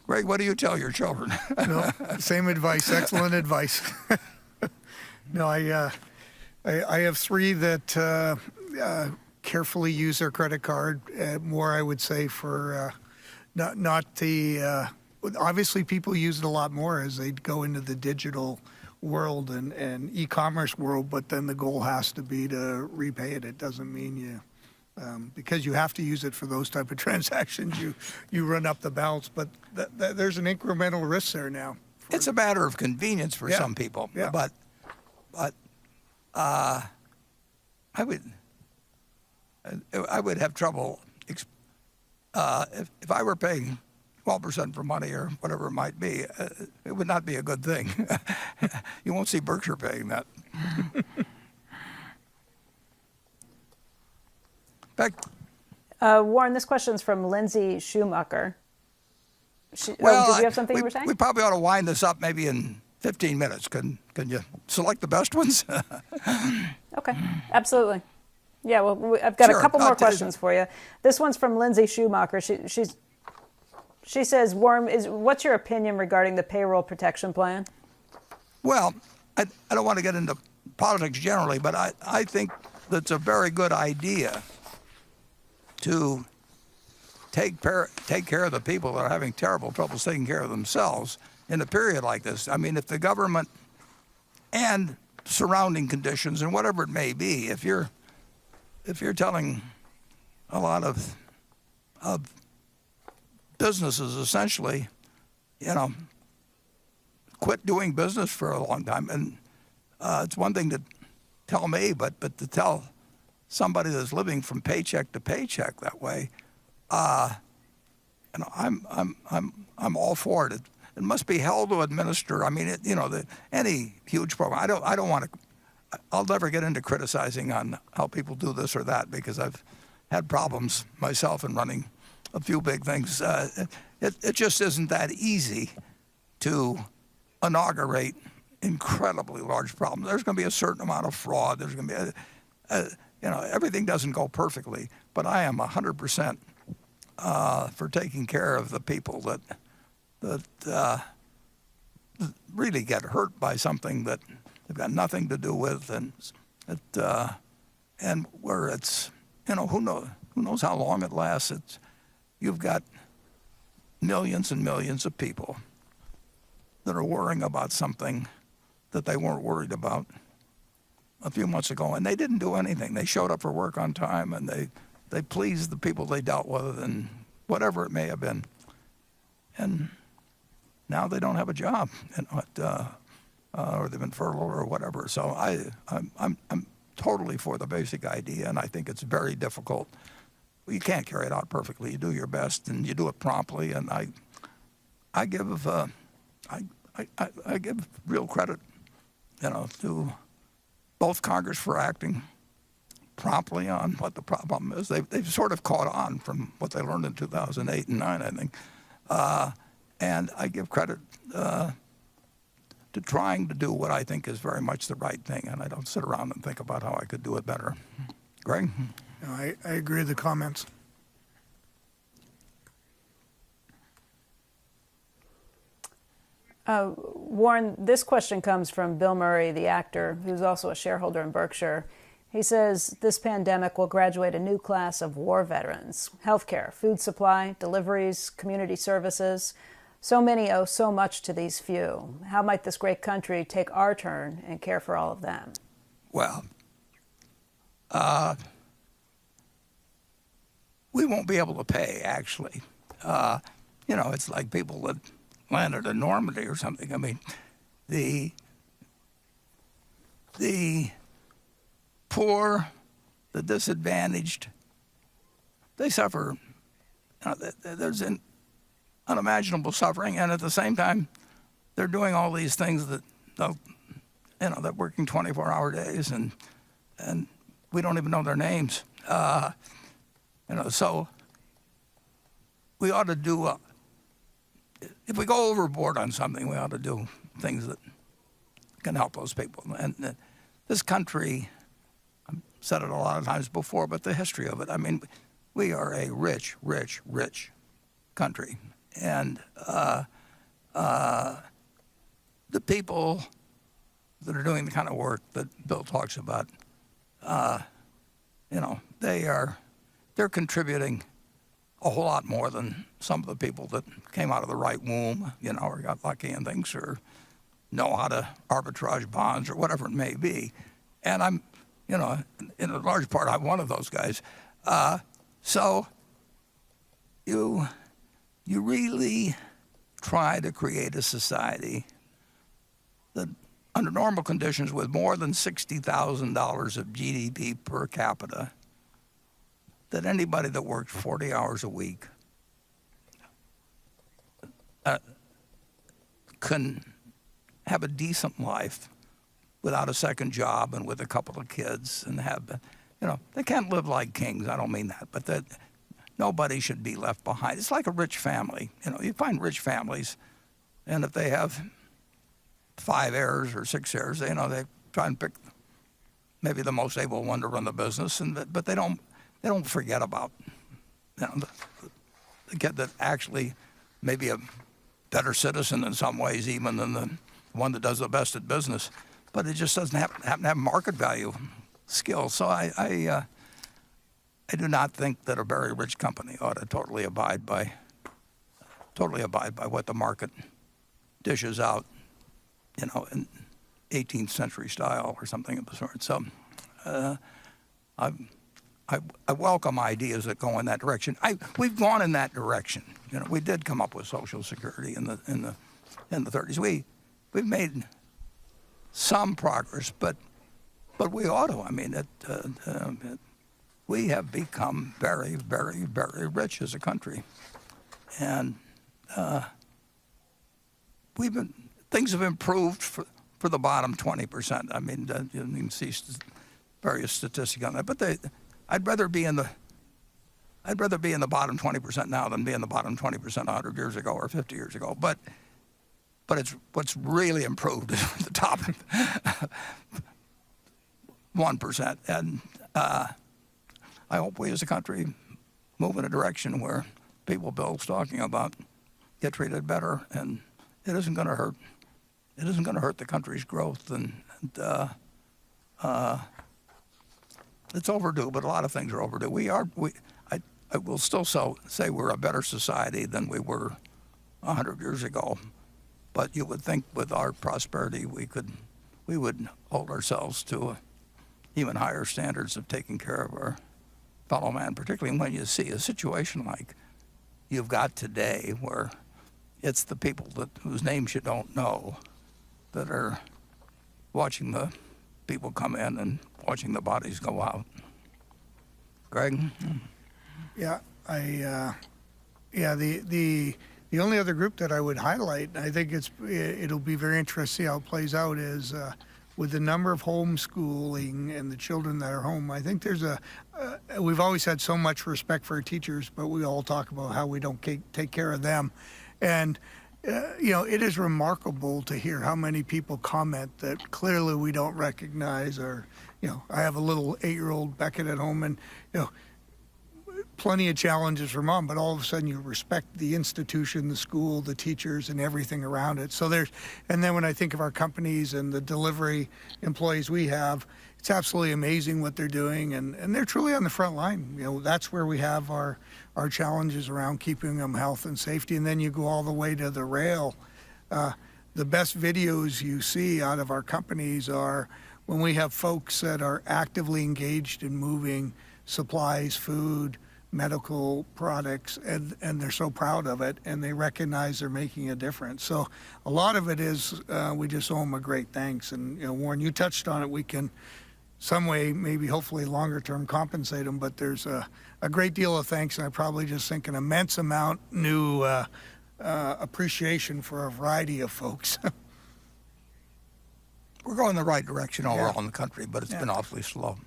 Greg, what do you tell your children? No, same advice. Excellent advice. No, I have three that carefully use their credit card. More, I would say, for not the. Obviously, people use it a lot more as they go into the digital world and e-commerce world. But then the goal has to be to repay it. It doesn't mean you. Because you have to use it for those type of transactions, you run up the balance. But there's an incremental risk there now. It's a matter of convenience for some people. Yeah. But I would have trouble if I were paying 12% for money or whatever it might be. It would not be a good thing. You won't see Berkshire paying that. Beck? Warren, this question's from Lindsay Schumacher. Did you have something you were saying? We probably ought to wind this up maybe in 15 minutes. Can you select the best ones? Okay, absolutely. Yeah, well, I've got a couple more questions for you. This one's from Lindsay Schumacher. She says, Warren, what's your opinion regarding the payroll protection plan? Well, I don't want to get into politics generally, but I think that's a very good idea to take care of the people that are having terrible troubles taking care of themselves in a period like this. I mean, if the government and surrounding conditions and whatever it may be, if you're telling a lot of businesses essentially, you know, quit doing business for a long time, and it's one thing to tell me, but to tell somebody that's living from paycheck to paycheck that way, you know, I'm all for it. It must be hell to administer. I mean, any huge program. I don't want to. I'll never get into criticizing on how people do this or that because I've had problems myself in running a few big things. It just isn't that easy to inaugurate incredibly large problems. There's going to be a certain amount of fraud. There's going to be everything doesn't go perfectly, but I am 100% for taking care of the people that really get hurt by something that they've got nothing to do with, and where it's, who knows how long it lasts. You've got millions and millions of people that are worrying about something that they weren't worried about a few months ago, and they didn't do anything. They showed up for work on time, and they pleased the people they dealt with, and whatever it may have been. And now they don't have a job, or they've been furloughed or whatever. So I'm totally for the basic idea, and I think it's very difficult. You can't carry it out perfectly. You do your best, and you do it promptly. And I give real credit, to both Congress for acting promptly on what the problem is. They've sort of caught on from what they learned in 2008 and 2009, I think. And I give credit to trying to do what I think is very much the right thing, and I don't sit around and think about how I could do it better. Greg? No, I agree with the comments. Warren, this question comes from Bill Murray, the actor, who's also a shareholder in Berkshire. He says this pandemic will graduate a new class of war veterans, healthcare, food supply, deliveries, community services. So many owe so much to these few. How might this great country take our turn and care for all of them? Well, we won't be able to pay, actually. It's like people that landed in Normandy or something. I mean, the poor, the disadvantaged, they suffer. There's an unimaginable suffering, and at the same time, they're doing all these things that, they're working 24-hour days, and we don't even know their names. So we ought to do. If we go overboard on something, we ought to do things that can help those people. And this country, I've said it a lot of times before, but the history of it, I mean, we are a rich, rich, rich country. And the people that are doing the kind of work that Bill talks about, they're contributing a whole lot more than some of the people that came out of the right womb, or got lucky and things, or know how to arbitrage bonds or whatever it may be. And I'm, in a large part, I'm one of those guys. So you really try to create a society that, under normal conditions, with more than $60,000 of GDP per capita, that anybody that works 40 hours a week can have a decent life without a second job and with a couple of kids, and have, they can't live like kings. I don't mean that, but that nobody should be left behind. It's like a rich family. You find rich families, and if they have 5 heirs or 6 heirs, they try and pick maybe the most able one to run the business, but they don't forget about the kid that actually may be a better citizen in some ways even than the one that does the best at business, but it just doesn't happen to have market value skills. So I do not think that a very rich company ought to totally abide by what the market dishes out, in 18th century style or something of the sort. So I welcome ideas that go in that direction. We've gone in that direction. We did come up with Social Security in the 30s. We've made some progress, but we ought to. I mean, we have become very, very, very rich as a country, and things have improved for the bottom 20%. I mean, you can see various statistics on that, but I'd rather be in the bottom 20% now than be in the bottom 20% 100 years ago or 50 years ago. But it's what's really improved is the top 1%. And I hope we as a country move in a direction where people Bill's talking about get treated better, and it isn't going to hurt. It isn't going to hurt the country's growth, and it's overdue, but a lot of things are overdue. I will still say we're a better society than we were 100 years ago, but you would think with our prosperity we would hold ourselves to even higher standards of taking care of our fellow man, particularly when you see a situation like you've got today, where it's the people whose names you don't know that are watching the people come in and watching the bodies go out. Greg? Yeah, the only other group that I would highlight, I think it'll be very interesting to see how it plays out, is with the number of homeschooling and the children that are home. I think there's we've always had so much respect for our teachers, but we all talk about how we don't take care of them. And it is remarkable to hear how many people comment that clearly we don't recognize, or I have a little 8-year-old Beckett at home, and plenty of challenges for mom, but all of a sudden you respect the institution, the school, the teachers, and everything around it. So and then when I think of our companies and the delivery employees we have, it's absolutely amazing what they're doing, and they're truly on the front line. That's where we have our challenges around keeping them health and safety. And then you go all the way to the rail. The best videos you see out of our companies are when we have folks that are actively engaged in moving supplies, food, medical products, and they're so proud of it, and they recognize they're making a difference. So a lot of it is we just owe them a great thanks. And Warren, you touched on it. We can some way, maybe hopefully longer term, compensate them, but there's a great deal of thanks, and I probably just think an immense amount new appreciation for a variety of folks. We're going the right direction overall in the country, but it's been awfully slow.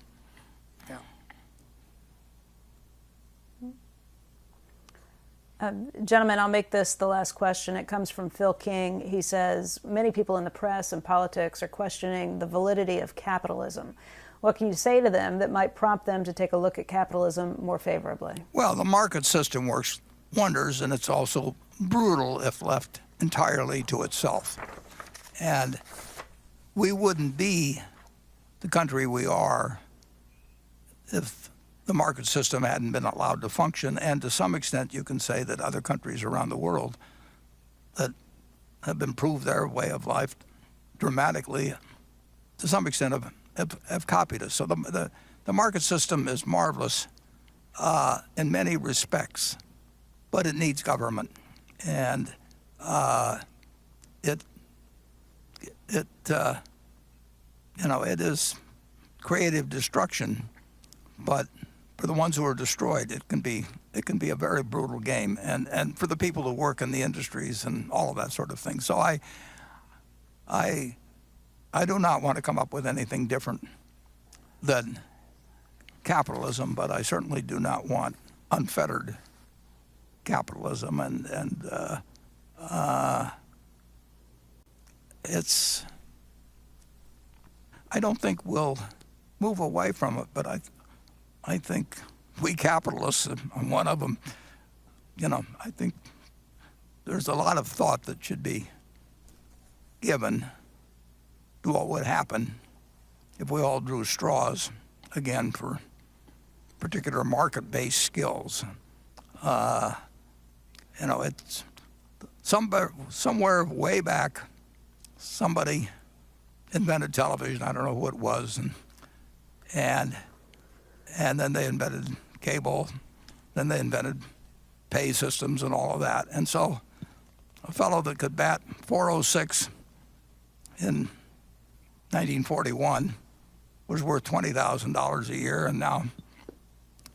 Gentlemen, I'll make this the last question. It comes from Phil King. He says, many people in the press and politics are questioning the validity of capitalism. What can you say to them that might prompt them to take a look at capitalism more favorably? Well, the market system works wonders, and it's also brutal if left entirely to itself. And we wouldn't be the country we are if the market system hadn't been allowed to function. And to some extent, you can say that other countries around the world that have improved their way of life dramatically, to some extent, have copied us. So the market system is marvelous in many respects, but it needs government. And it is creative destruction, but for the ones who are destroyed, it can be a very brutal game, and for the people who work in the industries and all of that sort of thing. So I do not want to come up with anything different than capitalism, but I certainly do not want unfettered capitalism, and I don't think we'll move away from it, but I think we capitalists, I'm one of them, I think there's a lot of thought that should be given to what would happen if we all drew straws again for particular market-based skills. It's somewhere way back, somebody invented television. I don't know who it was, and then they invented cable, then they invented pay systems and all of that. And so a fellow that could bat .406 in 1941 was worth $20,000 a year, and now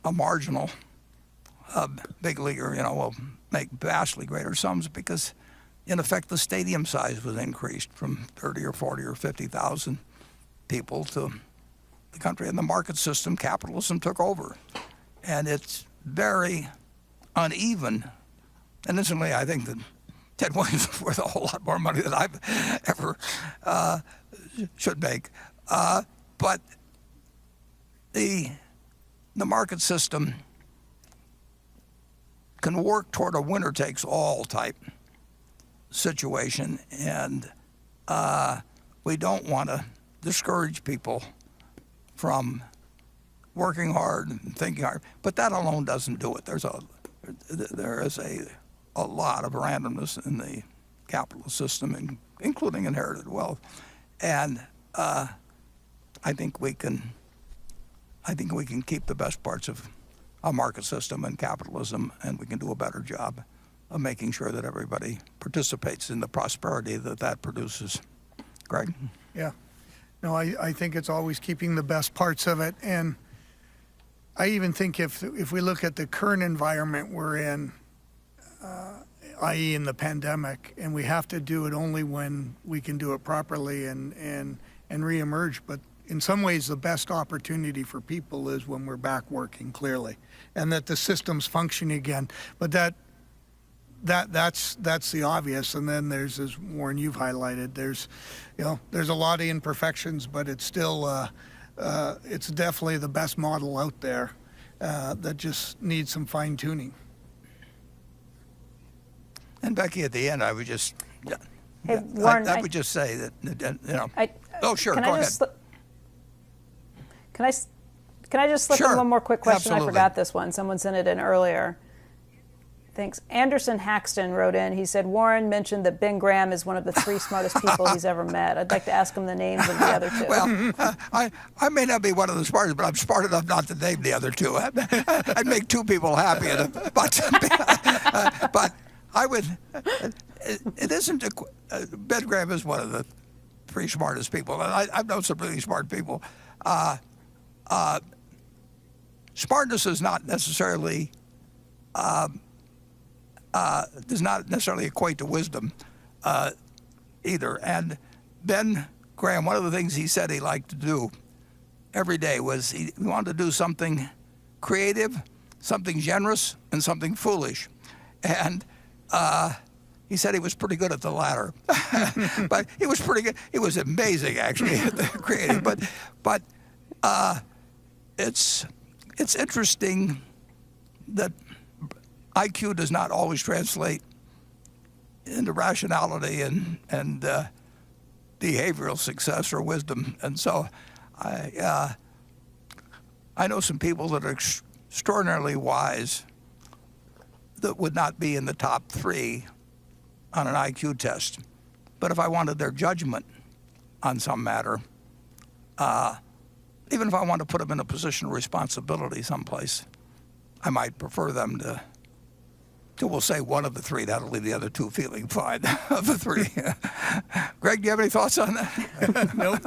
a marginal big leaguer, will make vastly greater sums because, in effect, the stadium size was increased from 30 or 40 or 50,000 people to the country, and the market system, capitalism, took over. And it's very uneven. And incidentally, I think that Ted Williams is worth a whole lot more money than I've ever should make. But the market system can work toward a winner-takes-all type situation, and we don't want to discourage people from working hard and thinking hard, but that alone doesn't do it. There is a lot of randomness in the capitalist system, including inherited wealth, and I think we can keep the best parts of a market system and capitalism, and we can do a better job of making sure that everybody participates in the prosperity that produces. Greg? Yeah. No, I think it's always keeping the best parts of it. And I even think if we look at the current environment we're in, i.e. in the pandemic, and we have to do it only when we can do it properly and reemerge. But in some ways, the best opportunity for people is when we're back working, clearly, and that the system's functioning again. But that's the obvious. And then there's, as Warren, you've highlighted, there's a lot of imperfections, but it's still it's definitely the best model out there. that just need some fine tuning. And Becky, at the end, I would just, Hey, Warren, I would just say that, oh, sure, can go I ahead. just Can I just slip Sure, in one more quick question? absolutely. I forgot this one. Someone sent it in earlier. Thanks. Anderson Haxton wrote in. He said, Warren mentioned that Ben Graham is one of the 3 smartest people he's ever met. I'd like to ask him the names of the other 2. Well, I may not be one of the smartest, but I'm smart enough not to name the other 2. I'd make 2 people happy, but I would. It isn't. Ben Graham is one of the 3 smartest people, and I've known some really smart people. Smartness is not necessarily. Does not necessarily equate to wisdom either. And Ben Graham, one of the things he said he liked to do every day was he wanted to do something creative, something generous, and something foolish. And he said he was pretty good at the latter. But he was pretty good. He was amazing, actually, at the creative. But it's interesting that IQ does not always translate into rationality and behavioral success or wisdom. And so I know some people that are extraordinarily wise that would not be in the top 3 on an IQ test. But if I wanted their judgment on some matter, even if I wanted to put them in a position of responsibility someplace, I might prefer them to we'll say one of the 3. That'll leave the other 2 feeling fine of the 3. Greg, do you have any thoughts on that? Nope.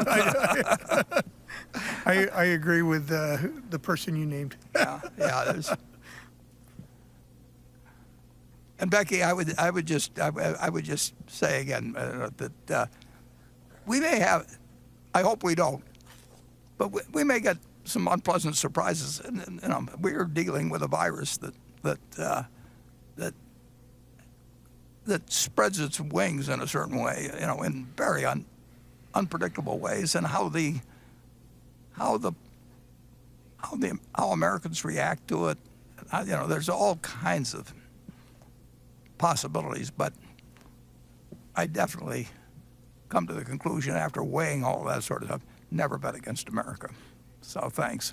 I agree with the person you named. Yeah. There's. And Becky, I would just say again that we may have. I hope we don't, but we may get some unpleasant surprises. And we're dealing with a virus that spreads its wings in a certain way, in very unpredictable ways, and how Americans react to it. There's all kinds of possibilities, but I definitely come to the conclusion after weighing all that sort of stuff, never bet against America. So thanks.